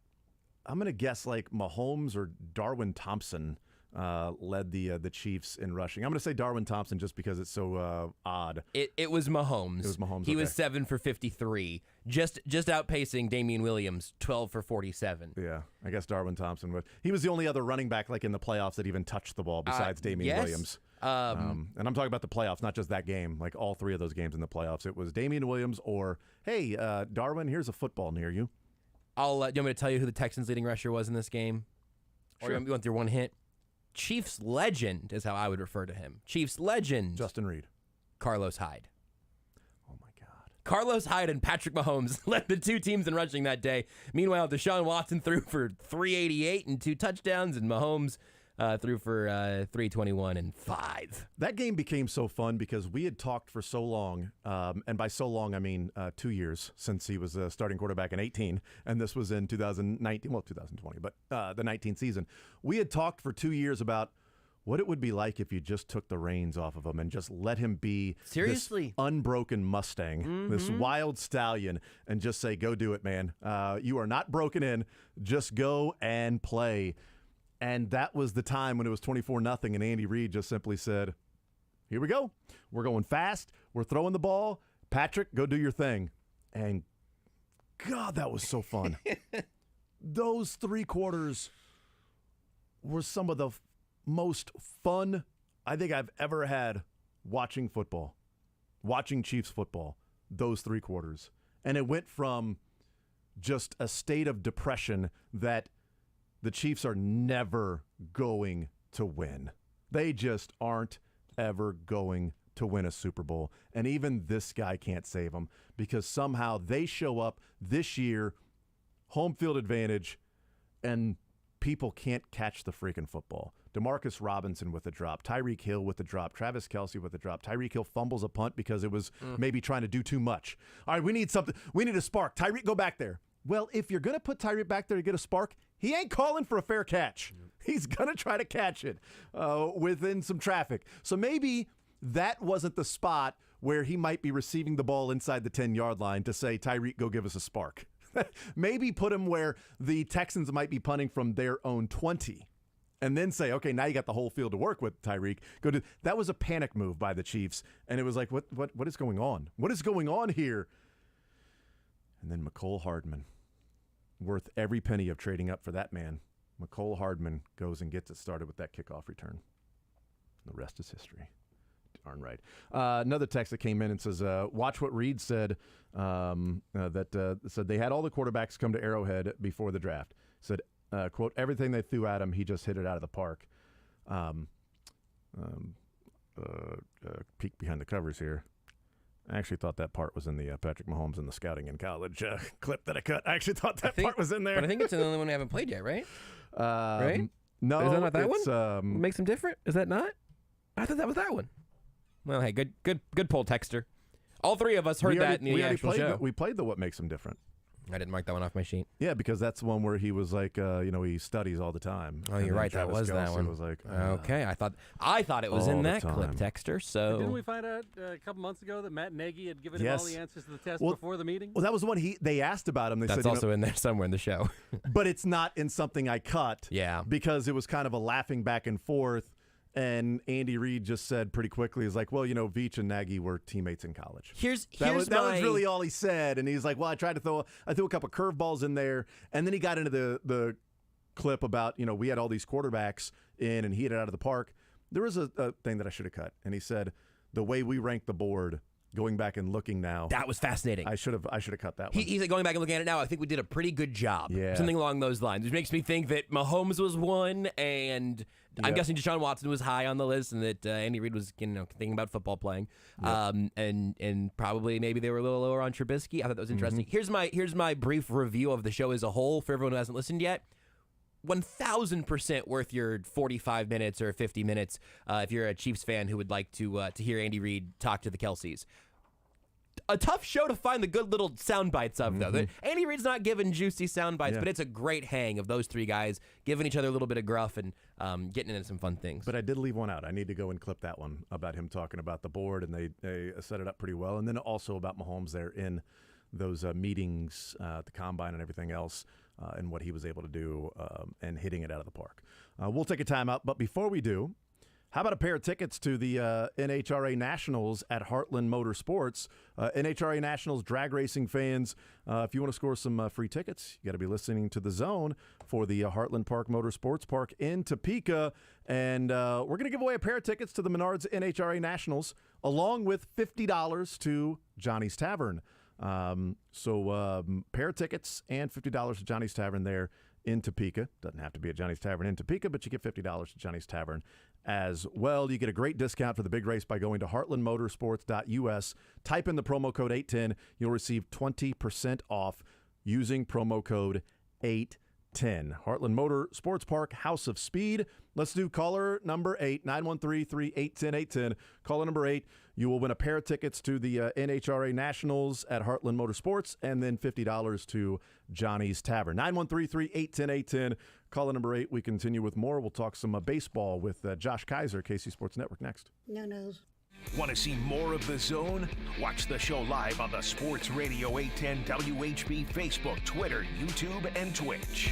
I'm going to guess like Mahomes or Darwin Thompson led the Chiefs in rushing. I'm going to say Darwin Thompson just because it's so odd. It was Mahomes. It was Mahomes. He was 7 for 53, just outpacing Damian Williams, 12 for 47. Yeah, I guess Darwin Thompson would. He was the only other running back like in the playoffs that even touched the ball besides Damian Williams. And I'm talking about the playoffs, not just that game. Like all 3 of those games in the playoffs, it was Damian Williams or, hey, Darwin, here's a football near you. Do you want me to tell you who the Texans' leading rusher was in this game? Sure. Or you want through one hint? Chiefs legend is how I would refer to him. Chiefs legend. Justin Reed. Carlos Hyde. Oh, my God. Carlos Hyde and Patrick Mahomes led the 2 teams in rushing that day. Meanwhile, Deshaun Watson threw for 388 and 2 touchdowns, and Mahomes threw for 321 and 5. That game became so fun because we had talked for so long, and by so long I mean 2 years since he was a starting quarterback in 18, and this was in 2019, well 2020, but the 19th season. We had talked for 2 years about what it would be like if you just took the reins off of him and just let him be this unbroken Mustang, this wild stallion, and just say, go do it, man. You are not broken in. Just go and play. And that was the time when it was 24-0, and Andy Reid just simply said, here we go. We're going fast. We're throwing the ball. Patrick, go do your thing. And, God, that was so fun. Those 3 quarters were some of the most fun I think I've ever had watching football, watching Chiefs football, those 3 quarters. And it went from just a state of depression that the Chiefs are never going to win. They just aren't ever going to win a Super Bowl. And even this guy can't save them because somehow they show up this year, home field advantage, and people can't catch the freaking football. Demarcus Robinson with a drop, Tyreek Hill with a drop, Travis Kelce with a drop. Tyreek Hill fumbles a punt because it was maybe trying to do too much. All right, we need something. We need a spark. Tyreek, go back there. Well, if you're going to put Tyreek back there to get a spark, he ain't calling for a fair catch. He's going to try to catch it within some traffic. So maybe that wasn't the spot where he might be receiving the ball inside the 10-yard line to say, Tyreek, go give us a spark. Maybe put him where the Texans might be punting from their own 20 and then say, okay, now you got the whole field to work with, Tyreek. That was a panic move by the Chiefs, and it was like, what is going on? What is going on here? And then Mecole Hardman, worth every penny of trading up for that man. Mecole Hardman goes and gets it started with that kickoff return. The rest is history. Darn right. Another text that came in and says, watch what Reid said, said they had all the quarterbacks come to Arrowhead before the draft. Said, quote, everything they threw at him, he just hit it out of the park. Peek behind the covers here. I actually thought that part was in the Patrick Mahomes and the scouting in college clip that I cut. I actually thought that part was in there. But I think it's the only one we haven't played yet, right? Right? No. Is that not that one? What makes them different? Is that not? I thought that was that one. Well, hey, good poll texter. All 3 of us heard that in the actual show. We played the What Makes Them Different. I didn't mark that one off my sheet. Yeah, because that's the one where he was like, he studies all the time. Oh, you're right. That was that one. Was like, okay, I thought it was in that clip, Texter. So didn't we find out a couple months ago that Matt Nagy had given him all the answers to the test before the meeting? Well, that was the one they asked about him. They That's said, also in there somewhere in the show. But it's not in something I cut. Yeah. Because it was kind of a laughing back and forth. And Andy Reid just said pretty quickly, he's like, well, Veach and Nagy were teammates in college. That was really all he said. And he's like, well, I threw a couple curveballs in there. And then he got into the clip about, we had all these quarterbacks in and he hit it out of the park. There was a thing that I should have cut. And he said, the way we ranked the board, going back and looking now. That was fascinating. I should have cut that one. He's like, going back and looking at it now, I think we did a pretty good job. Yeah. Something along those lines. Which makes me think that Mahomes was one, and I'm guessing Deshaun Watson was high on the list, and that Andy Reid was thinking about football playing. Yep. And probably maybe they were a little lower on Trubisky. I thought that was interesting. Here's my brief review of the show as a whole for everyone who hasn't listened yet. 1,000% worth your 45 minutes or 50 minutes if you're a Chiefs fan who would like to hear Andy Reid talk to the Kelceys. A tough show to find the good little sound bites of, though. Andy Reid's not giving juicy sound bites, but it's a great hang of those three guys giving each other a little bit of gruff and getting into some fun things. But I did leave one out. I need to go and clip that one about him talking about the board, and they set it up pretty well. And then also about Mahomes there in those meetings, the combine and everything else, and what he was able to do and hitting it out of the park. We'll take a timeout, but before we do, how about a pair of tickets to the NHRA Nationals at Heartland Motorsports? NHRA Nationals drag racing fans, if you want to score some free tickets, you got to be listening to The Zone for the Heartland Park Motorsports Park in Topeka. And we're going to give away a pair of tickets to the Menards NHRA Nationals, along with $50 to Johnny's Tavern. So pair of tickets and $50 to Johnny's Tavern there in Topeka. Doesn't have to be at Johnny's Tavern in Topeka, but you get $50 to Johnny's Tavern as well. You get a great discount for the big race by going to heartlandmotorsports.us. Type in the promo code 810. You'll receive 20% off using promo code 810. Heartland Motor Sports Park, House of Speed. Let's do caller number 8, 913-381-810. Caller number 8. You will win a pair of tickets to the NHRA Nationals at Heartland Motorsports and then $50 to Johnny's Tavern. 913-381-810. Caller number 8. We continue with more. We'll talk some baseball with Josh Kaiser, KC Sports Network, next. No. Want to see more of The Zone? Watch the show live on the Sports Radio 810 WHB Facebook, Twitter, YouTube, and Twitch.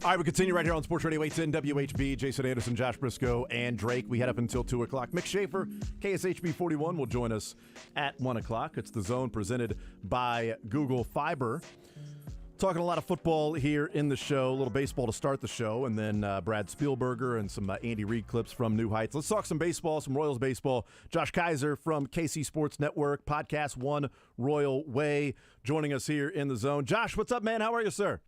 All right, we continue right here on Sports Radio 810 WHB. Jason Anderson, Josh Briscoe, and Drake. We head up until 2 o'clock. Mick Schaefer, KSHB 41, will join us at 1 o'clock. It's The Zone presented by Google Fiber. Talking a lot of football here in the show, a little baseball to start the show, and then Brad Spielberger and some Andy Reid clips from New Heights. Let's talk some baseball, some Royals baseball. Josh Kaiser from KC Sports Network, Podcast One Royal Way, joining us here in The Zone. Josh, what's up, man? How are you, sir?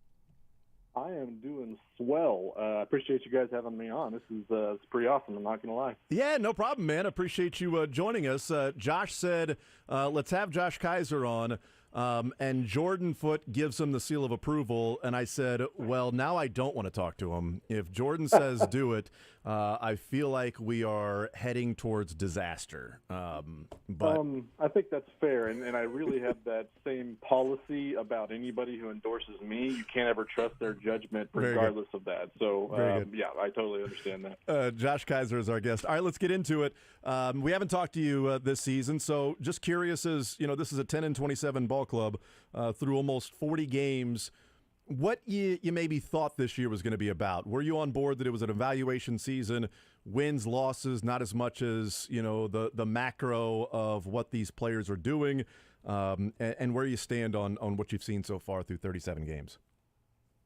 I am doing swell. I appreciate you guys having me on. This is it's pretty awesome. I'm not going to lie. Yeah, no problem, man. Appreciate you joining us. Josh said, let's have Josh Kaiser on, and Jordan Foote gives him the seal of approval. And I said, well, now I don't want to talk to him. If Jordan says do it, I feel like we are heading towards disaster. But I think that's fair, and I really have that same policy about anybody who endorses me. You can't ever trust their judgment regardless of that. So, yeah, I totally understand that. Josh Kaiser is our guest. All right, let's get into it. We haven't talked to you this season, so just curious as, this is a 10-27 ball club through almost 40 games. What you maybe thought this year was going to be about? Were you on board that it was an evaluation season, wins, losses, not as much as, the macro of what these players are doing, and where you stand on what you've seen so far through 37 games?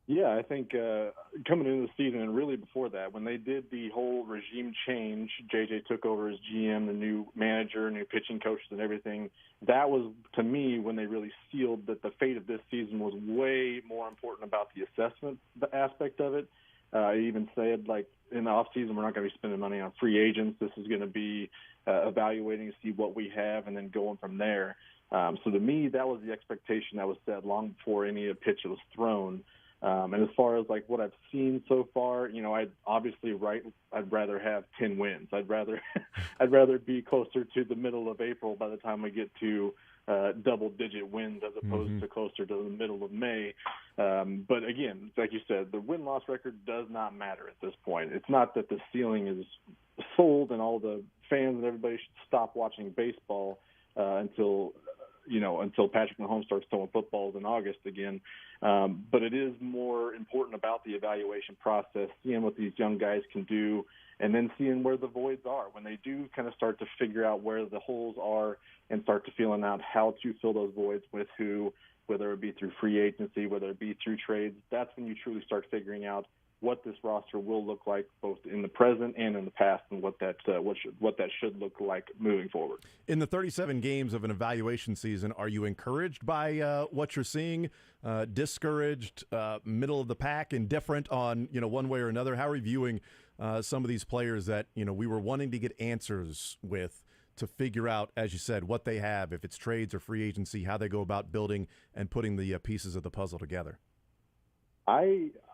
Yeah, I think coming into the season and really before that, when they did the whole regime change, JJ took over as GM, the new manager, new pitching coaches and everything, that was, to me, when they really sealed that the fate of this season was way more important about the assessment aspect of it. I even said, like, in the offseason, we're not going to be spending money on free agents. This is going to be evaluating to see what we have and then going from there. So to me, that was the expectation that was set long before any pitch was thrown. And as far as like what I've seen so far, I'd rather have 10 wins. I'd rather be closer to the middle of April by the time we get to double-digit wins as opposed to closer to the middle of May. But again, like you said, the win-loss record does not matter at this point. It's not that the ceiling is sold and all the fans and everybody should stop watching baseball until Patrick Mahomes starts throwing footballs in August again. But it is more important about the evaluation process, seeing what these young guys can do, and then seeing where the voids are. When they do kind of start to figure out where the holes are and start to feeling out how to fill those voids with who, whether it be through free agency, whether it be through trades, that's when you truly start figuring out what this roster will look like both in the present and in the past, and what that should look like moving forward. In the 37 games of an evaluation season, are you encouraged by what you're seeing, discouraged, middle of the pack, indifferent on one way or another? How are you viewing some of these players that we were wanting to get answers with to figure out, as you said, what they have, if it's trades or free agency, how they go about building and putting the pieces of the puzzle together?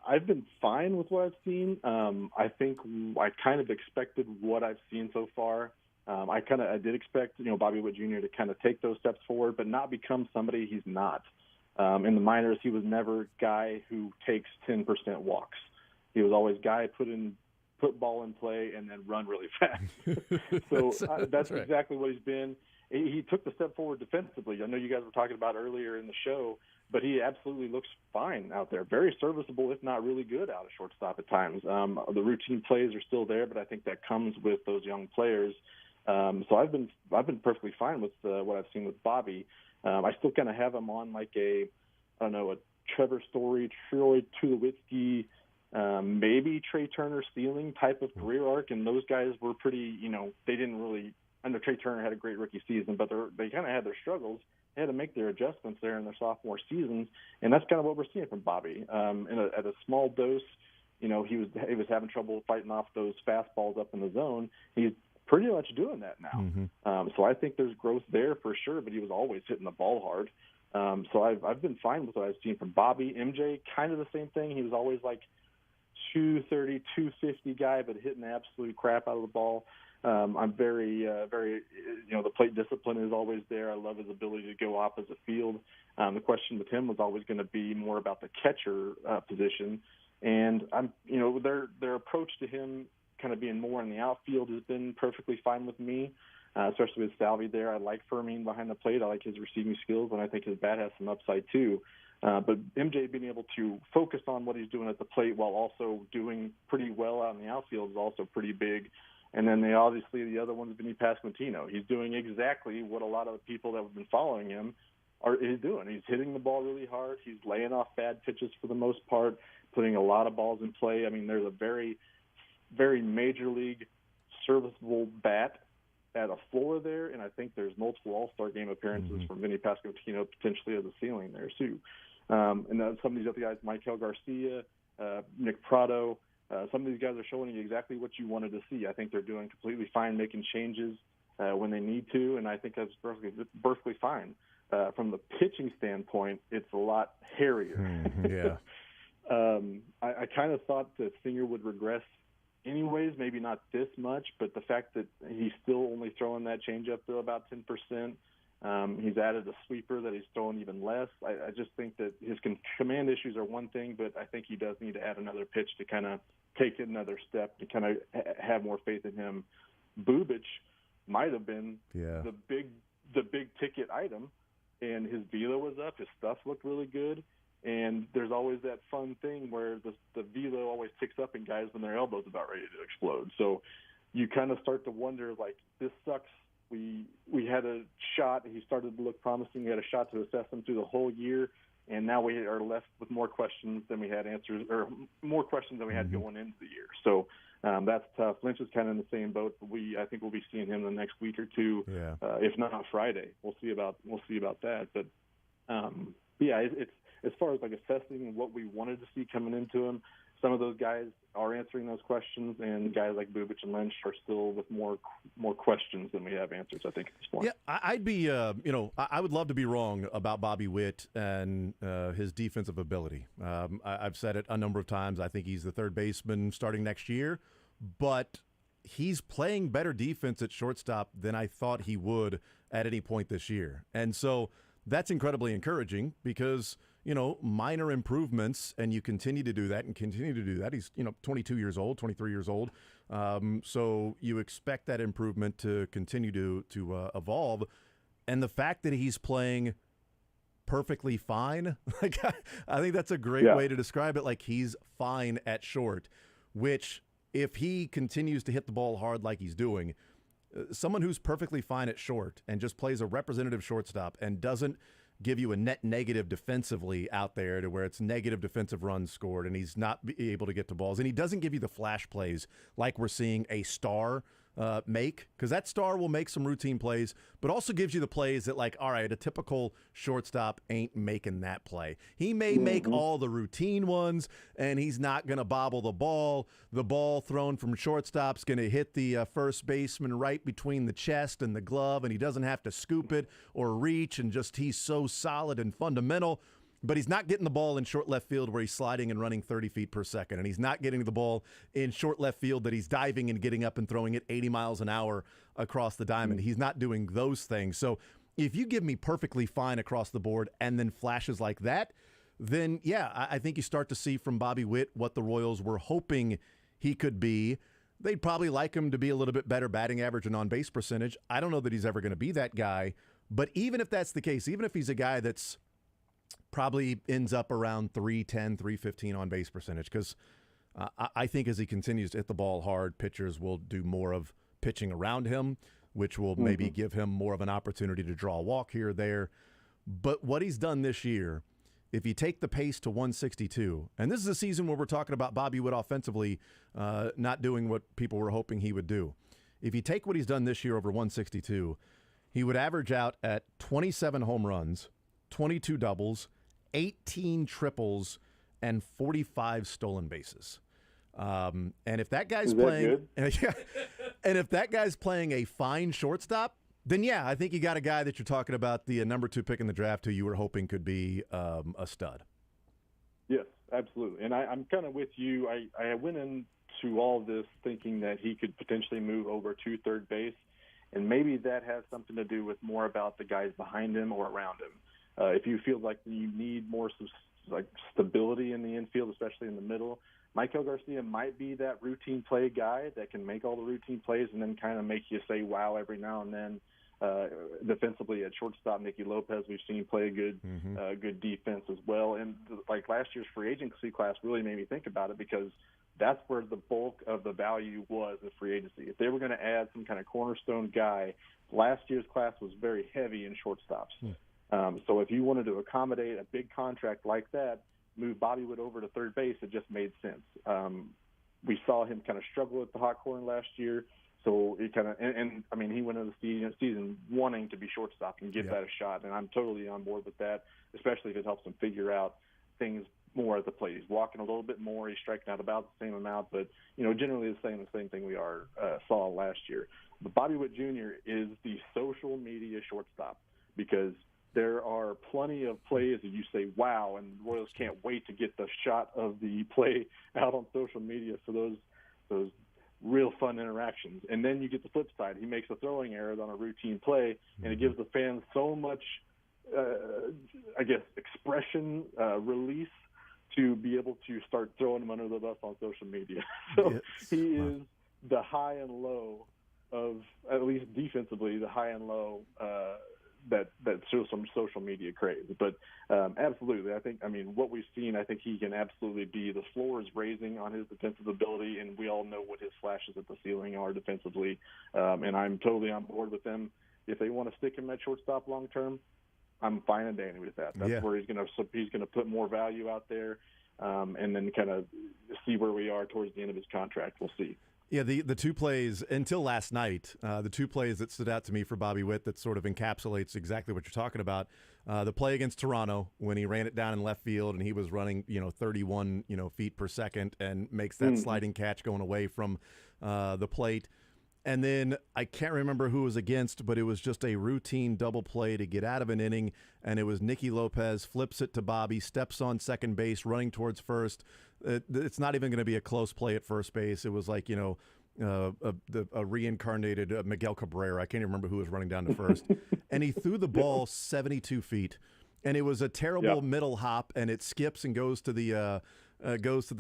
I've been fine with what I've seen. I think I kind of expected what I've seen so far. I did expect, Bobby Witt Jr. to kind of take those steps forward, but not become somebody he's not. In the minors, he was never a guy who takes 10% walks. He was always guy put ball in play and then run really fast. So that's right. Exactly what he's been. He took the step forward defensively. I know you guys were talking about earlier in the show, but he absolutely looks fine out there. Very serviceable, if not really good, out of shortstop at times. The routine plays are still there, but I think that comes with those young players. So I've been perfectly fine with what I've seen with Bobby. I still kind of have him on like a Trevor Story, Troy Tulowitzki, maybe Trey Turner ceiling type of career arc, and those guys were pretty. They didn't really. I know Trey Turner had a great rookie season, but they kind of had their struggles. They had to make their adjustments there in their sophomore seasons, and that's kind of what we're seeing from Bobby. At a small dose, he was having trouble fighting off those fastballs up in the zone. He's pretty much doing that now. So I think there's growth there for sure, but he was always hitting the ball hard. So I've been fine with what I've seen from Bobby. MJ, kind of the same thing. He was always like 230, 250 guy, but hitting the absolute crap out of the ball. I'm very, the plate discipline is always there. I love his ability to go opposite field. The question with him was always going to be more about the catcher position. And their approach to him kind of being more in the outfield has been perfectly fine with me. especially with Salvi there. I like Fermin behind the plate. I like his receiving skills, and I think his bat has some upside too. But MJ being able to focus on what he's doing at the plate while also doing pretty well out in the outfield is also pretty big. And then obviously the other one is Vinny Pasquantino. He's doing exactly what a lot of the people that have been following him is doing. He's hitting the ball really hard. He's laying off bad pitches for the most part, putting a lot of balls in play. I mean, there's a very, very major league serviceable bat at a floor there, and I think there's multiple All-Star game appearances from Vinny Pasquantino potentially as a ceiling there too. And then some of these other guys, Michael Garcia, Nick Prado, some of these guys are showing you exactly what you wanted to see. I think they're doing completely fine, making changes when they need to, and I think that's perfectly fine. From the pitching standpoint, it's a lot hairier. I kind of thought that Singer would regress anyways, maybe not this much, but the fact that he's still only throwing that changeup to about 10%, he's added a sweeper that he's throwing even less. I just think that his command issues are one thing, but I think he does need to add another pitch to kind of take it another step to kind of have more faith in him. Bubic might have been the big ticket item, and his velo was up. His stuff looked really good. And there's always that fun thing where the velo always ticks up in guys when their elbow's about ready to explode. So you kind of start to wonder, like, this sucks. We had a shot. He started to look promising. We had a shot to assess him through the whole year, and now we are left with more questions than we had answers, or more questions than we had going into the year. So that's tough. Lynch is kind of in the same boat. I think we'll be seeing him the next week or two, if not on Friday. We'll see about that. But it's as far as like assessing what we wanted to see coming into him. Some of those guys are answering those questions, and guys like Bubic and Lynch are still with more questions than we have answers, I think, at this point. Yeah, I'd be, I would love to be wrong about Bobby Witt and his defensive ability. I've said it a number of times. I think he's the third baseman starting next year, but he's playing better defense at shortstop than I thought he would at any point this year. And so that's incredibly encouraging because – minor improvements, and you continue to do that and continue to do that. He's, 22 years old, 23 years old. So you expect that improvement to continue to evolve. And the fact that he's playing perfectly fine, like I think that's a great way to describe it. Like, he's fine at short, which if he continues to hit the ball hard like he's doing, someone who's perfectly fine at short and just plays a representative shortstop and doesn't give you a net negative defensively out there to where it's negative defensive runs scored and he's not able to get to balls, and he doesn't give you the flash plays like we're seeing a star make, because that star will make some routine plays, but also gives you the plays that, like, all right, a typical shortstop ain't making that play. He may make all the routine ones, and he's not going to bobble the ball. The ball thrown from shortstop's going to hit the first baseman right between the chest and the glove, and he doesn't have to scoop it or reach, and just he's so solid and fundamental. But he's not getting the ball in short left field where he's sliding and running 30 feet per second. And he's not getting the ball in short left field that he's diving and getting up and throwing it 80 miles an hour across the diamond. He's not doing those things. So if you give me perfectly fine across the board and then flashes like that, then, yeah, I think you start to see from Bobby Witt what the Royals were hoping he could be. They'd probably like him to be a little bit better batting average and on-base percentage. I don't know that he's ever going to be that guy. But even if that's the case, even if he's a guy that's probably ends up around 310, 315 on base percentage, because I think as he continues to hit the ball hard, pitchers will do more of pitching around him, which will maybe give him more of an opportunity to draw a walk here or there. But what he's done this year, if you take the pace to 162, and this is a season where we're talking about Bobby Witt offensively not doing what people were hoping he would do. If you take what he's done this year over 162, he would average out at 27 home runs, 22 doubles, 18 triples, and 45 stolen bases. And if that guy's playing, and if that guy's playing a fine shortstop, then yeah, I think you got a guy that you're talking about, the number 2 pick in the draft, who you were hoping could be a stud. Yes, absolutely. And I'm kind of with you. I went into all this thinking that he could potentially move over to third base, and maybe that has something to do with more about the guys behind him or around him. If you feel like you need more stability in the infield, especially in the middle, Michael Garcia might be that routine play guy that can make all the routine plays and then kind of make you say wow every now and then. Defensively at shortstop, Nicky Lopez, we've seen play a good defense as well. And like last year's free agency class really made me think about it, because that's where the bulk of the value was in free agency. If they were going to add some kind of cornerstone guy, last year's class was very heavy in shortstops. So if you wanted to accommodate a big contract like that, move Bobby Witt over to third base, it just made sense. We saw him kind of struggle at the hot corner last year. So it kind of, and I mean, he went into the season wanting to be shortstop and give that a shot, and I'm totally on board with that, especially if it helps him figure out things more at the plate. He's walking a little bit more, he's striking out about the same amount, but generally the same thing we saw last year. But Bobby Witt Jr. is the social media shortstop, because there are plenty of plays that you say, wow, and the Royals can't wait to get the shot of the play out on social media for those real fun interactions. And then you get the flip side. He makes a throwing error on a routine play, and it gives the fans so much, expression, release to be able to start throwing him under the bus on social media. So he is the high and low of, at least defensively, the high and low that shows some social media craze. But absolutely, what we've seen, I think he can absolutely be, the floor is raising on his defensive ability, and we all know what his flashes at the ceiling are defensively. And I'm totally on board with them. If they want to stick him at shortstop long term, I'm fine and dandy with that. That's where he's going to put more value out there, and then kind of see where we are towards the end of his contract. We'll see. Yeah, the two plays until last night, the two plays that stood out to me for Bobby Witt that sort of encapsulates exactly what you're talking about. The play against Toronto when he ran it down in left field and he was running 31 feet per second and makes that sliding catch going away from the plate. And then I can't remember who it was against, but it was just a routine double play to get out of an inning, and it was Nicky Lopez flips it to Bobby, steps on second base, running towards first. It's not even going to be a close play at first base. It was like, a reincarnated Miguel Cabrera. I can't even remember who was running down to first. And he threw the ball 72 feet, and it was a terrible middle hop, and it skips and goes to the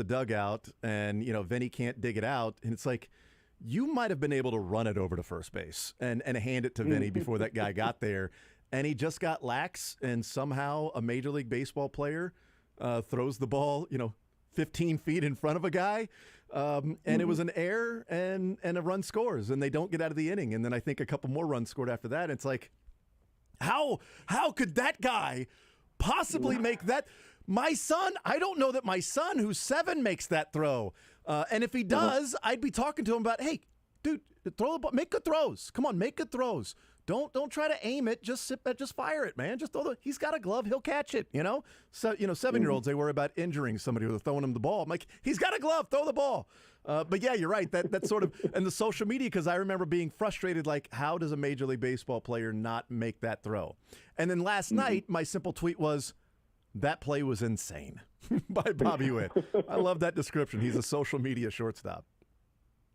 dugout, and Vinny can't dig it out, and it's like, you might have been able to run it over to first base and hand it to Vinny before that guy got there. And he just got lax, and somehow a Major League Baseball player throws the ball, 15 feet in front of a guy. And it was an error, and a run scores, and they don't get out of the inning. And then I think a couple more runs scored after that. It's like, how could that guy possibly make that? My son, I don't know that my son, who's 7, makes that throw. And if he does, I'd be talking to him about, hey, dude, throw the ball, make good throws. Come on, make good throws. Don't try to aim it. Just sit back, just fire it, man. Just he's got a glove, he'll catch it. So 7-year-olds, they worry about injuring somebody who's throwing him the ball. I'm like, he's got a glove, throw the ball. But yeah, you're right. That sort of, and the social media, because I remember being frustrated, like, how does a Major League Baseball player not make that throw? And then last night, my simple tweet was, that play was insane by Bobby Witt. I love that description. He's a social media shortstop.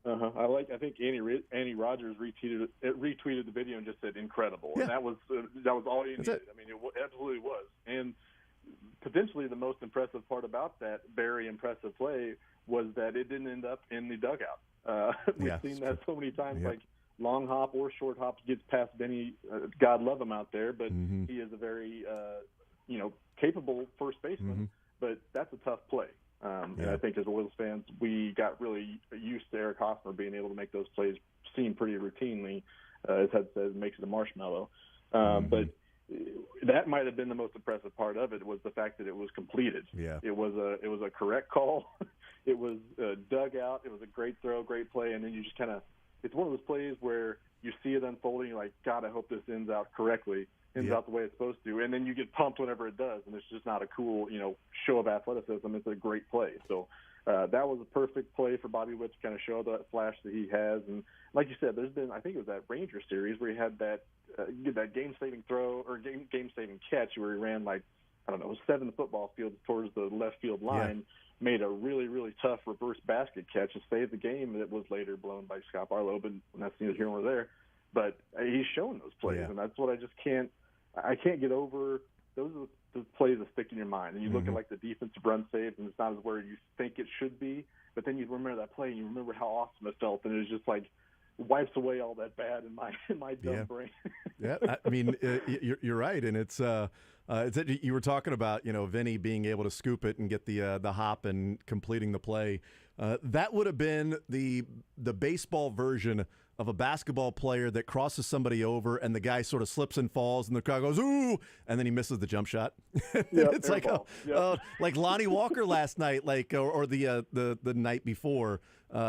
I think Andy Rogers retweeted the video and just said incredible. Yeah. And that was all you needed. It absolutely was. And potentially the most impressive part about that very impressive play was that it didn't end up in the dugout. We've seen that so many times, like long hop or short hop gets past Benny. God love him out there, but he is a very capable first baseman, but that's a tough play. And I think as Royals fans, we got really used to Eric Hosmer being able to make those plays seem pretty routinely. As Head says, makes it a marshmallow. But that might have been the most impressive part of it, was the fact that it was completed. Yeah. It was a correct call. It was dug out. It was a great throw, great play, and then you just kind of, it's one of those plays where you see it unfolding, you're like, God, I hope this ends out correctly. Ends out the way it's supposed to, and then you get pumped whenever it does, and it's just not a cool, show of athleticism. It's a great play. So that was a perfect play for Bobby Witt to kind of show that flash that he has. And like you said, there's been, I think it was that Ranger series where he had that game-saving throw or game-saving catch where he ran 7 football fields towards the left field line, made a really, really tough reverse basket catch and saved the game. That was later blown by Scott Barlow, but that's neither here nor there. But he's shown those plays, and that's what I just can't. I can't get over those are the plays that stick in your mind. And you look at like the defensive run saves, and it's not as where you think it should be. But then you remember that play, and you remember how awesome it felt, and it was just like wipes away all that bad in my dumb brain. Yeah, I mean, you're right, and it's you were talking about Vinny being able to scoop it and get the hop and completing the play. That would have been the baseball version of a basketball player that crosses somebody over and the guy sort of slips and falls and the crowd goes, ooh, and then he misses the jump shot. It's like like Lonnie Walker last night, or the night before.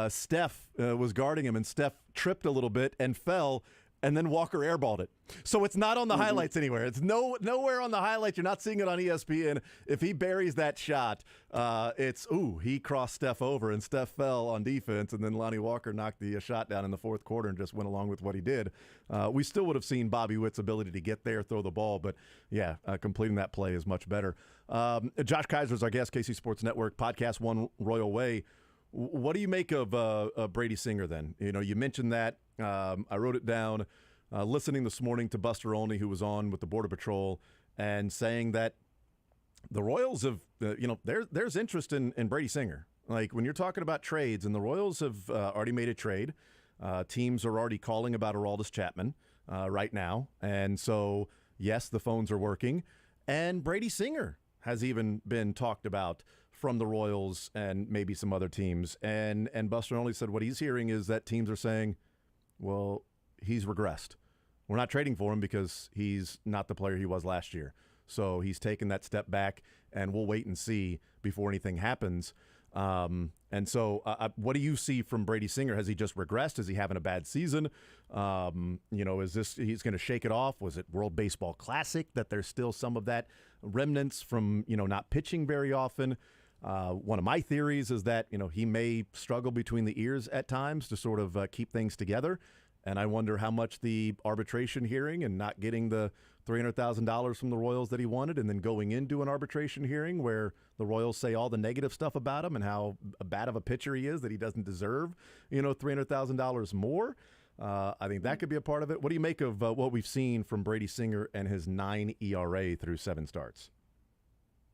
Steph was guarding him and Steph tripped a little bit and fell, and then Walker airballed it. So it's not on the highlights anywhere. It's nowhere on the highlights. You're not seeing it on ESPN. If he buries that shot, he crossed Steph over, and Steph fell on defense, and then Lonnie Walker knocked the shot down in the fourth quarter and just went along with what he did. We still would have seen Bobby Witt's ability to get there, throw the ball, but completing that play is much better. Josh Kaiser is our guest, KC Sports Network, Podcast One Royal Way. What do you make of Brady Singer then? You mentioned that. I wrote it down listening this morning to Buster Olney, who was on with the Border Patrol, and saying that the Royals have, there's interest in Brady Singer. Like when you're talking about trades, and the Royals have already made a trade. Teams are already calling about Aroldis Chapman right now. And so, yes, the phones are working. And Brady Singer has even been talked about from the Royals and maybe some other teams. And Buster Olney said what he's hearing is that teams are saying, well, he's regressed. We're not trading for him because he's not the player he was last year. So he's taken that step back, and we'll wait and see before anything happens. And so what do you see from Brady Singer? Has he just regressed? Is he having a bad season? Is this he's going to shake it off? Was it World Baseball Classic that there's still some of that remnants from, not pitching very often? One of my theories is that, he may struggle between the ears at times to sort of keep things together. And I wonder how much the arbitration hearing and not getting the $300,000 from the Royals that he wanted, and then going into an arbitration hearing where the Royals say all the negative stuff about him and how bad of a pitcher he is, that he doesn't deserve, $300,000 more. I think that could be a part of it. What do you make of what we've seen from Brady Singer and his 9 ERA through 7 starts?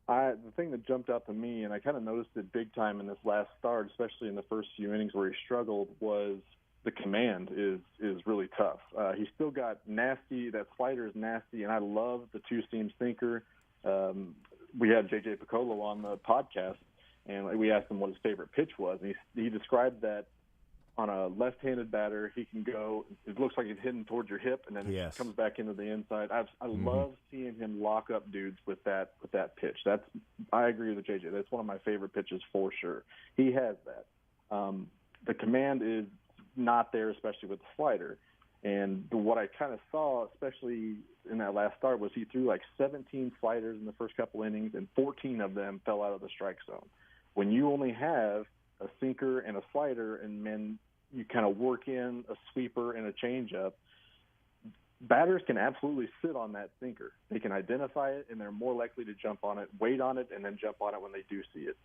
The thing that jumped out to me, and I kind of noticed it big time in this last start, especially in the first few innings where he struggled, was the command is really tough. He's still got nasty. That slider is nasty, and I love the two-seam sinker. We had J.J. Piccolo on the podcast, and we asked him what his favorite pitch was, and he described that on a left-handed batter, he can go. It looks like he's hitting towards your hip, and then it comes back into the inside. I love seeing him lock up dudes with that pitch. I agree with JJ. That's one of my favorite pitches for sure. He has that. The command is not there, especially with the slider. And what I kind of saw, especially in that last start, was he threw like 17 sliders in the first couple innings, and 14 of them fell out of the strike zone. When you only have a sinker and a slider, and then you kind of work in a sweeper and a changeup, batters can absolutely sit on that sinker. They can identify it, and they're more likely to jump on it, wait on it, and then jump on it when they do see it.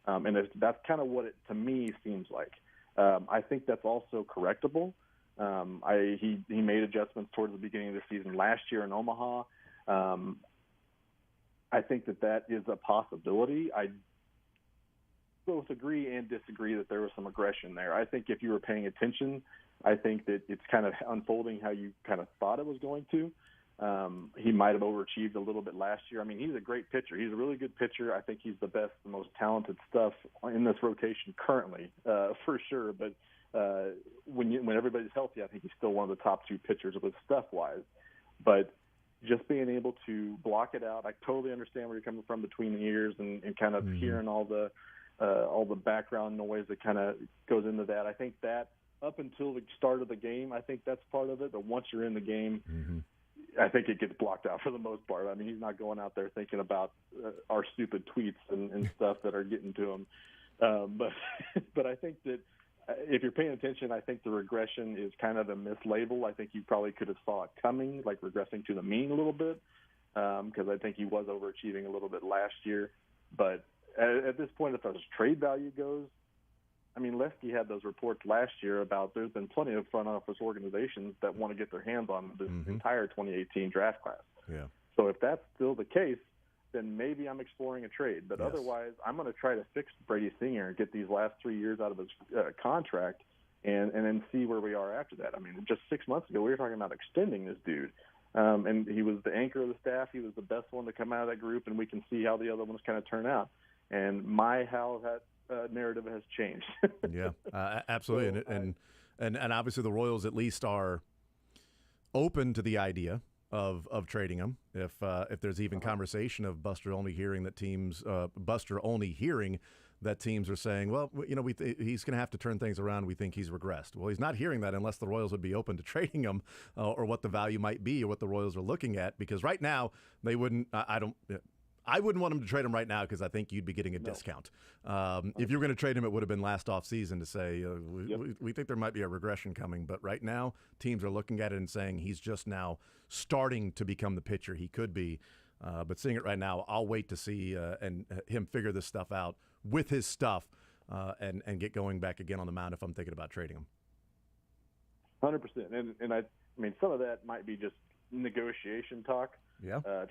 And that's kind of what it, to me, seems like. I think that's also correctable. He made adjustments towards the beginning of the season last year in Omaha. I think that is a possibility. I both agree and disagree that there was some aggression there. I think if you were paying attention, I think that it's kind of unfolding how you kind of thought it was going to. He might have overachieved a little bit last year. I mean, he's a great pitcher. He's a really good pitcher. I think he's the best, the most talented stuff in this rotation currently, for sure. But when everybody's healthy, I think he's still one of the top 2 pitchers with stuff-wise. But just being able to block it out, I totally understand where you're coming from between the ears and kind of hearing all the background noise that kind of goes into that. I think that up until the start of the game, I think that's part of it. But once you're in the game, I think it gets blocked out for the most part. I mean, he's not going out there thinking about our stupid tweets and stuff that are getting to him. But I think that if you're paying attention, I think the regression is kind of a mislabel. I think you probably could have saw it coming, like regressing to the mean a little bit, because I think he was overachieving a little bit last year. But at this point, as far as trade value goes, I mean, Lefty had those reports last year about there's been plenty of front office organizations that want to get their hands on this entire 2018 draft class. Yeah. So if that's still the case, then maybe I'm exploring a trade. But otherwise, I'm going to try to fix Brady Singer and get these last 3 years out of his contract and then see where we are after that. I mean, just 6 months ago, we were talking about extending this dude. And he was the anchor of the staff. He was the best one to come out of that group, and we can see how the other ones kind of turn out. And how that narrative has changed. Absolutely. So, and obviously the Royals at least are open to the idea of trading him if there's even conversation of Buster only hearing that teams are saying, well, he's going to have to turn things around. We think he's regressed. Well, he's not hearing that unless the Royals would be open to trading him or what the value might be or what the Royals are looking at, because right now they wouldn't. I wouldn't want him to trade him right now because I think you'd be getting a discount. If you were going to trade him, it would have been last offseason to say, we think there might be a regression coming. But right now, teams are looking at it and saying he's just now starting to become the pitcher he could be. But seeing it right now, I'll wait to see and him figure this stuff out with his stuff and get going back again on the mound if I'm thinking about trading him. 100%. And I mean, some of that might be just negotiation talk.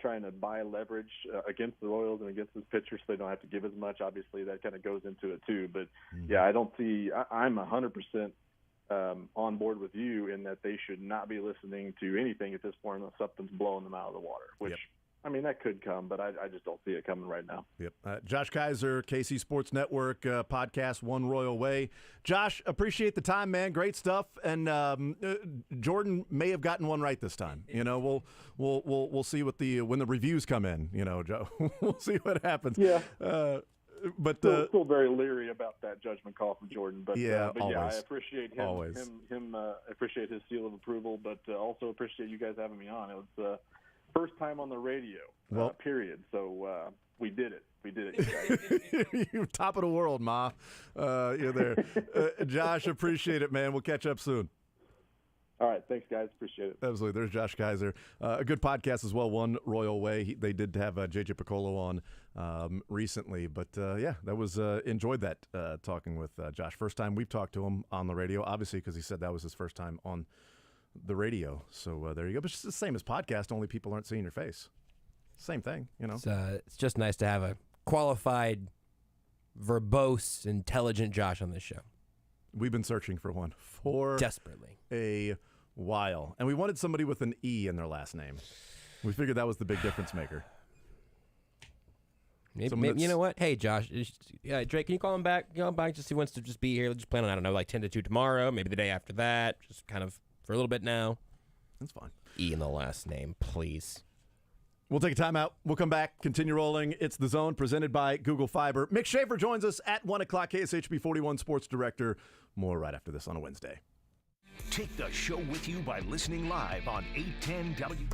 Trying to buy leverage against the Royals and against his pitchers so they don't have to give as much. Obviously, that kind of goes into it too. But, I don't see – I'm 100% on board with you in that they should not be listening to anything at this point unless something's blowing them out of the water, which – I mean, that could come, but I just don't see it coming right now. Josh Kaiser, KC Sports Network podcast, One Royal Way. Josh, appreciate the time, man. Great stuff. And Jordan may have gotten one right this time. We'll see what when the reviews come in. Joe, we'll see what happens. But still very leery about that judgment call from Jordan. But I appreciate him. Always. I appreciate his seal of approval, but also appreciate you guys having me on. It was. First time on the radio, period. So we did it. We did it, guys. You're top of the world, Ma. You're there. Josh, appreciate it, man. We'll catch up soon. All right. Thanks, guys. Appreciate it. Absolutely. There's Josh Kaiser. A good podcast as well, One Royal Way. They did have J.J. Piccolo on recently. But, that was enjoyed that talking with Josh. First time we've talked to him on the radio, obviously, because he said that was his first time on the radio. So there you go. But it's the same as podcast, only people aren't seeing your face. Same thing, It's just nice to have a qualified, verbose, intelligent Josh on this show. We've been searching for one desperately a while. And we wanted somebody with an E in their last name. We figured that was the big difference maker. Maybe you know what? Hey, Josh. Drake, can you call him back? Back just he wants to just be here. Just plan on, I don't know, like 10 to 2 tomorrow, maybe the day after that. Just kind of for a little bit now. That's fine. E in the last name, please. We'll take a timeout. We'll come back, continue rolling. It's The Zone, presented by Google Fiber. Mick Schaefer joins us at 1 o'clock, KSHB 41 Sports Director. More right after this on a Wednesday. Take the show with you by listening live on 810W.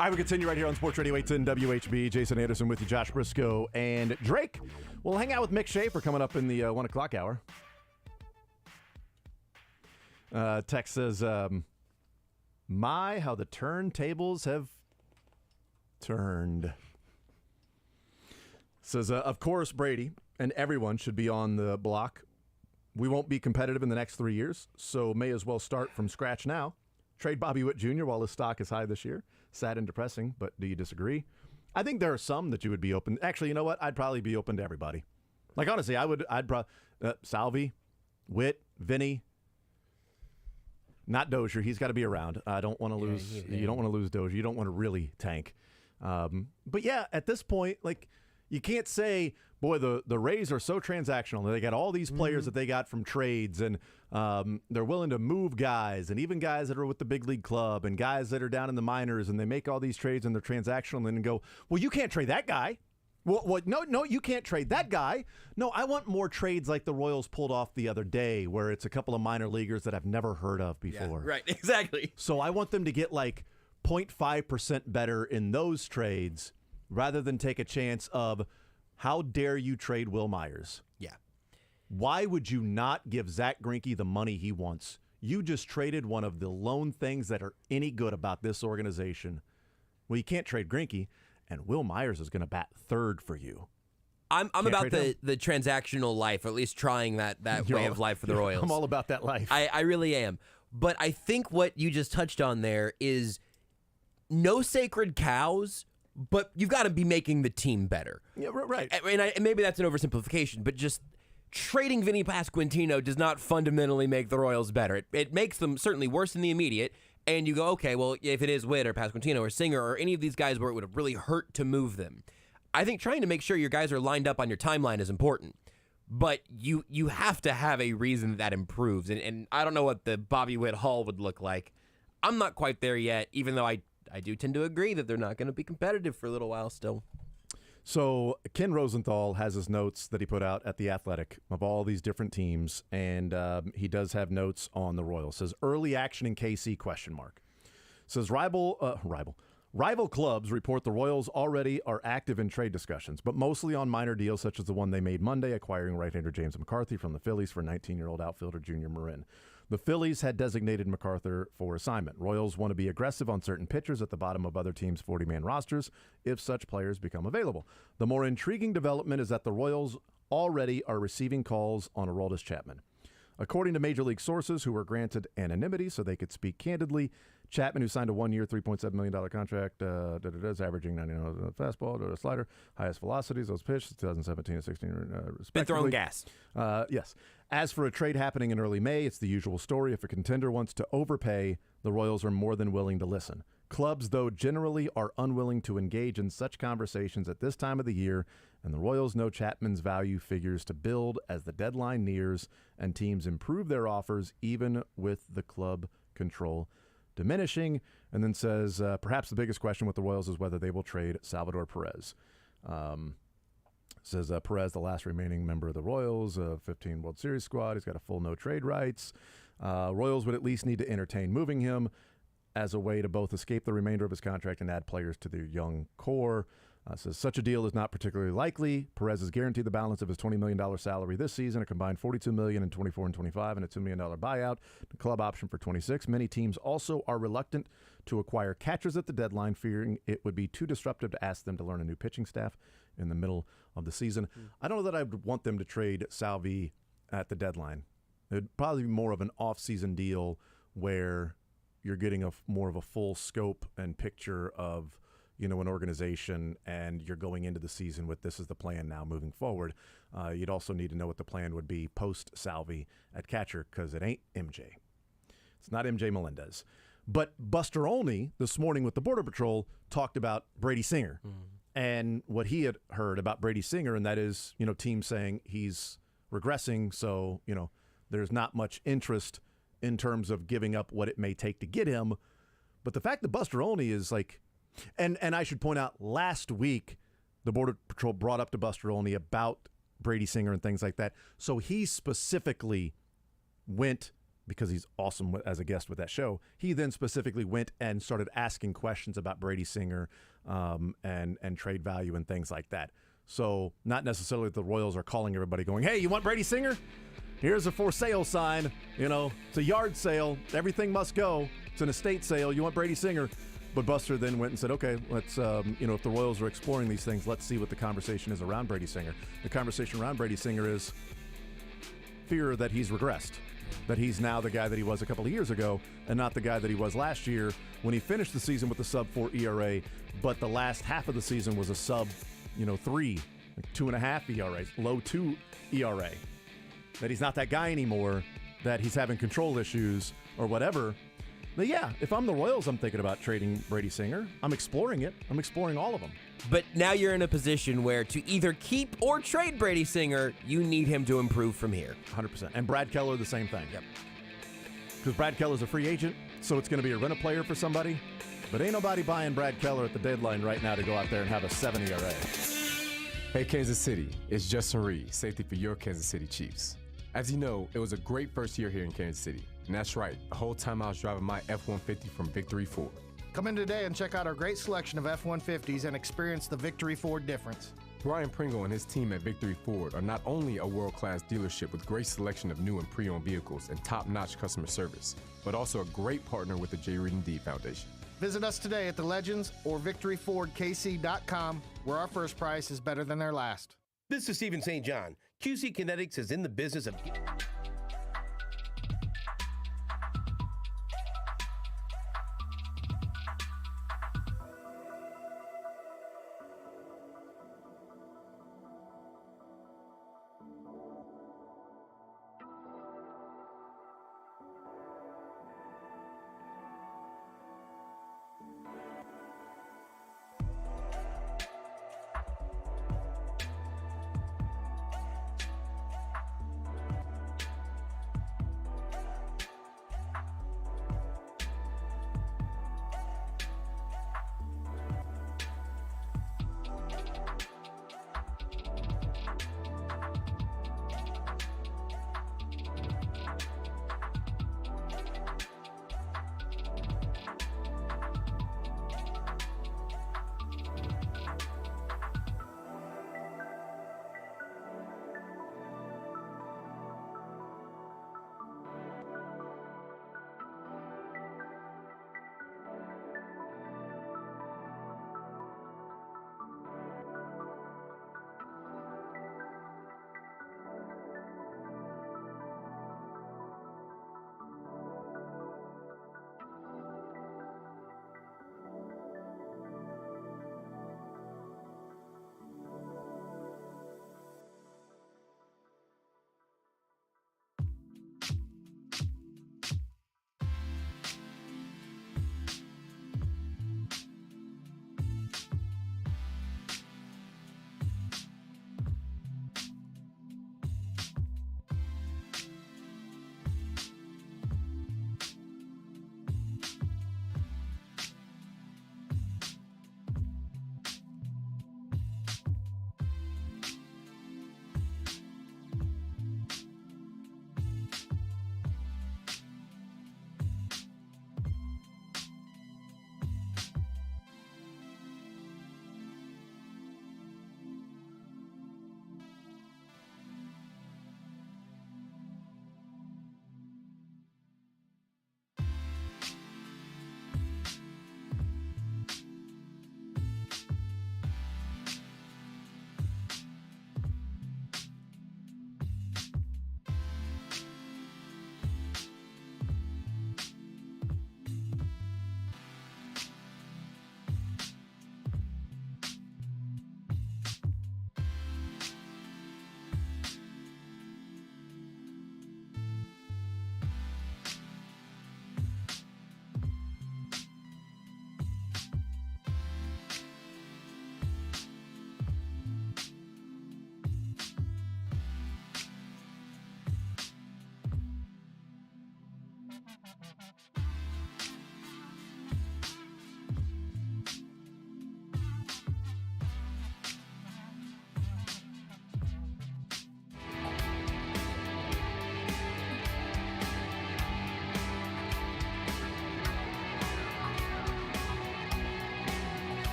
All right, we continue right here on Sports Radio 810 WHB. Jason Anderson with you, Josh Briscoe, and Drake. We'll hang out with Mick Schaefer coming up in the 1 o'clock hour. Text says, my, how the turntables have turned. Says, of course, Brady and everyone should be on the block. We won't be competitive in the next 3 years, so may as well start from scratch now. Trade Bobby Witt Jr. while his stock is high this year. Sad and depressing, but do you disagree? I think there are some that you would be open. Actually, you know what? I'd probably be open to everybody. Like, honestly, I'd probably Salvi, Witt, Vinny. Not Dozier. He's got to be around. I don't want to lose. You don't want to lose Dozier. You don't want to really tank. But yeah, at this point, like, you can't say, boy, the Rays are so transactional. They got all these players that they got from trades, and they're willing to move guys, and even guys that are with the big league club, and guys that are down in the minors, and they make all these trades, and they're transactional, and then go, well, you can't trade that guy. Well, no, you can't trade that guy. No, I want more trades like the Royals pulled off the other day, where it's a couple of minor leaguers that I've never heard of before. Yeah, right, exactly. So I want them to get like 0.5% better in those trades rather than take a chance of, how dare you trade Will Myers? Yeah. Why would you not give Zach Greinke the money he wants? You just traded one of the lone things that are any good about this organization. Well, you can't trade Greinke, and Will Myers is going to bat third for you. I'm about the transactional life, or at least trying that way of life for the Royals. I'm all about that life. I really am. But I think what you just touched on there is no sacred cows, but you've got to be making the team better. Yeah, right. And maybe that's an oversimplification, but just trading Vinny Pasquantino does not fundamentally make the Royals better. It makes them certainly worse in the immediate, and you go, okay, well, if it is Witt or Pasquantino or Singer or any of these guys where it would have really hurt to move them, I think trying to make sure your guys are lined up on your timeline is important. But you have to have a reason that improves, and I don't know what the Bobby Witt haul would look like. I'm not quite there yet, even though I do tend to agree that they're not going to be competitive for a little while still. So Ken Rosenthal has his notes that he put out at The Athletic of all these different teams, and he does have notes on the Royals. Says early action in KC, ? Says rival clubs report the Royals already are active in trade discussions, but mostly on minor deals such as the one they made Monday, acquiring right-hander James McCarthy from the Phillies for 19-year-old outfielder Junior Marin. The Phillies had designated MacArthur for assignment. Royals want to be aggressive on certain pitchers at the bottom of other teams' 40-man rosters if such players become available. The more intriguing development is that the Royals already are receiving calls on Aroldis Chapman. According to Major League sources who were granted anonymity so they could speak candidly, Chapman, who signed a one-year, $3.7 million contract, is averaging 99 fastball, slider, highest velocities, those pitches, 2017 and 16, respectively. Been throwing gas. Yes. As for a trade happening in early May, it's the usual story. If a contender wants to overpay, the Royals are more than willing to listen. Clubs, though, generally are unwilling to engage in such conversations at this time of the year, and the Royals know Chapman's value figures to build as the deadline nears and teams improve their offers, even with the club control diminishing. And then says, perhaps the biggest question with the Royals is whether they will trade Salvador Perez. Says Perez, the last remaining member of the Royals, 15 World Series squad. He's got a full no trade rights. Royals would at least need to entertain moving him as a way to both escape the remainder of his contract and add players to their young core. Says such a deal is not particularly likely. Perez is guaranteed the balance of his $20 million salary this season, a combined $42 million in 24 and 25, and a $2 million buyout. The club option for 26. Many teams also are reluctant to acquire catchers at the deadline, fearing it would be too disruptive to ask them to learn a new pitching staff in the middle of the season. I don't know that I would want them to trade Salvi at the deadline. It'd probably be more of an off-season deal where you're getting more of a full scope and picture of an organization, and you're going into the season with this is the plan now moving forward. You'd also need to know what the plan would be post-Salvi at catcher, because it ain't MJ. It's not MJ Melendez. But Buster Olney, this morning with the Border Patrol, talked about Brady Singer and what he had heard about Brady Singer, and that is, teams saying he's regressing, so, there's not much interest in terms of giving up what it may take to get him. But the fact that Buster Olney is like, and I should point out, last week, the Border Patrol brought up to Buster Olney about Brady Singer and things like that. So he specifically went because he's awesome as a guest with that show. He then specifically went and started asking questions about Brady Singer and trade value and things like that. So not necessarily that the Royals are calling everybody going, hey, you want Brady Singer? Here's a for sale sign. It's a yard sale. Everything must go. It's an estate sale. You want Brady Singer? But Buster then went and said, okay, let's, if the Royals are exploring these things, let's see what the conversation is around Brady Singer. The conversation around Brady Singer is fear that he's regressed, that he's now the guy that he was a couple of years ago and not the guy that he was last year when he finished the season with a sub-4 ERA, but the last half of the season was a sub-3, 2.5 ERA, low 2 ERA. That he's not that guy anymore, that he's having control issues or whatever. But yeah, if I'm the Royals, I'm thinking about trading Brady Singer. I'm exploring it. I'm exploring all of them. But now you're in a position where to either keep or trade Brady Singer, you need him to improve from here. 100%. And Brad Keller, the same thing. Yep. Because Brad Keller's a free agent, so it's going to be a rent-a-player for somebody. But ain't nobody buying Brad Keller at the deadline right now to go out there and have a 7 ERA. Hey, Kansas City. It's Justin Reed, safety for your Kansas City Chiefs. As you know, it was a great first year here in Kansas City. And that's right, the whole time I was driving my F-150 from Victory Ford. Come in today and check out our great selection of F-150s and experience the Victory Ford difference. Brian Pringle and his team at Victory Ford are not only a world-class dealership with great selection of new and pre-owned vehicles and top-notch customer service, but also a great partner with the J. Reed and D Foundation. Visit us today at the Legends or VictoryFordKC.com, where our first price is better than their last. This is Stephen St. John. QC Kinetics is in the business of...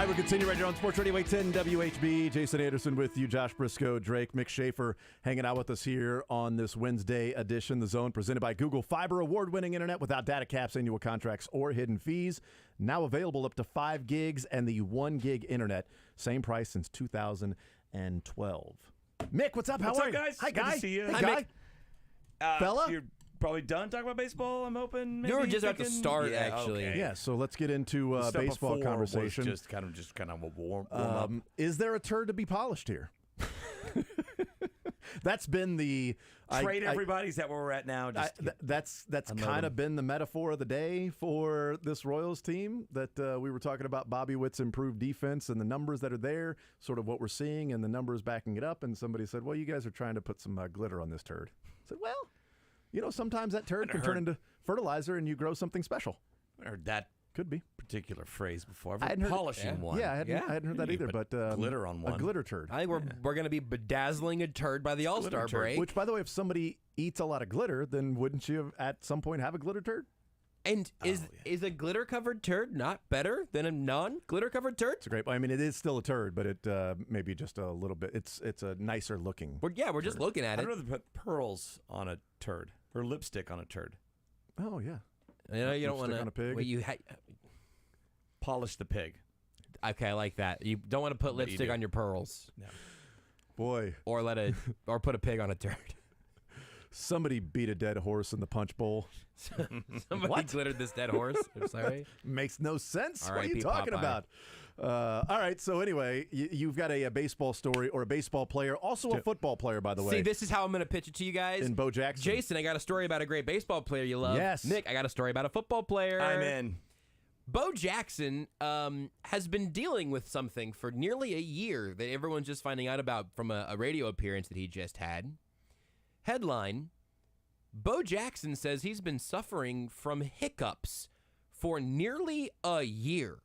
I will continue right here on Sports Radio 810 WHB. Jason Anderson with you, Josh Briscoe, Drake, Mick Schaefer hanging out with us here on this Wednesday edition. The Zone presented by Google Fiber, award-winning internet without data caps, annual contracts, or hidden fees. Now available up to 5 gigs and the 1 gig internet. Same price since 2012. Mick, what's up? How are you? Guys? Hi, Good Guy. to see you. Hi, Guy. Fella? You're probably done talking about baseball, I'm hoping. You were just about to start, actually. Okay. Yeah, so let's get into Stuff baseball before conversation. was just kind of a warm up. Is there a turd to be polished here? That's been the Trade everybody. Is that where we're at now? That's kind of been the metaphor of the day for this Royals team. That we were talking about Bobby Witt's improved defense and the numbers that are there, sort of what we're seeing, and the numbers backing it up. And somebody said, "Well, you guys are trying to put some glitter on this turd." I said, "Well, you know, sometimes that turd can turn into fertilizer, and you grow something special." I heard that could be particular phrase before. I hadn't heard polishing one. Yeah, I hadn't heard that either. But glitter on one. A glitter turd. I think we're going to be bedazzling a turd by the All-Star break. Which, by the way, if somebody eats a lot of glitter, then wouldn't you at some point have a glitter turd? And is a glitter-covered turd not better than a non-glitter-covered turd? It's a great. I mean, it is still a turd, but it maybe just a little bit. It's a nicer looking. We're just looking at it. I'd rather put pearls on a turd or lipstick on a turd. Oh yeah. You know, you don't want to. on a pig. Well, polish the pig. Okay, I like that. You don't want to put lipstick on your pearls. No. Boy. Or or put a pig on a turd. Somebody beat a dead horse in the punch bowl. Somebody glittered this dead horse. I'm sorry. Makes no sense. What are R.I.P. you talking Popeye. about? All right. So anyway, you've got a baseball story or a baseball player, also a football player, by the way. See, this is how I'm going to pitch it to you guys. In Bo Jackson. Jason, I got a story about a great baseball player you love. Yes. Nick, I got a story about a football player. I'm in. Bo Jackson has been dealing with something for nearly a year that everyone's just finding out about from a radio appearance that he just had. Headline, Bo Jackson says he's been suffering from hiccups for nearly a year.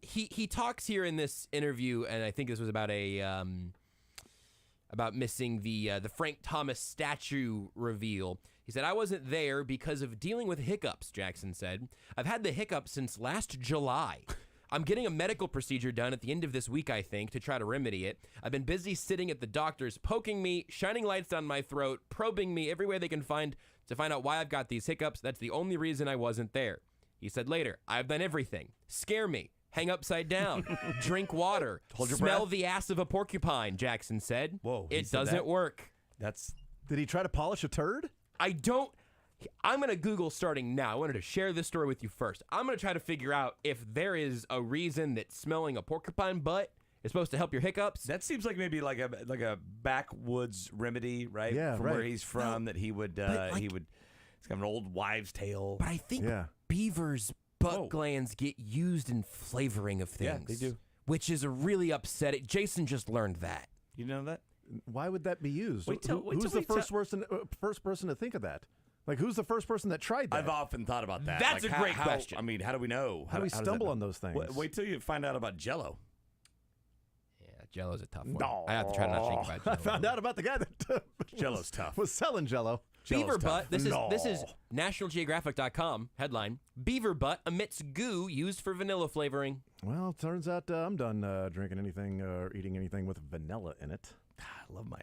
He talks here in this interview, and I think this was about about missing the Frank Thomas statue reveal. He said, "I wasn't there because of dealing with hiccups," Jackson said. "I've had the hiccups since last July. I'm getting a medical procedure done at the end of this week, I think, to try to remedy it. I've been busy sitting at the doctors, poking me, shining lights down my throat, probing me every way they can find to find out why I've got these hiccups. That's the only reason I wasn't there." He said later, "I've done everything. Scare me. Hang upside down. Drink water. Hold your smell breath. the ass of a porcupine," Jackson said. Whoa. It doesn't work. Did he try to polish a turd? I'm going to Google starting now. I wanted to share this story with you first. I'm going to try to figure out if there is a reason that smelling a porcupine butt is supposed to help your hiccups. That seems like maybe like a backwoods remedy, right? Yeah, from right. where he's from, that he would it's kind of an old wives' tale. But I think beavers' butt glands get used in flavoring of things. Yeah, they do. Which is a really upsetting. Jason just learned that. You know that? Why would that be used? Wait till who's the we first person to think of that? Like, who's the first person that tried that? I've often thought about that. That's Like, a great how- question. I mean, how do we know? How do we does stumble that- on those things? Wait till you find out about Jell-O. Yeah, Jell-O's a tough one. No. I have to try not to think about Jell-O. I found out about the guy that Jell-O's tough. was selling Jell-O. Beaver Jell-O's butt. tough. This is NationalGeographic.com headline. Beaver butt emits goo used for vanilla flavoring. Well, it turns out I'm done drinking anything or eating anything with vanilla in it. I love my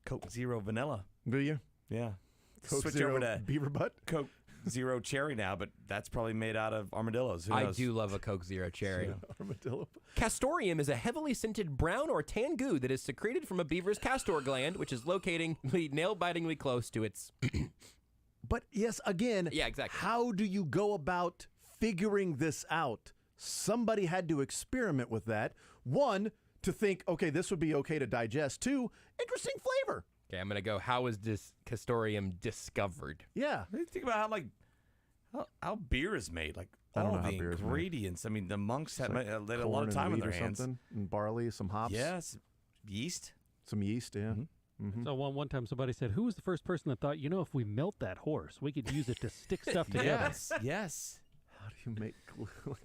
Coke Zero Vanilla. Do you? Yeah. Coke Switch Zero over to beaver butt? Coke Zero Cherry now, but that's probably made out of armadillos. Who I knows? do love a Coke Zero Cherry. Armadillo. Castoreum is a heavily scented brown or tan goo that is secreted from a beaver's castor gland, which is located nail-bitingly close to its... But yes, again, Yeah, exactly. how do you go about figuring this out? Somebody had to experiment with that. One, to think, okay, this would be okay to digest. Two, interesting flavor. Okay, I'm going to go, how is this Castoreum discovered? Yeah. Think about how beer is made. Like I don't all know how the beer is made. ingredients. I mean, the monks had Like a lot corn of time and on their wheat or hands. something, and barley, some hops. Yes, yeast. Some yeast, yeah. Mm-hmm. So one time somebody said, "Who was the first person that thought, if we melt that horse, we could use it to stick stuff together?" Yes. How do you make glue?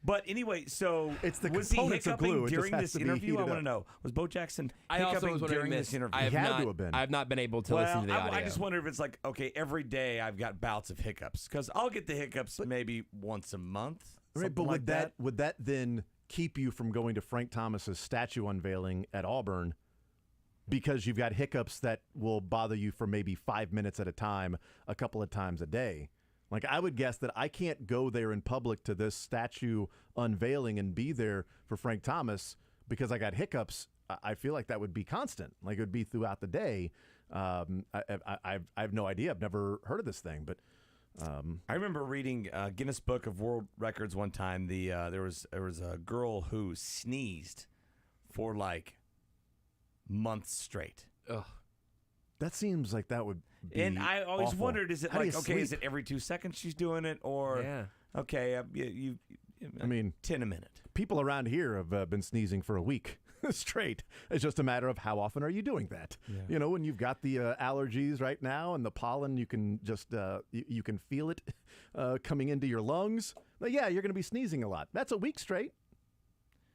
But anyway, so It's the was he components of glue. hiccuping It just during has this to be interview? I heated want to up. know. Was Bo Jackson I also hiccuping was wondering during this interview? I have He had not, to have been. I have not been able to listen to the audio. I just wonder if it's like, okay, every day I've got bouts of hiccups. Because I'll get the hiccups maybe once a month. Right, but would that then keep you from going to Frank Thomas's statue unveiling at Auburn because you've got hiccups that will bother you for maybe 5 minutes at a time, a couple of times a day? Like, I would guess that I can't go there in public to this statue unveiling and be there for Frank Thomas because I got hiccups. I feel like that would be constant. Like, it would be throughout the day. I have no idea. I've never heard of this thing, but I remember reading Guinness Book of World Records one time. There was a girl who sneezed for like months straight. Ugh. That seems like that would be And I always awful. wondered, is it How do like, you okay, is sleep? it every 2 seconds she's doing it? Or, okay, I mean, 10 a minute. People around here have been sneezing for a week straight. It's just a matter of how often are you doing that? Yeah. You know, when you've got the allergies right now and the pollen, you can just you can feel it coming into your lungs. But yeah, you're going to be sneezing a lot. That's a week straight.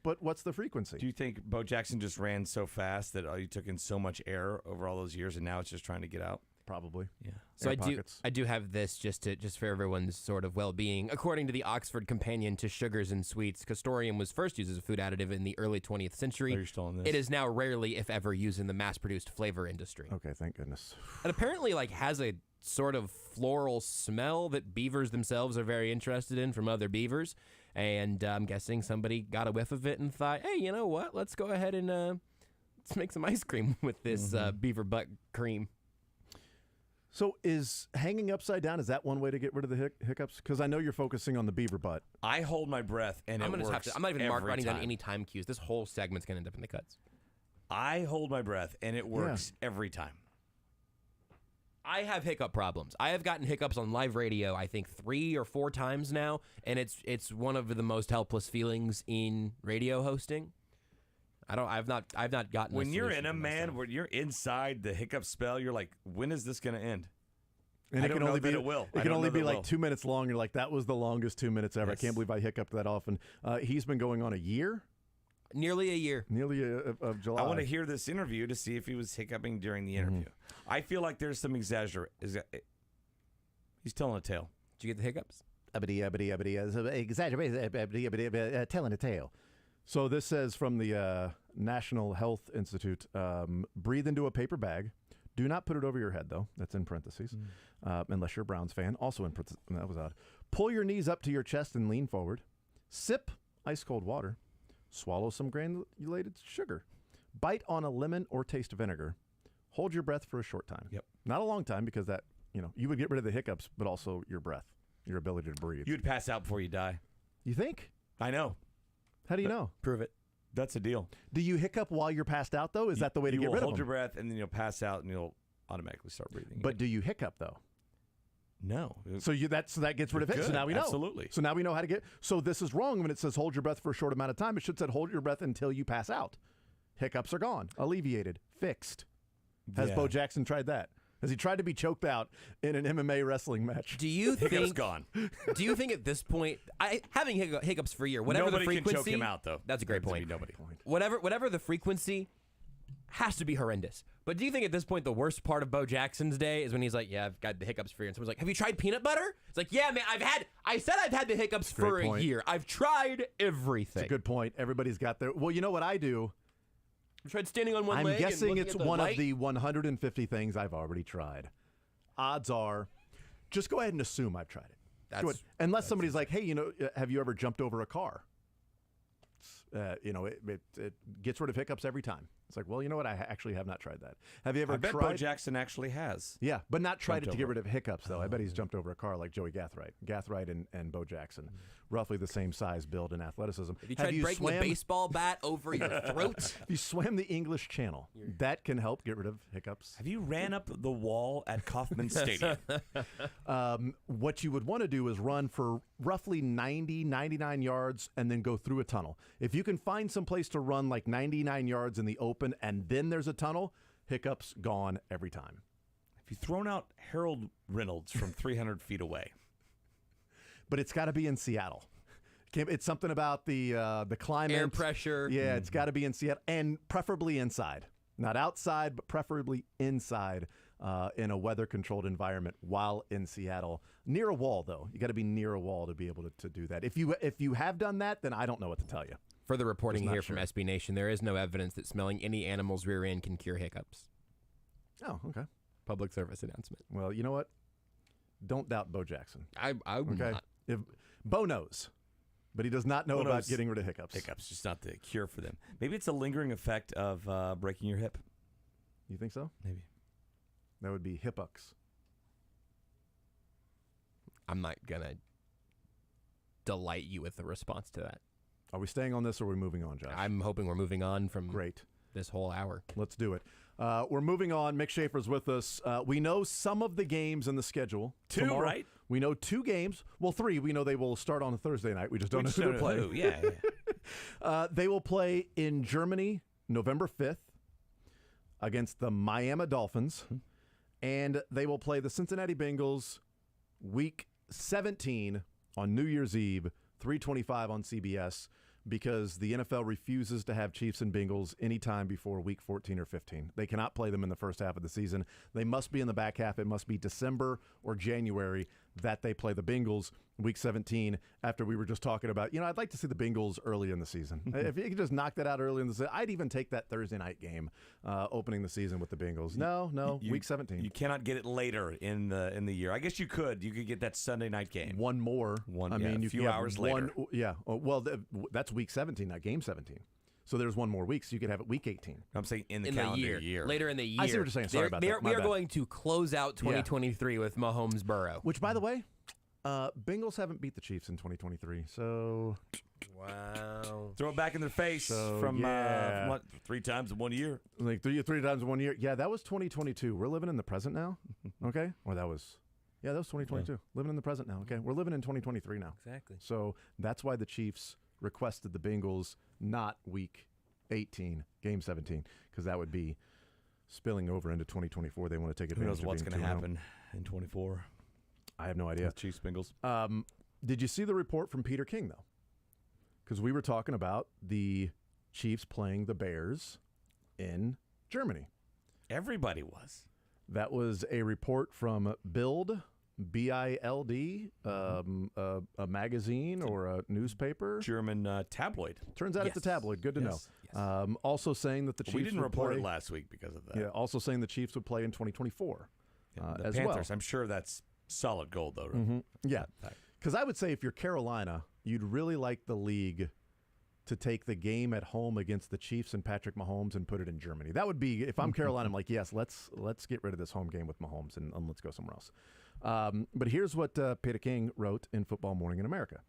But what's the frequency? Do you think Bo Jackson just ran so fast that you took in so much air over all those years, and now it's just trying to get out? Probably. Yeah. So I do have this just for everyone's sort of well-being. According to the Oxford Companion to Sugars and Sweets, castoreum was first used as a food additive in the early 20th century. Oh, you're still on this. It is now rarely, if ever, used in the mass-produced flavor industry. Okay, thank goodness. It apparently has a sort of floral smell that beavers themselves are very interested in from other beavers. And I'm guessing somebody got a whiff of it and thought, hey, you know what? Let's go ahead and let's make some ice cream with this beaver butt cream. So is hanging upside down, is that one way to get rid of the hiccups? Because I know you're focusing on the beaver butt. I hold my breath, and I'm it gonna works I'm not even every writing down time. any time cues. This whole segment's going to end up in the cuts. I hold my breath, and it works every time. I have hiccup problems. I have gotten hiccups on live radio, I think 3 or 4 times now, and it's one of the most helpless feelings in radio hosting. I've not gotten When a you're solution in a for myself. when you're inside the hiccup spell, you're like, when is this going to end? And I it don't can know only that be it will. It I can don't only know be that it like will. 2 minutes long. You're like, that was the longest 2 minutes ever. I can't believe I hiccuped that often. He's been going on a year? Nearly a year. Nearly of July. I want to hear this interview to see if he was hiccuping during the interview. I feel like there's some exaggeration. He's telling a tale. Did you get the hiccups? Telling a tale. So this says from the National Health Institute, breathe into a paper bag. Do not put it over your head, though. That's in parentheses. Unless you're a Browns fan. Also in parentheses. That was odd. Pull your knees up to your chest and lean forward. Sip ice cold water. Swallow some granulated sugar. Bite on a lemon or taste vinegar. Hold your breath for a short time. Yep. Not a long time because that, you would get rid of the hiccups, but also your breath, your ability to breathe. You'd pass out before you die. You think? I know. How do you know? Prove it. That's a deal. Do you hiccup while you're passed out, though? Is that the way to you get will rid of hold them? your breath, and then you'll pass out, and you'll automatically start breathing. But do you hiccup, though? No. So that gets rid of it. So Good. now we know. Absolutely. So now we know how to get. So this is wrong when it says hold your breath for a short amount of time. It should say hold your breath until you pass out. Hiccups are gone, alleviated, fixed. Has Bo Jackson tried that? Has he tried to be choked out in an MMA wrestling match? Do you think Hiccups gone. Do you think at this point, having hiccups for a year, whatever Nobody the frequency, can choke him out, though. That's a great There's point. nobody. Whatever the frequency, has to be horrendous. But do you think at this point the worst part of Bo Jackson's day is when he's like, "Yeah, I've got the hiccups for a year," and someone's like, "Have you tried peanut butter?" It's like, "Yeah, man, I said I've had the hiccups for a year. I've tried everything." It's a good point. Everybody's got their. Well, you know what I do? I've tried standing on one leg. I'm guessing and it's looking at one light. of the 150 things I've already tried. Odds are, just go ahead and assume I've tried it. Go ahead. Unless somebody's like, "Hey, have you ever jumped over a car?" It gets rid of hiccups every time. It's like, well, you know what? I actually have not tried that. Have you ever I bet tried? Bo Jackson actually has. Yeah, but not tried Jumped it to get over rid of hiccups, though. I bet he's jumped over a car like Joey Gathright. Gathright and Bo Jackson. Roughly the same size, build, and athleticism. Have you tried breaking a baseball bat over your throat? You swam the English Channel. That can help get rid of hiccups. Have you ran up the wall at Kauffman Stadium? What you would want to do is run for roughly 99 yards and then go through a tunnel. If you can find some place to run like 99 yards in the open and then there's a tunnel, hiccups gone every time. Have you thrown out Harold Reynolds from 300 feet away? But it's got to be in Seattle. It's something about the climate. Air pressure. Yeah, it's got to be in Seattle and preferably inside. Not outside, but preferably inside in a weather-controlled environment while in Seattle. Near a wall, though. You got to be near a wall to be able to do that. If you have done that, then I don't know what to tell you. Further reporting Just not here sure. from SB Nation, there is no evidence that smelling any animal's rear end can cure hiccups. Oh, okay. Public service announcement. Well, you know what? Don't doubt Bo Jackson. I would Okay. not. If Bo knows, but he does not know Bo about knows getting rid of hiccups. Hiccups, just not the cure for them. Maybe it's a lingering effect of breaking your hip. You think so? Maybe. That would be hippucks. I'm not gonna delight you with the response to that. Are we staying on this or are we moving on, Josh? I'm hoping we're moving on from Great. this whole hour. Let's do it. We're moving on. Mick Schaefer's with us. We know some of the games in the schedule. Two, Tomorrow, right? We know 2 games. Well, 3. We know they will start on a Thursday night. We just don't know who to play. Yeah. They will play in Germany November 5th against the Miami Dolphins. And they will play the Cincinnati Bengals Week 17 on New Year's Eve, 3:25 on CBS, because the NFL refuses to have Chiefs and Bengals anytime before Week 14 or 15. They cannot play them in the first half of the season. They must be in the back half. It must be December or January that they play the Bengals Week 17, after we were just talking about, I'd like to see the Bengals early in the season. If you could just knock that out early in the season, I'd even take that Thursday night game opening the season with the Bengals. No, Week 17. You cannot get it later in the year. I guess you could. You could get that Sunday night game. One more. A few hours later. That's Week 17, not Game 17. So there's one more week, so you could have it Week 18. I'm saying in the calendar year. Later in the year. I see what you're saying. Sorry about that. We are going to close out 2023 with Mahomes Burrow. Which, by the way, Bengals haven't beat the Chiefs in 2023, so... Wow. Throw it back in their face from 3 times in 1 year. Like three times in 1 year. Yeah, that was 2022. We're living in the present now, okay? Or that was 2022. Yeah. Living in the present now, okay? We're living in 2023 now. Exactly. So that's why the Chiefs requested the Bengals not Week 18, Game 17, because that would be spilling over into 2024. They want to take advantage of Who knows what's going to happen in 24? I have no idea. With Chiefs, Bengals. Did you see the report from Peter King, though? Because we were talking about the Chiefs playing the Bears in Germany. Everybody was. That was a report from Bild, B-I-L-D, a magazine or a newspaper. German tabloid. Turns out it's a tabloid. Good to know. Yes. Also saying that the Chiefs We didn't would report play, it last week because of that. Yeah, also saying the Chiefs would play in 2024 the as Panthers, well. I'm sure that's solid gold, though. Right? Mm-hmm. Yeah, because I would say if you're Carolina, you'd really like the league to take the game at home against the Chiefs and Patrick Mahomes and put it in Germany. That would be, if I'm Carolina, I'm like, yes, let's get rid of this home game with Mahomes and let's go somewhere else. But here's what Peter King wrote in Football Morning in America.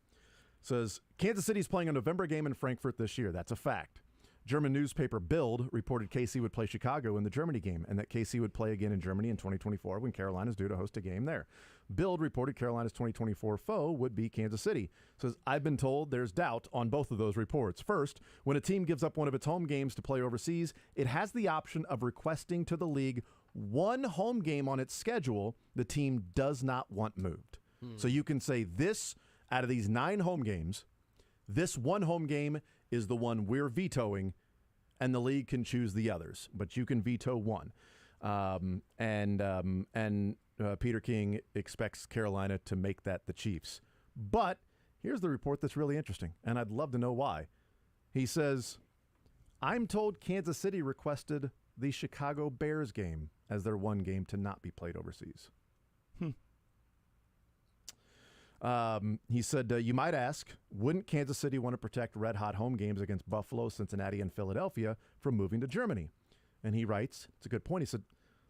It says, Kansas City's playing a November game in Frankfurt this year. That's a fact. German newspaper Bild reported KC would play Chicago in the Germany game and that KC would play again in Germany in 2024 when Carolina's due to host a game there. Bild reported Carolina's 2024 foe would be Kansas City. It says, I've been told there's doubt on both of those reports. First, when a team gives up one of its home games to play overseas, it has the option of requesting to the league one home game on its schedule the team does not want moved. So you can say this, out of these 9 home games, this one home game is the one we're vetoing, and the league can choose the others, but you can veto one. Peter King expects Carolina to make that the Chiefs. But here's the report that's really interesting, and I'd love to know why. He says, I'm told Kansas City requested the Chicago Bears game as their one game to not be played overseas. He said, you might ask, wouldn't Kansas City want to protect red-hot home games against Buffalo, Cincinnati, and Philadelphia from moving to Germany? And he writes, it's a good point, he said,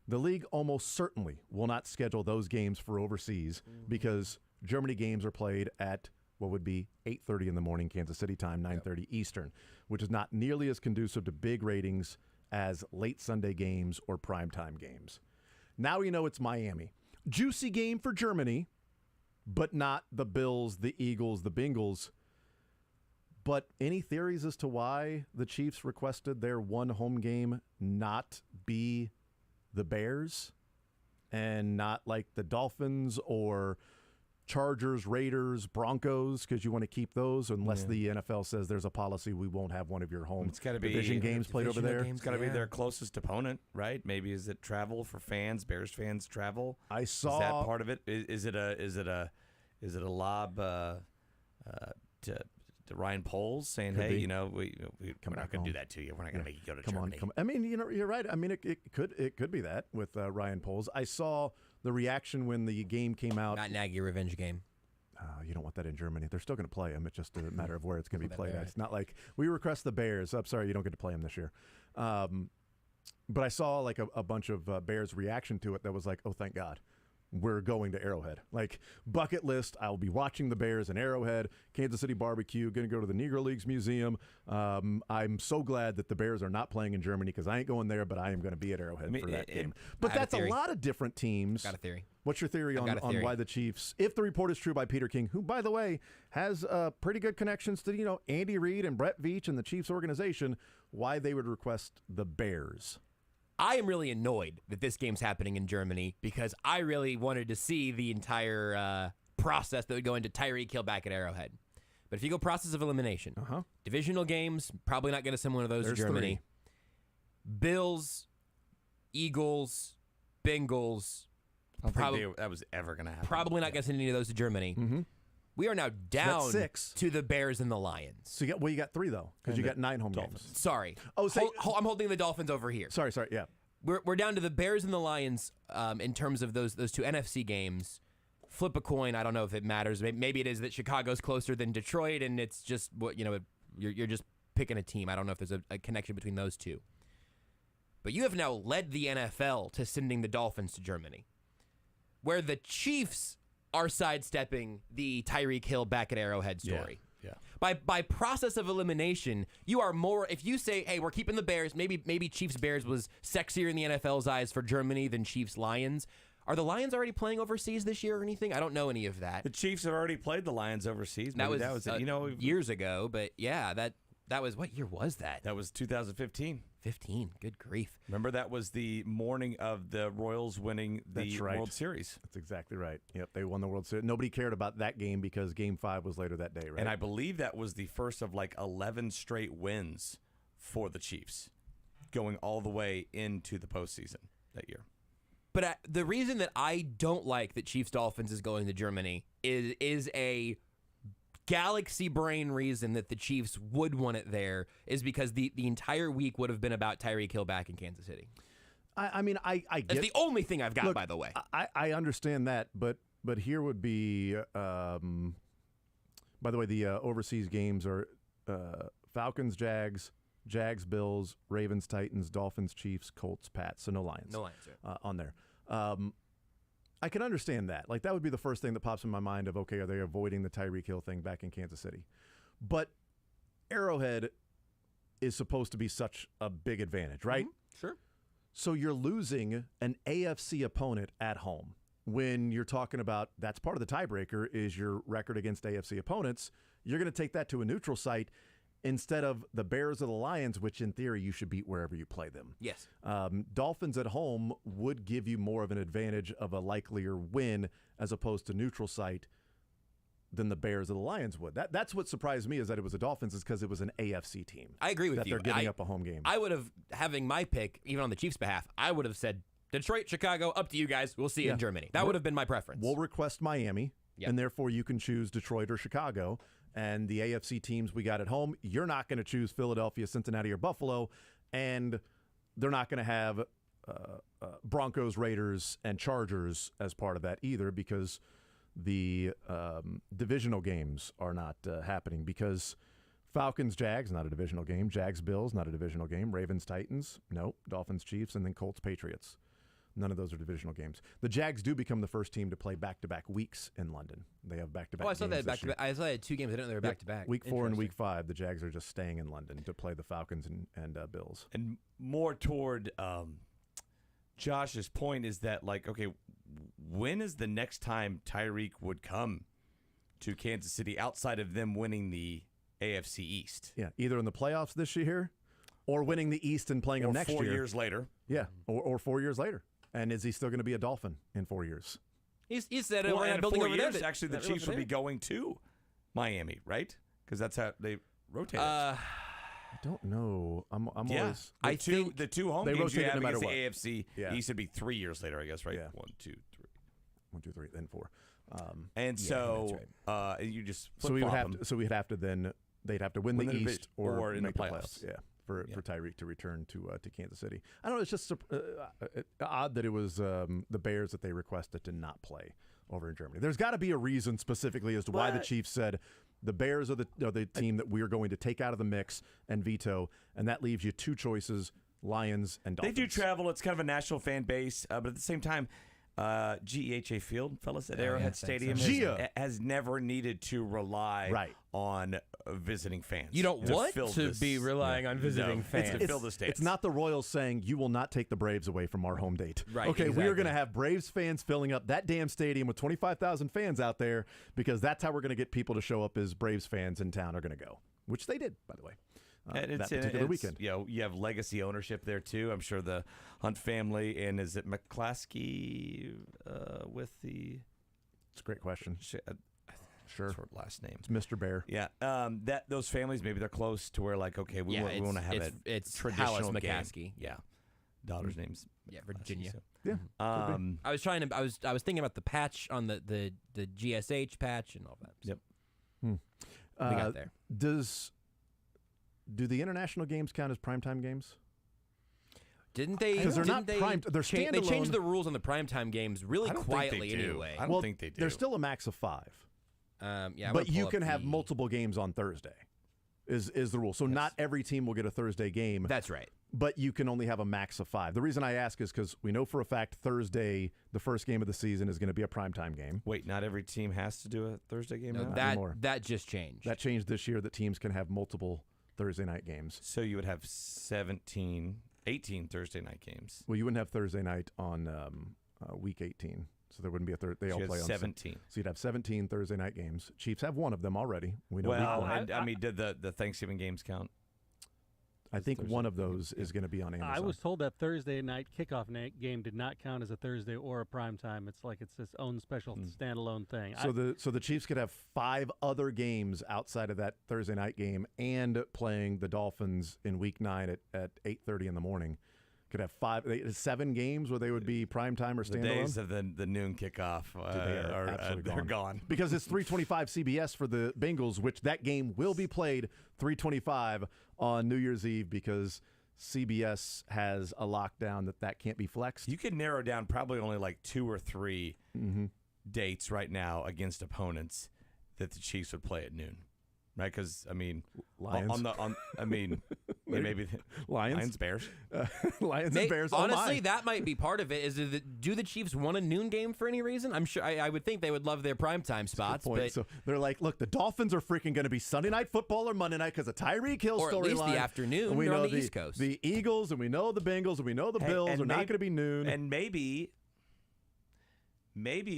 the league almost certainly will not schedule those games for overseas because Germany games are played at what would be 8:30 in the morning Kansas City time, 9:30 Eastern, which is not nearly as conducive to big ratings as late Sunday games or primetime games. Now we know it's Miami. Juicy game for Germany, but not the Bills, the Eagles, the Bengals. But any theories as to why the Chiefs requested their one home game not be the Bears and not like the Dolphins or Chargers, Raiders, Broncos, because you want to keep those unless the NFL says there's a policy we won't have one of your home division games played over there. It's got to be their closest opponent, right? Maybe is it travel for fans? Bears fans travel. I saw is that part of it. Is it a lob to Ryan Poles saying, Could "Hey, be. we're not going to do that to you. We're not going to make you go to Germany." I mean, you're right. I mean, it could be that with Ryan Poles. I saw the reaction when the game came out. Matt Nagy revenge game. You don't want that in Germany. They're still going to play him. It's just a matter of where it's going to be played at. It's not like we request the Bears. I'm sorry, you don't get to play them this year. But I saw like a bunch of Bears reaction to it that was like, oh, thank God. We're going to Arrowhead. Like, bucket list, I'll be watching the Bears in Arrowhead, Kansas City barbecue, going to go to the Negro Leagues Museum. I'm so glad that the Bears are not playing in Germany because I ain't going there, but I am going to be at Arrowhead for that game. But that's a lot of different teams. Got a theory. What's your theory on why the Chiefs, if the report is true by Peter King, who, by the way, has pretty good connections to, Andy Reid and Brett Veach and the Chiefs organization, why they would request the Bears? I am really annoyed that this game's happening in Germany because I really wanted to see the entire process that would go into Tyreek Hill back at Arrowhead. But if you go process of elimination, divisional games, probably not going to send one of those to Germany. 3. Bills, Eagles, Bengals. I don't think that was ever going to happen. Probably not going to send any of those to Germany. Mm-hmm. We are now down 6 to the Bears and the Lions. So you got 3 though, because you got 9 home games. Sorry. Oh, I'm holding the Dolphins over here. Sorry. Yeah. We're down to the Bears and the Lions in terms of those 2 NFC games. Flip a coin. I don't know if it matters. Maybe it is that Chicago's closer than Detroit, and it's just you're just picking a team. I don't know if there's a connection between those 2. But you have now led the NFL to sending the Dolphins to Germany, where the Chiefs are sidestepping the Tyreek Hill back at Arrowhead story. Yeah. By process of elimination, you are more. If you say, "Hey, we're keeping the Bears," maybe Chiefs Bears was sexier in the NFL's eyes for Germany than Chiefs Lions. Are the Lions already playing overseas this year or anything? I don't know any of that. The Chiefs have already played the Lions overseas. That was years ago, but yeah, that was what year was that? That was 2015. 15. Good grief. Remember, that was the morning of the Royals winning the World Series. That's exactly right. Yep, they won the World Series. Nobody cared about that game because Game 5 was later that day, right? And I believe that was the first of like 11 straight wins for the Chiefs, going all the way into the postseason that year. But the reason that I don't like that Chiefs Dolphins is going to Germany is a galaxy brain reason that the Chiefs would want it there is because the entire week would have been about Tyreek Hill back in Kansas City. I mean, I get... That's the only thing I've got, Look, by the way. I understand that, but here would be... by the way, the overseas games are Falcons, Jags, Bills, Ravens, Titans, Dolphins, Chiefs, Colts, Pats. So no Lions. No Lions, on there. I can understand that. Like, that would be the first thing that pops in my mind of, okay, are they avoiding the Tyreek Hill thing back in Kansas City? But Arrowhead is supposed to be such a big advantage, right? Mm-hmm. Sure. So you're losing an AFC opponent at home. When you're talking about that's part of the tiebreaker is your record against AFC opponents, you're going to take that to a neutral site instead of the Bears or the Lions, which in theory you should beat wherever you play them. Yes. Dolphins at home would give you more of an advantage of a likelier win as opposed to neutral site than the Bears or the Lions would. That's what surprised me is that it was the Dolphins is because it was an AFC team. I agree with that you. They're giving up a home game. I would have, having my pick, even on the Chiefs' behalf, I would have said Detroit, Chicago, up to you guys. We'll see you in Germany. That would have been my preference. We'll request Miami, and therefore you can choose Detroit or Chicago. And the AFC teams we got at home, you're not going to choose Philadelphia, Cincinnati, or Buffalo, and they're not going to have Broncos, Raiders, and Chargers as part of that either because the divisional games are not happening because Falcons, Jags, not a divisional game. Jags, Bills, not a divisional game. Ravens, Titans, no. Dolphins, Chiefs, and then Colts, Patriots. None of those are divisional games. The Jags do become the first team to play back-to-back weeks in London. They have back-to-back games. I saw that back-to-back. I saw they had 2 games. I didn't know they were back-to-back. Week 4 and Week 5, the Jags are just staying in London to play the Falcons and Bills. And more toward Josh's point is that, like, okay, when is the next time Tyreek would come to Kansas City outside of them winning the AFC East? Yeah, either in the playoffs this year or winning the East and playing them next year. 4 years later. Yeah, or 4 years later. And is he still going to be a Dolphin in 4 years? He said well, we're in not building 4 over years, there. actually, the Chiefs will be going to Miami, right? Because that's how they rotate. I don't know. I'm always. The two home they games you rotate it have no matter against the what. AFC East would be 3 years later, I guess, right? Yeah. 1, 2, 3. 1, 2, 3, then 4. And so you just so we would flip-flop have them. to, so we'd have to then they'd have to win the East or in make the playoffs. Yeah, for Tyreek to return to Kansas City. I don't know. It's just odd that it was the Bears that they requested to not play over in Germany. There's got to be a reason specifically as to why the Chiefs said the Bears are the team that we're going to take out of the mix and veto, and that leaves you two choices: Lions and Dolphins. They do travel. It's kind of a national fan base, but at the same time, GEHA Field, fellas, at Arrowhead Stadium has never needed to rely on visiting fans. You don't want to be relying on visiting fans. To fill the stands. It's not the Royals saying you will not take the Braves away from our home date. Right, okay, we exactly. are going to have Braves fans filling up that damn stadium with 25,000 fans out there because that's how we're going to get people to show up as Braves fans in town are going to go, which they did, by the way. And that particular weekend. You know, you have legacy ownership there too. I'm sure the Hunt family, and is it McClaskey with the? It's a great question. Sure. Short last name. It's Mr. Bear. Yeah. That those families, maybe they're close to where like, okay, we want to have it's traditional Hallis game. McCaskey. Yeah. Daughter's name's Virginia. So. Yeah. I was thinking about the patch on the GSH patch and all that. Yep. We got there. Do the international games count as primetime games? Didn't they? Because they're not prime. They're standalone. They changed the rules on the primetime games really quietly anyway. I don't think they do. There's still a max of 5. Yeah, but you can have multiple games on Thursday. Is the rule? So not every team will get a Thursday game. That's right. But you can only have a max of 5. The reason I ask is because we know for a fact Thursday, the first game of the season, is going to be a primetime game. Wait, not every team has to do a Thursday game now? That just changed. That changed this year that teams can have multiple Thursday night games. So you would have 18 Thursday night games. Well, you wouldn't have Thursday night on week 18. So there wouldn't be a third. They all play on 17. So you'd have 17 Thursday night games. Chiefs have one of them already. We know. Well, I mean, did the Thanksgiving games count? I think one of those is going to be on Amazon. I was told that Thursday night kickoff game did not count as a Thursday or a prime time. It's like it's its own special standalone thing. So the Chiefs could have 5 other games outside of that Thursday night game and playing the Dolphins in Week 9 at 8:30 in the morning. Could have 7 games where they would be primetime or standalone. The days of the noon kickoff they're gone. Because it's 3:25 CBS for the Bengals, which that game will be played 3:25 on New Year's Eve because CBS has a lockdown that can't be flexed. You could narrow down probably only like 2 or 3 dates right now against opponents that the Chiefs would play at noon. Right, because I mean, Lions. Maybe Lions, Bears, Lions and Bears. Honestly, that might be part of it. Do the Chiefs want a noon game for any reason? I'm sure. I would think they would love their primetime spots. But so they're like, look, the Dolphins are freaking going to be Sunday Night Football or Monday night because of Tyreek Hill storyline. Or at least the afternoon. And we They're know on the East Coast. The Eagles, and we know the Bengals, and we know the Bills are not going to be noon. And maybe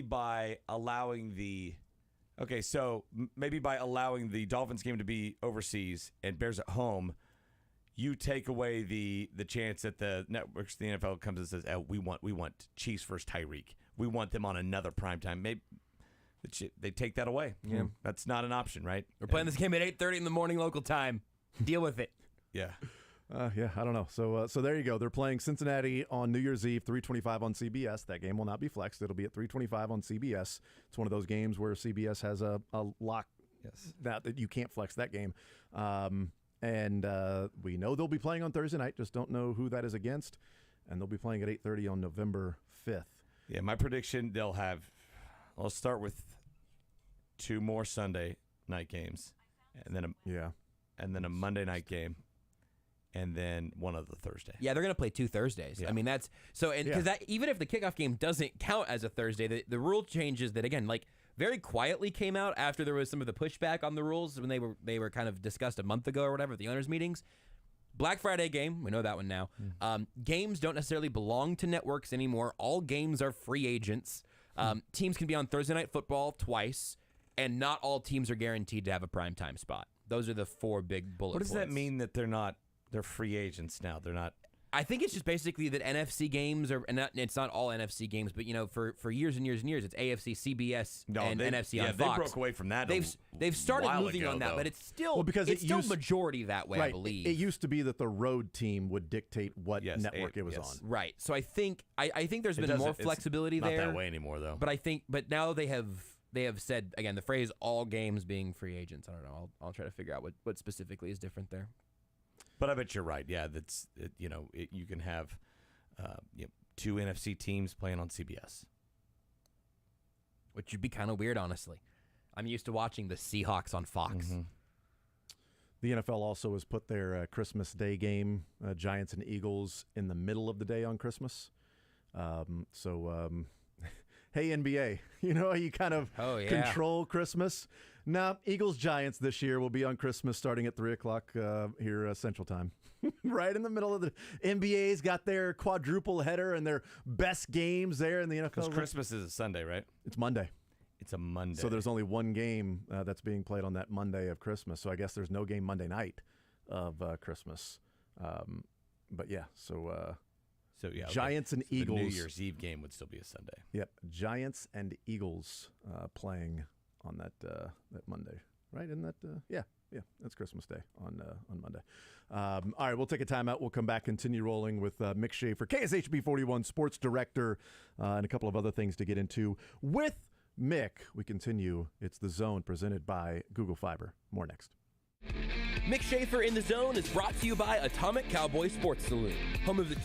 by allowing the. Okay, so maybe by allowing the Dolphins game to be overseas and Bears at home, you take away the chance that the networks, the NFL comes and says, "Oh, we want Chiefs versus Tyreek. We want them on another primetime." Maybe they take that away. Yeah, that's not an option, right? We're playing this game at 8:30 in the morning local time. Deal with it. Yeah. Yeah, I don't know. So there you go. They're playing Cincinnati on New Year's Eve, 3:25 on CBS. That game will not be flexed. It'll be at 3:25 on CBS. It's one of those games where CBS has a lock that you can't flex that game. And we know they'll be playing on Thursday night. Just don't know who that is against. And they'll be playing at 8:30 on November 5th. Yeah, my prediction, I'll start with 2 more Sunday night games. And then a Monday night game. And then one of the Thursday. Yeah, they're going to play 2 Thursdays. Yeah. I mean, that's so, and because even if the kickoff game doesn't count as a Thursday, the rule changes that again, like very quietly came out after there was some of the pushback on the rules when they were kind of discussed a month ago or whatever at the owners' meetings. Black Friday game, we know that one now. Games don't necessarily belong to networks anymore. All games are free agents. Teams can be on Thursday Night Football twice, and not all teams are guaranteed to have a primetime spot. Those are the 4 big bullet points. What does that mean that they're free agents now? They're not. I think it's just basically that NFC games are, and it's not all NFC games, but for years and years and years, it's AFC, CBS, and NFC on Fox. They broke away from that. They've started moving on that, but it's still still majority that way, I believe. It used to be that the road team would dictate what network it was on. Right. So I think there's been more flexibility there. Not that way anymore, though. But now they have said again the phrase "all games being free agents." I don't know. I'll try to figure out what specifically is different there. But I bet you're right. Yeah, you can have 2 NFC teams playing on CBS, which would be kind of weird, honestly. I'm used to watching the Seahawks on Fox. Mm-hmm. The NFL also has put their Christmas Day game, Giants and Eagles, in the middle of the day on Christmas. Hey, NBA, you know how you kind of control Christmas? Now, Eagles-Giants this year will be on Christmas starting at 3 o'clock here Central Time. Right in the middle of the NBA's got their quadruple header and their best games there in the NFL. Because Christmas is a Sunday, right? It's Monday. It's a Monday. So there's only one game that's being played on that Monday of Christmas. So I guess there's no game Monday night of Christmas. But yeah, Giants and Eagles. The New Year's Eve game would still be a Sunday. Yep, Giants and Eagles playing on that Monday, right? Isn't that yeah, that's Christmas Day on Monday. All right, we'll take a timeout. We'll come back, continue rolling with Mick Schaefer, KSHB 41 Sports Director, and a couple of other things to get into with Mick. We continue. It's The Zone presented by Google Fiber. More next. Mick Schaefer in The Zone is brought to you by Atomic Cowboy Sports Saloon, home of the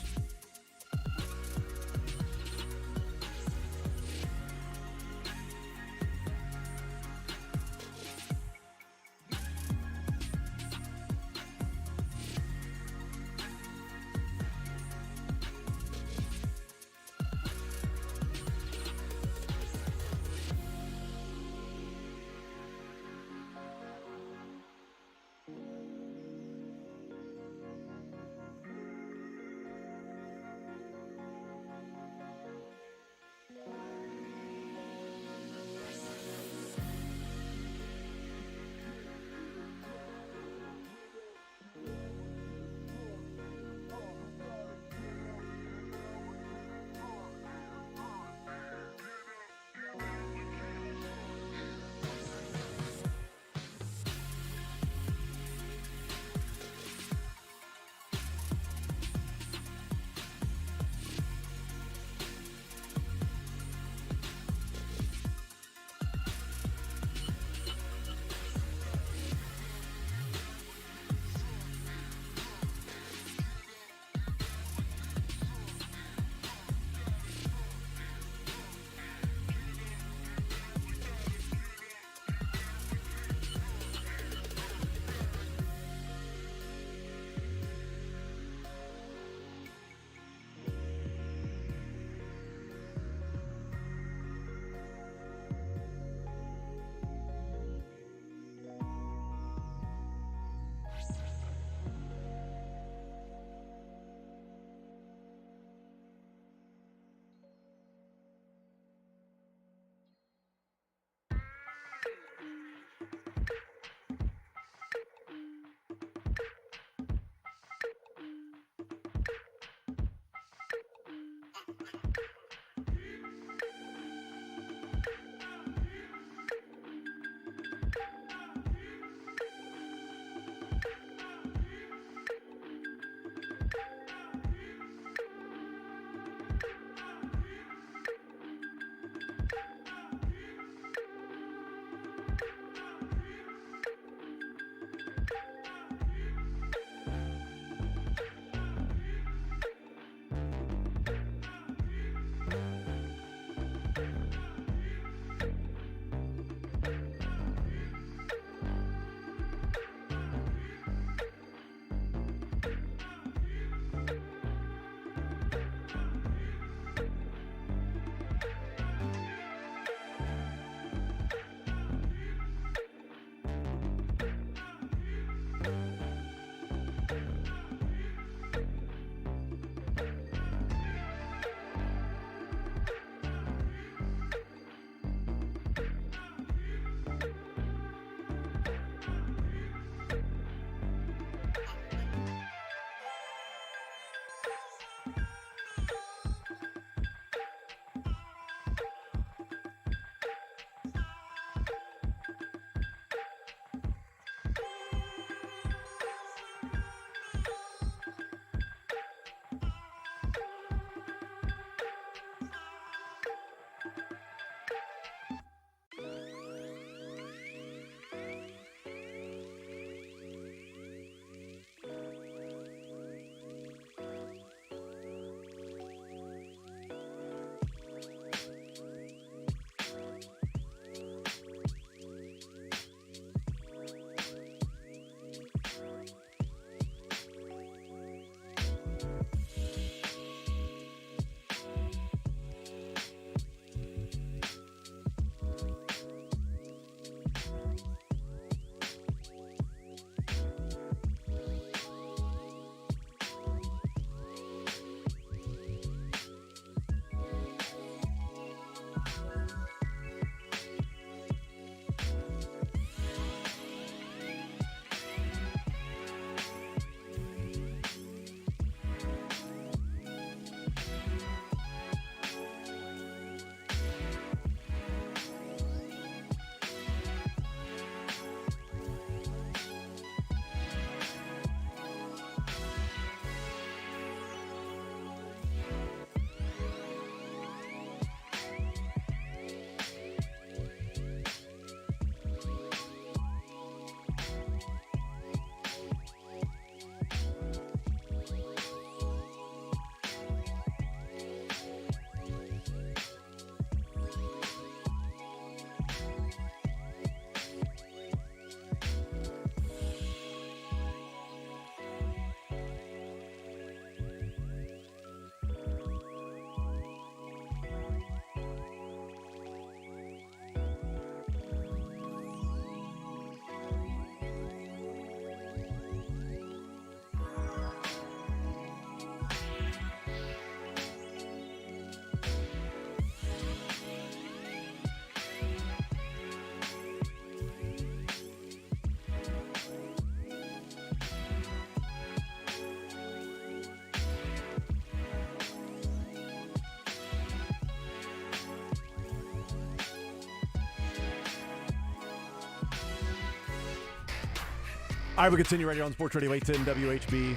All right, we continue right here on Sports Radio 810 WHB.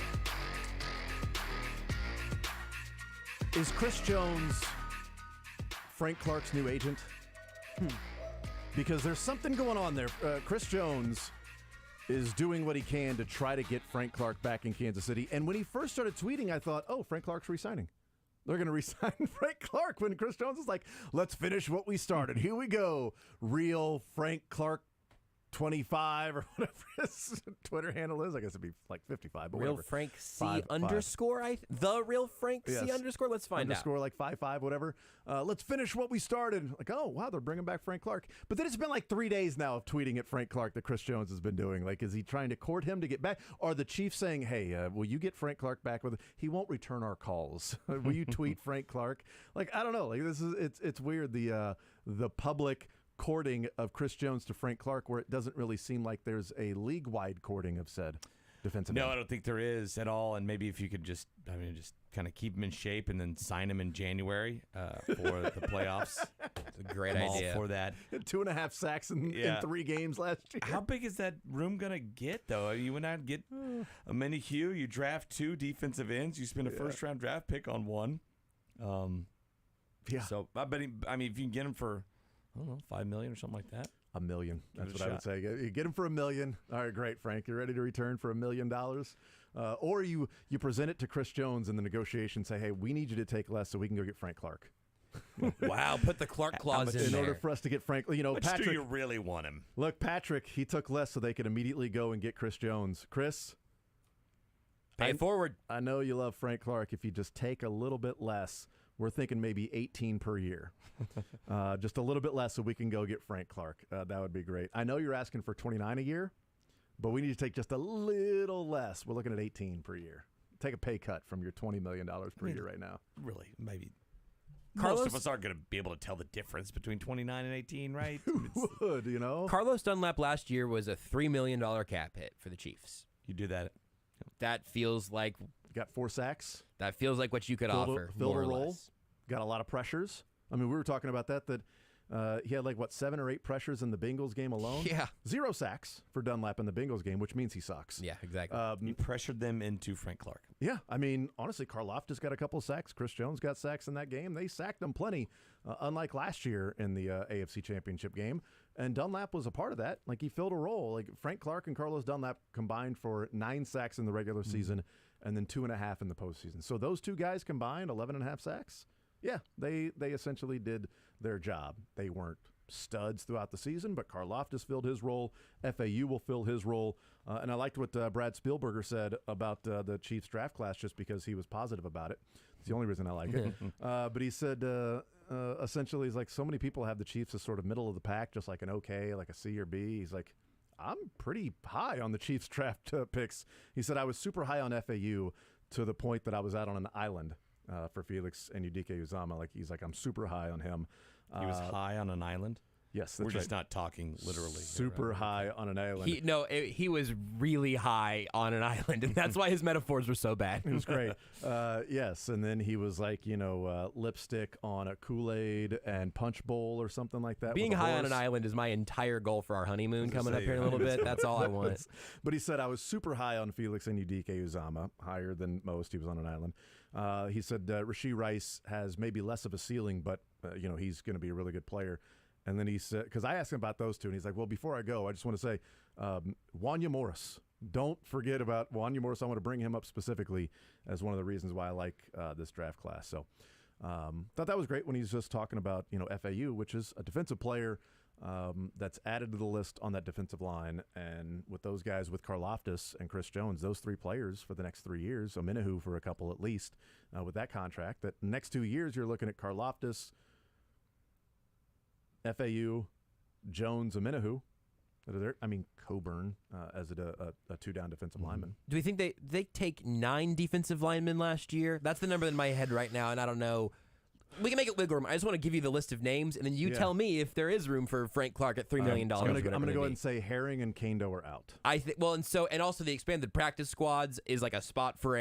Is Chris Jones Frank Clark's new agent? Because there's something going on there. Chris Jones is doing what he can to try to get Frank Clark back in Kansas City. And when he first started tweeting, I thought, oh, Frank Clark's re-signing. They're going to re-sign Frank Clark. When Chris Jones is like, let's finish what we started. Here we go. Real Frank Clark 25 or whatever his Twitter handle is. I guess it'd be like 55. But Real whatever. Frank C underscore. The Real Frank C underscore. Let's find out. Underscore like 55, whatever. Let's finish what we started. Like, oh, wow, they're bringing back Frank Clark. But then it's been like 3 days now of tweeting at Frank Clark that Chris Jones has been doing. Like, is he trying to court him to get back? Are the Chiefs saying, hey, will you get Frank Clark back with? He won't return our calls. Will you tweet Frank Clark? Like, I don't know. Like, this is it's weird. The public courting of Chris Jones to Frank Clark, where it doesn't really seem like there's a league-wide courting of said defensive No, end. I don't think there is at all. And maybe if you could just kind of keep him in shape and then sign him in January for the playoffs. It's a great I'm idea. all for that. 2.5 sacks in 3 games last year. How big is that room going to get, though? You would not get a mini Hugh. You draft 2 defensive ends. You spend a first-round draft pick on one. Yeah. So, I bet if you can get him for, I don't know, $5 million or something like that. $1 million. That's Give what it a I would say. You get him for $1 million. All right, great, Frank. You're ready to return for $1 million. Or you present it to Chris Jones in the negotiation. Say, hey, we need you to take less so we can go get Frank Clark. Wow, put the Clark clause in order for us to get Frank. Which Patrick. do you really want him? Look, Patrick, he took less so they could immediately go and get Chris Jones. Chris, pay forward. I know you love Frank Clark. If you just take a little bit less, we're thinking maybe 18 per year. Just a little bit less so we can go get Frank Clark. That would be great. I know you're asking for 29 a year, but we need to take just a little less. We're looking at 18 per year. Take a pay cut from your $20 million per year right now. Really, maybe. Carlos- Most of us aren't going to be able to tell the difference between 29 and 18, right? Who would, you know? Carlos Dunlap last year was a $3 million cap hit for the Chiefs. You do that. That feels like got 4 sacks. That feels like what you could offer. Filled more a or role. less. Got a lot of pressures. I mean, we were talking about that he had 7 or 8 pressures in the Bengals game alone. Yeah. 0 sacks for Dunlap in the Bengals game, which means he sucks. Yeah, exactly. You pressured them into Frank Clark. Yeah, I mean, honestly, Karlaftis got a couple of sacks. Chris Jones got sacks in that game. They sacked them plenty, unlike last year in the AFC Championship game. And Dunlap was a part of that. Like, he filled a role. Like, Frank Clark and Carlos Dunlap combined for 9 sacks in the regular season and then 2.5 in the postseason. So those 2 guys combined, 11.5 sacks. Yeah, they essentially did their job. They weren't studs throughout the season, but Karlaftis filled his role. FAU will fill his role. And I liked what Brad Spielberger said about the Chiefs draft class just because he was positive about it. It's the only reason I like it. But he said essentially, he's like, so many people have the Chiefs as sort of middle of the pack, just like an okay, like a C or B. He's like, I'm pretty high on the Chiefs draft picks. He said, I was super high on FAU to the point that I was out on an island for Felix and Udike Uzama. Like, he's like, I'm super high on him. He was high on an island? Yes, we're just not talking literally. Super high on an island. He was really high on an island, and that's why his metaphors were so bad. It was great. Yes, and then he was like, lipstick on a Kool-Aid and punch bowl or something like that. Being high on an island is my entire goal for our honeymoon coming up here in a little bit. That's all I want. But he said, I was super high on Felix and Udike Uzama, higher than most. He was on an island. He said Rashee Rice has maybe less of a ceiling, but he's going to be a really good player. And then he said, because I asked him about those 2, and he's like, well, before I go, I just want to say, Wanya Morris. Don't forget about Wanya Morris. I want to bring him up specifically as one of the reasons why I like this draft class. So thought that was great when he's just talking about, FAU, which is a defensive player that's added to the list on that defensive line. And with those guys, with Karlaftis and Chris Jones, those 3 players for the next 3 years, Omenihu for a couple at least, with that contract, that next 2 years, you're looking at Karlaftis, FAU, Jones, Omenihu. Coburn as a 2-down defensive lineman. Do we think they take 9 defensive linemen last year? That's the number in my head right now, and I don't know. We can make it wiggle room. I just want to give you the list of names, and then you tell me if there is room for Frank Clark at $3 million. I'm going to go ahead and say Herring and Kando are out. I think. Well, and also the expanded practice squads is like a spot for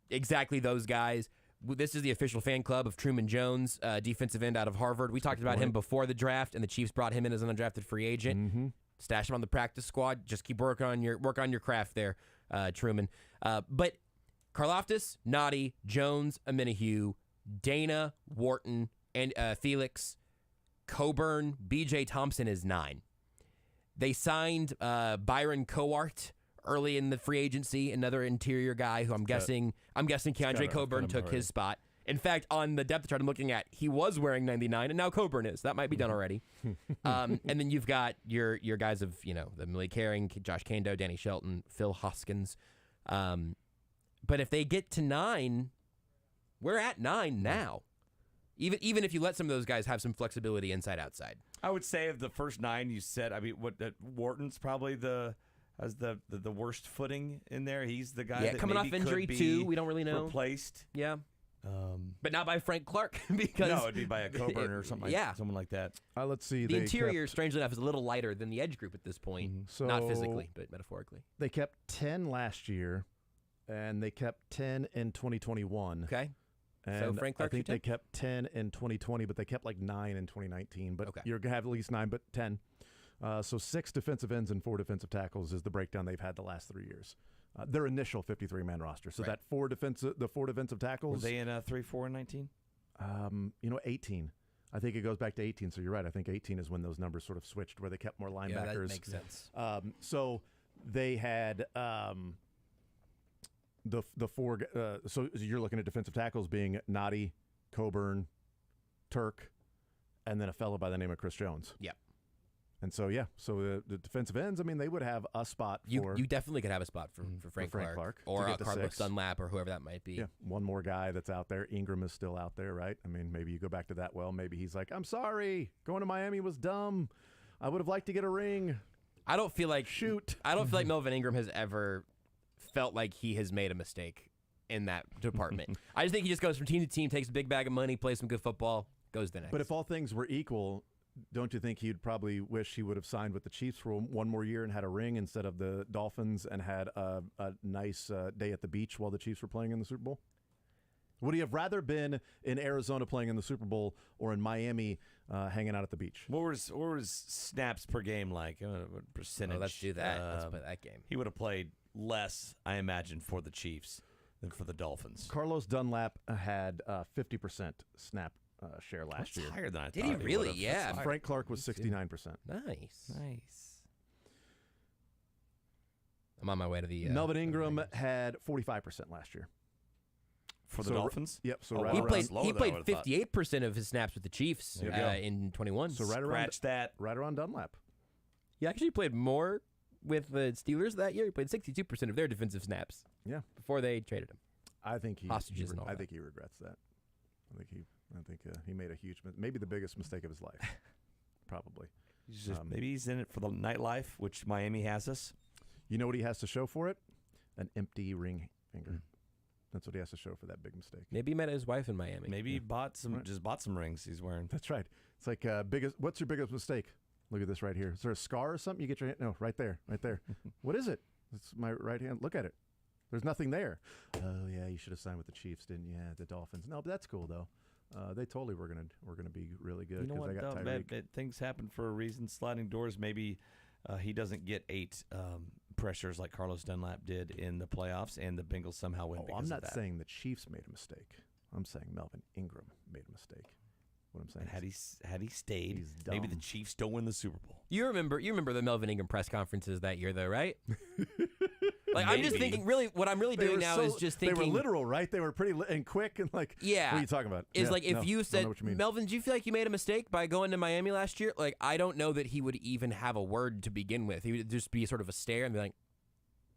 exactly those guys. This is the official fan club of Truman Jones, defensive end out of Harvard. We talked about him before the draft, and the Chiefs brought him in as an undrafted free agent. Stash him on the practice squad. Just keep working on your craft there, Truman. But Karlaftis, Noddy, Jones, Aminahue, Dana, Wharton, and Felix, Coburn, B.J. Thompson is 9. They signed Byron Coart early in the free agency, another interior guy who I'm guessing Keandre Coburn took his spot. In fact, on the depth chart I'm looking at, he was wearing 99, and now Coburn is. That might be done already. And then you've got your guys of, the Malik Herring, Josh Kando, Danny Shelton, Phil Hoskins. But if they get to 9, we're at 9 now. Even if you let some of those guys have some flexibility inside outside. I would say of the first 9 you said, Wharton's probably has the worst footing in there. He's the guy that coming maybe off injury could be too. We don't really know. Replaced. Yeah. But not by Frank Clark because no, it'd be by a Coburn or something. Someone like that. Let's see. The interior, strangely enough, is a little lighter than the edge group at this point. So not physically, but metaphorically. They kept 10 last year, and they kept 10 in 2021. Okay. And so Frank Clark, I think they kept 10 in 2020, but they kept like 9 in 2019. But you're gonna have at least 9, but 10. So 6 defensive ends and 4 defensive tackles is the breakdown they've had the last 3 years. Their initial 53-man roster. So that 4 defensive tackles. Were they in 3-4 and 19? 18. I think it goes back to 18. So you're right. I think 18 is when those numbers sort of switched, where they kept more linebackers. Yeah, that makes sense. So they had the 4. So you're looking at defensive tackles being Noddy, Coburn, Turk, and then a fellow by the name of Chris Jones. Yep. And so, so the defensive ends, I mean, they would have a spot for... You definitely could have a spot for Frank Clark. Or Carlos Dunlap or whoever that might be. Yeah, one more guy that's out there. Ingram is still out there, right? I mean, maybe you go back to that. Well, maybe he's like, I'm sorry. Going to Miami was dumb. I would have liked to get a ring. I don't feel like... Shoot. I don't feel like Melvin Ingram has ever felt like he has made a mistake in that department. I just think he just goes from team to team, takes a big bag of money, plays some good football, goes the next. But if all things were equal... Don't you think he'd probably wish he would have signed with the Chiefs for one more year and had a ring instead of the Dolphins and had a nice day at the beach while the Chiefs were playing in the Super Bowl? Would he have rather been in Arizona playing in the Super Bowl or in Miami hanging out at the beach? What was snaps per game like? What percentage? Let's do that. Let's play that game. He would have played less, I imagine, for the Chiefs than for the Dolphins. Carlos Dunlap had 50% snap share last year. Higher than I thought. Did he really? Yeah. Frank Clark was 69%. Nice. I'm on my way to the... Melvin Ingram had 45% last year. For the Dolphins? Yep. So he played 58% of his snaps with the Chiefs in 21. So right around Dunlap. He actually played more with the Steelers that year. He played 62% of their defensive snaps. Yeah. Before they traded him. I think hostages and all I that. think he regrets that. I think he made a huge, maybe the biggest mistake of his life. Probably. Maybe he's in it for the nightlife, which Miami has us. You know what he has to show for it? An empty ring finger. That's what he has to show for that big mistake. Maybe he met his wife in Miami. Maybe he bought some rings he's wearing. That's right. It's like what's your biggest mistake? Look at this right here. Is there a scar or something? You get your hand? No, right there. What is it? It's my right hand. Look at it. There's nothing there. Oh yeah, you should have signed with the Chiefs, didn't you? Yeah, the Dolphins. No, but that's cool though. They totally were gonna be really good. You know what? They got Tyreek. Things happen for a reason. Sliding doors. Maybe he doesn't get 8 pressures like Carlos Dunlap did in the playoffs, and the Bengals somehow win. I'm not saying the Chiefs made a mistake. I'm saying Melvin Ingram made a mistake. What I'm saying. And had he stayed, maybe the Chiefs don't win the Super Bowl. You remember the Melvin Ingram press conferences that year, though, right? Like I'm just thinking, really, what I'm really doing now is just thinking. They were literal, right? They were pretty and quick and like. Yeah. What are you talking about? Is like if you said, Melvin, do you feel like you made a mistake by going to Miami last year? Like I don't know that he would even have a word to begin with. He would just be sort of a stare and be like,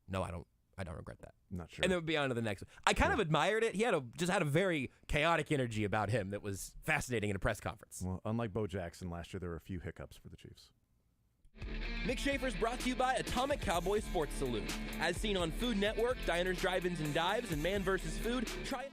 "No, I don't regret that." Not sure. And then would be on to the next one. I kind of admired it. He just had a very chaotic energy about him that was fascinating in a press conference. Well, unlike Bo Jackson last year, there were a few hiccups for the Chiefs. Mick Schaefer's brought to you by Atomic Cowboy Sports Saloon. As seen on Food Network, Diners, Drive-Ins, and Dives, and Man vs. Food, try it.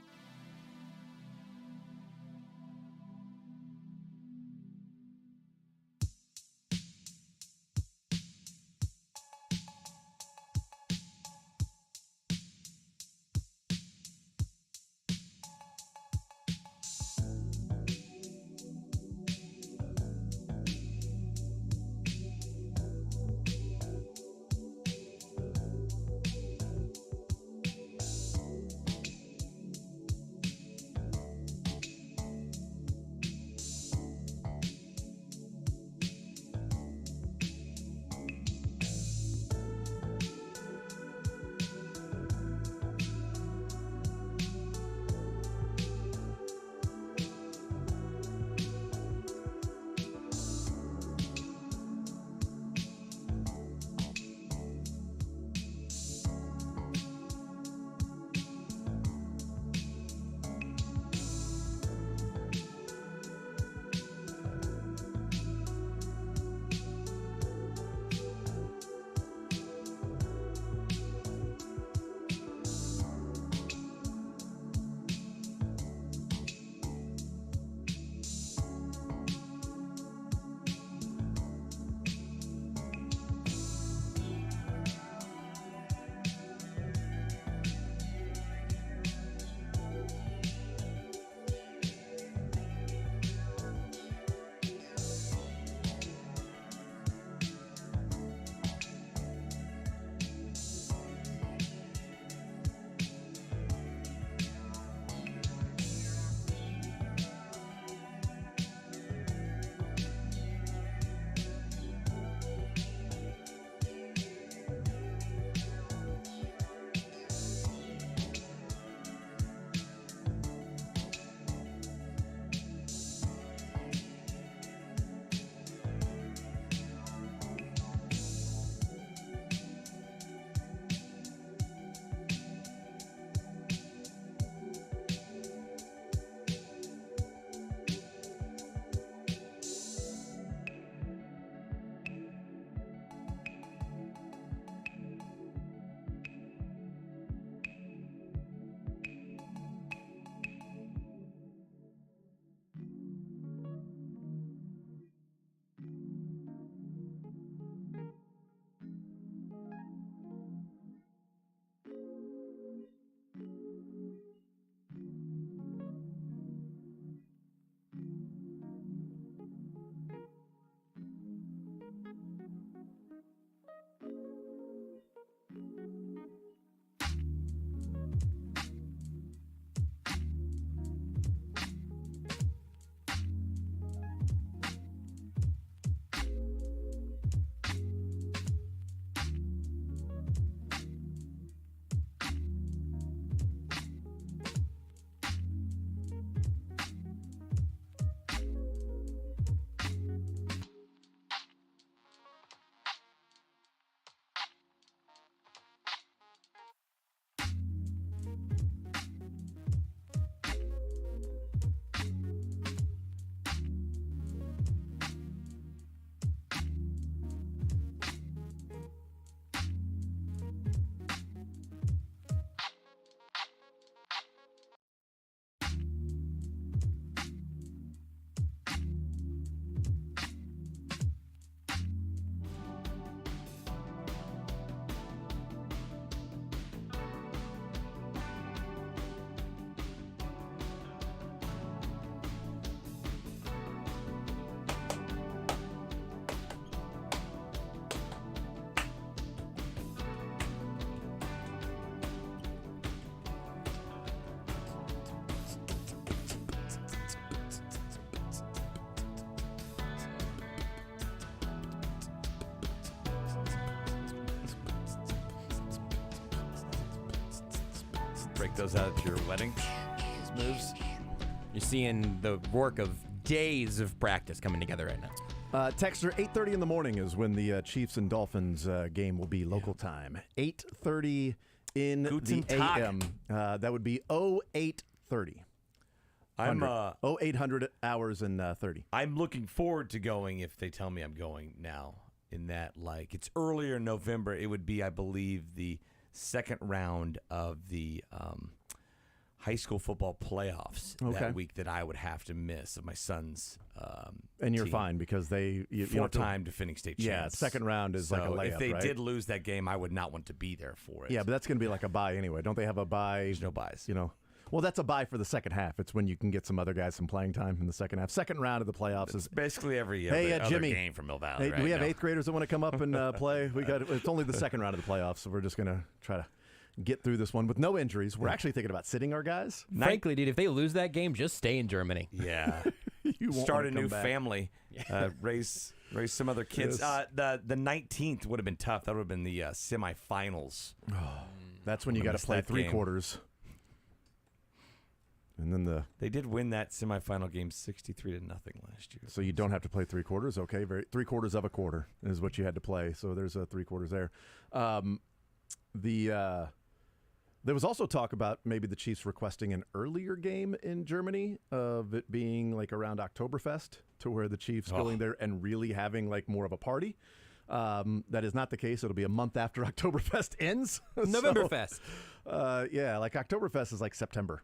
break those out at your wedding. Those moves. You're seeing the work of days of practice coming together right now. Texter, 8:30 in the morning is when the Chiefs and Dolphins game will be local time. 8:30 in Guten the Tag. a.m. That would be 08:30. I'm 0800 hours and 30. I'm looking forward to going if they tell me I'm going now. In that, like, it's earlier in November. It would be, I believe, the second round of the high school football playoffs that week that I would have to miss of my son's And you're team. fine because you Four-time defending state champs. Yeah, second round is like a layup, if they right? did lose that game, I would not want to be there for it. Yeah, but that's going to be like a bye anyway. Don't they have a bye? There's no buys. Well, that's a bye for the second half. It's when you can get some other guys some playing time in the second half. Second round of the playoffs is basically every hey, other Jimmy, game from Mill Valley. Hey, right do we have now. eighth graders that want to come up and play? It's only the second round of the playoffs, so we're just going to try to get through this one with no injuries. We're actually thinking about sitting our guys. Frankly, dude, if they lose that game, just stay in Germany. Yeah. You won't Start wanna a come new back. family. Raise some other kids. Yes. The 19th would have been tough. That would have been the semifinals. That's when you got to play three quarters. And then they did win that semifinal game 63-0 last year. So you don't have to play three quarters, okay? Three quarters of a quarter is what you had to play. So there's three quarters there. There was also talk about maybe the Chiefs requesting an earlier game in Germany of it being like around Oktoberfest to where the Chiefs going there and really having like more of a party. That is not the case. It'll be a month after Oktoberfest ends. Novemberfest. Yeah, like Oktoberfest is like September.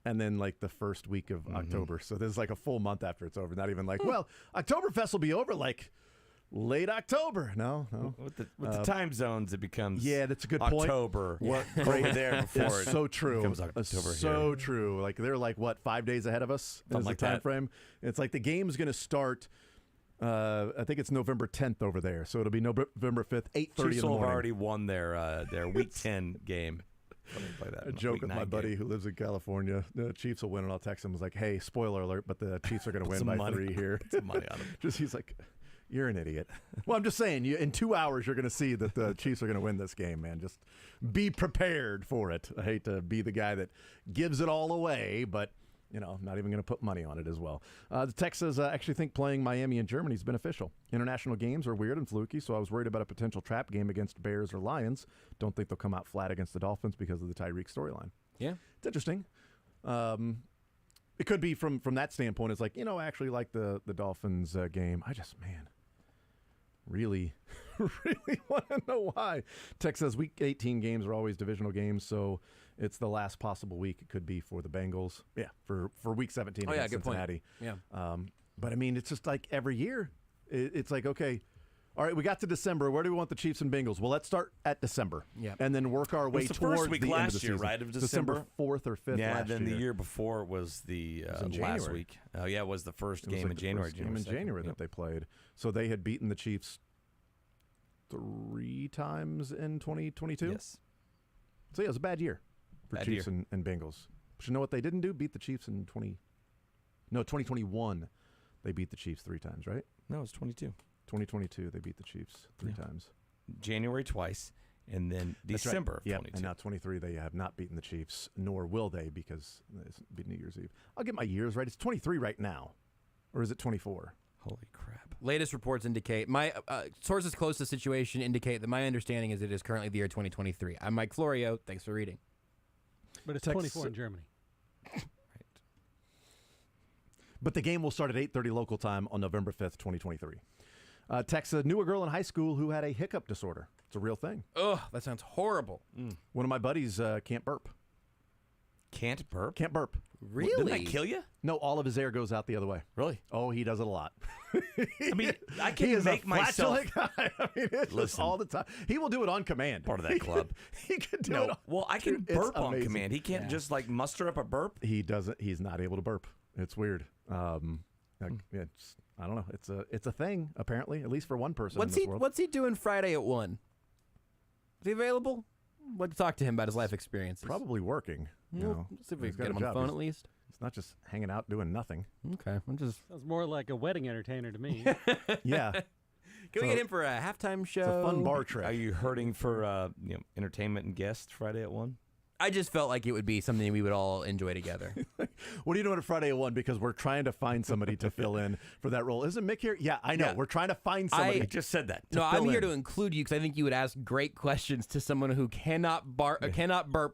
And then like the first week of October. So there's like a full month after it's over. Not even like, well, Oktoberfest will be over like late October. No. With the time zones, it becomes that's a good point. October. What over there before it's so true. Becomes October so true. Like they're like what 5 days ahead of us. Something is the like time that. frame. It's like the game's going to start. I think it's November 10th over there, so it'll be November 5th, 8:30 in the Chiefs morning. have already won their Week 10 game. Play that A joke Week with 9 my buddy game. who lives in California. The Chiefs will win, and I'll text him. I was like, "Hey, spoiler alert! But the Chiefs are going to win some by money. 3 here." Put some money on him. He's like, "You're an idiot." Well, I'm just saying. In 2 hours, you're going to see that the Chiefs are going to win this game, man. Just be prepared for it. I hate to be the guy that gives it all away, but I'm not even going to put money on it as well. The Texans actually think playing Miami and Germany is beneficial. International games are weird and fluky, so I was worried about a potential trap game against Bears or Lions. Don't think they'll come out flat against the Dolphins because of the Tyreek storyline. Yeah. It's interesting. It could be from that standpoint. It's like, I actually like the Dolphins game. I just, really want to know why. Tex says Week 18 games are always divisional games, so it's the last possible week it could be for the Bengals. Yeah, for Week 17 against good point. Cincinnati. Yeah. But, it's just like every year. It's like, okay, all right, we got to December. Where do we want the Chiefs and Bengals? Well, let's start at December. Yeah. And then work our way It was the towards first week the end last of the year, season. right, of December 4th or 5th Yeah, last then year. the year before was the It was in last January. week. Oh, yeah, it was the first It was game like in the January. first game in January that they played. So they had beaten the Chiefs 3 times in 2022? Yes. So, yeah, it was a bad year for Bad Chiefs year. and Bengals. But you know what they didn't do? Beat the Chiefs in 2021. They beat the Chiefs 3 times, right? No, it was 22. 2022, they beat the Chiefs 3 times. January twice, and then That's right. December of Yep, 22. and now 23, they have not beaten the Chiefs, nor will they because it's be New Year's Eve. I'll get my years right. It's 23 right now. Or is it 24? Holy crap. Latest reports indicate, my sources close to the situation indicate that my understanding is it is currently the year 2023. I'm Mike Florio. Thanks for reading. But it's 24 in Germany. But the game will start at 8:30 local time on November 5th, 2023. Texas knew a girl in high school who had a hiccup disorder. It's a real thing. Ugh, that sounds horrible. One of my buddies can't burp. Can't burp? Can't burp. Really? Didn't that kill you? No, all of his air goes out the other way. Really? Oh, he does it a lot. I mean, I He can is make a myself. flatulent guy. I mean, it's just Listen. all the time. He will do it on command. Part of that club. He can do No, it. well, I can Dude, it's burp on amazing. command. He can't just like muster up a burp. He doesn't. He's not able to burp. It's weird. I don't know. It's a thing apparently, at least for one person in this world. What's he doing Friday at 1? Is he available? I'd like to talk to him about his life experiences. Probably working. Well, see if we He's can got get a him on the job. phone He's- at least. It's not just hanging out doing nothing. Okay, I'm just. Sounds more like a wedding entertainer to me. Yeah. Can we get him for a halftime show? It's a fun bar trip. Are you hurting for entertainment and guests Friday at 1? I just felt like it would be something we would all enjoy together. What are you doing at Friday at 1? Because we're trying to find somebody to fill in for that role. Isn't Mick here? Yeah, I know. Yeah. We're trying to find somebody. I just said that. No, I'm here to include you because I think you would ask great questions to someone who cannot burp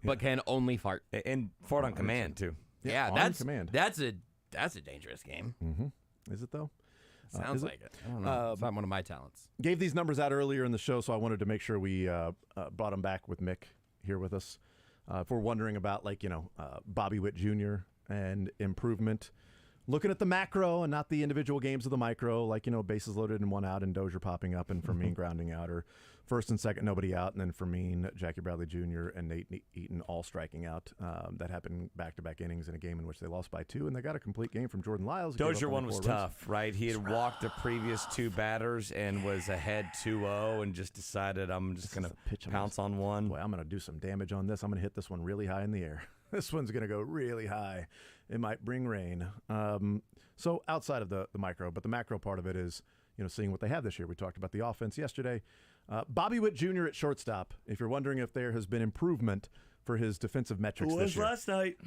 but can only fart. And fart on command, too. Yeah, on that's command. That's a dangerous game. Mm-hmm. Is it, though? Sounds like it. I don't know. It's not one of my talents. Gave these numbers out earlier in the show, so I wanted to make sure we brought them back with Mick here with us. If we're wondering about, Bobby Witt Jr. and improvement, looking at the macro and not the individual games of the micro, bases loaded and 1 out and Dozier popping up and Fermin grounding out, or first and second, nobody out, and then Fermin, Jackie Bradley Jr., and Nate Eaton all striking out. That happened back-to-back innings in a game in which they lost by 2, and they got a complete game from Jordan Lyles. Dozier one was tough, right? He had walked the previous 2 batters and was ahead 2-0 and just decided, I'm just going to pounce on one. Boy, I'm going to do some damage on this. I'm going to hit this one really high in the air. This one's going to go really high. It might bring rain. So outside of the micro, but the macro part of it is, seeing what they have this year. We talked about the offense yesterday. Bobby Witt Jr. at shortstop. If you're wondering if there has been improvement for his defensive metrics this year. last night?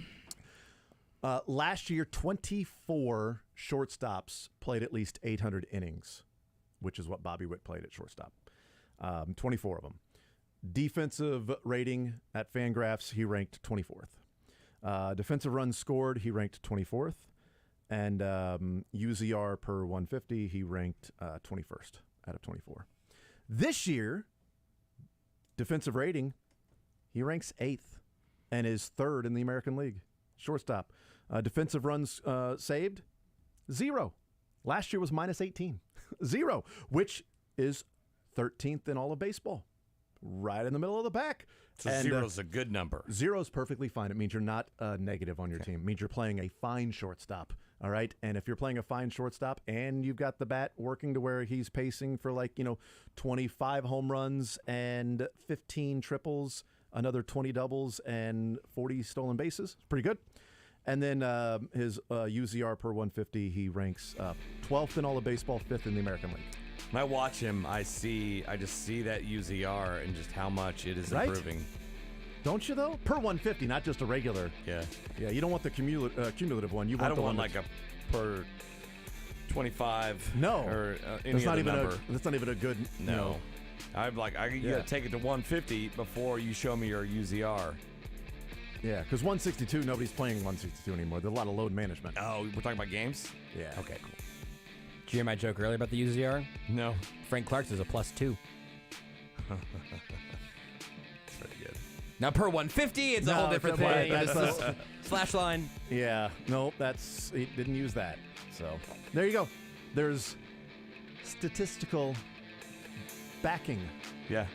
Last year, 24 shortstops played at least 800 innings, which is what Bobby Witt played at shortstop. 24 of them. Defensive rating at Fangraphs, he ranked 24th. Defensive runs scored, he ranked 24th. And UZR per 150, he ranked 21st out of 24. This year, defensive rating, he ranks 8th and is 3rd in the American League. Shortstop. Defensive runs saved, 0. Last year was minus 18. 0, which is 13th in all of baseball. Right in the middle of the pack. So 0's a good number. 0's perfectly fine. It means you're not negative on your team. It means you're playing a fine shortstop. All right. And if you're playing a fine shortstop and you've got the bat working to where he's pacing for 25 home runs and 15 triples, another 20 doubles and 40 stolen bases, it's pretty good. And then his UZR per 150, he ranks 12th in all of baseball, 5th in the American League. When I watch him, I just see that UZR and just how much it is improving. Don't you, though? Per 150, not just a regular. Yeah. Yeah, you don't want the cumulative one. You want I don't the want one like a per 25. No. Or any that's not other even number. that's not even a good. No. I'm like, you got to take it to 150 before you show me your UZR. Yeah, because 162, nobody's playing 162 anymore. There's a lot of load management. Oh, we're talking about games? Yeah. Okay, cool. Did you hear my joke earlier about the UZR? No. Frank Clark's is a +2. That's pretty good. Now per 150, it's a whole different thing. That's slash line. Yeah, nope, he didn't use that. So there you go. There's statistical backing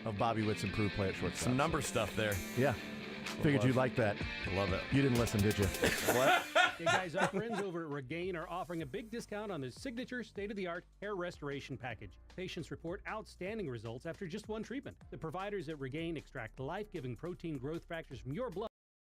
of Bobby Witt's improved play at shortstop. Some number stuff there. Yeah. Figured you'd like that. I love it. You didn't listen, did you? What? Hey guys, our friends over at Regain are offering a big discount on the signature state-of-the-art hair restoration package. Patients report outstanding results after just one treatment. The providers at Regain extract life-giving protein growth factors from your blood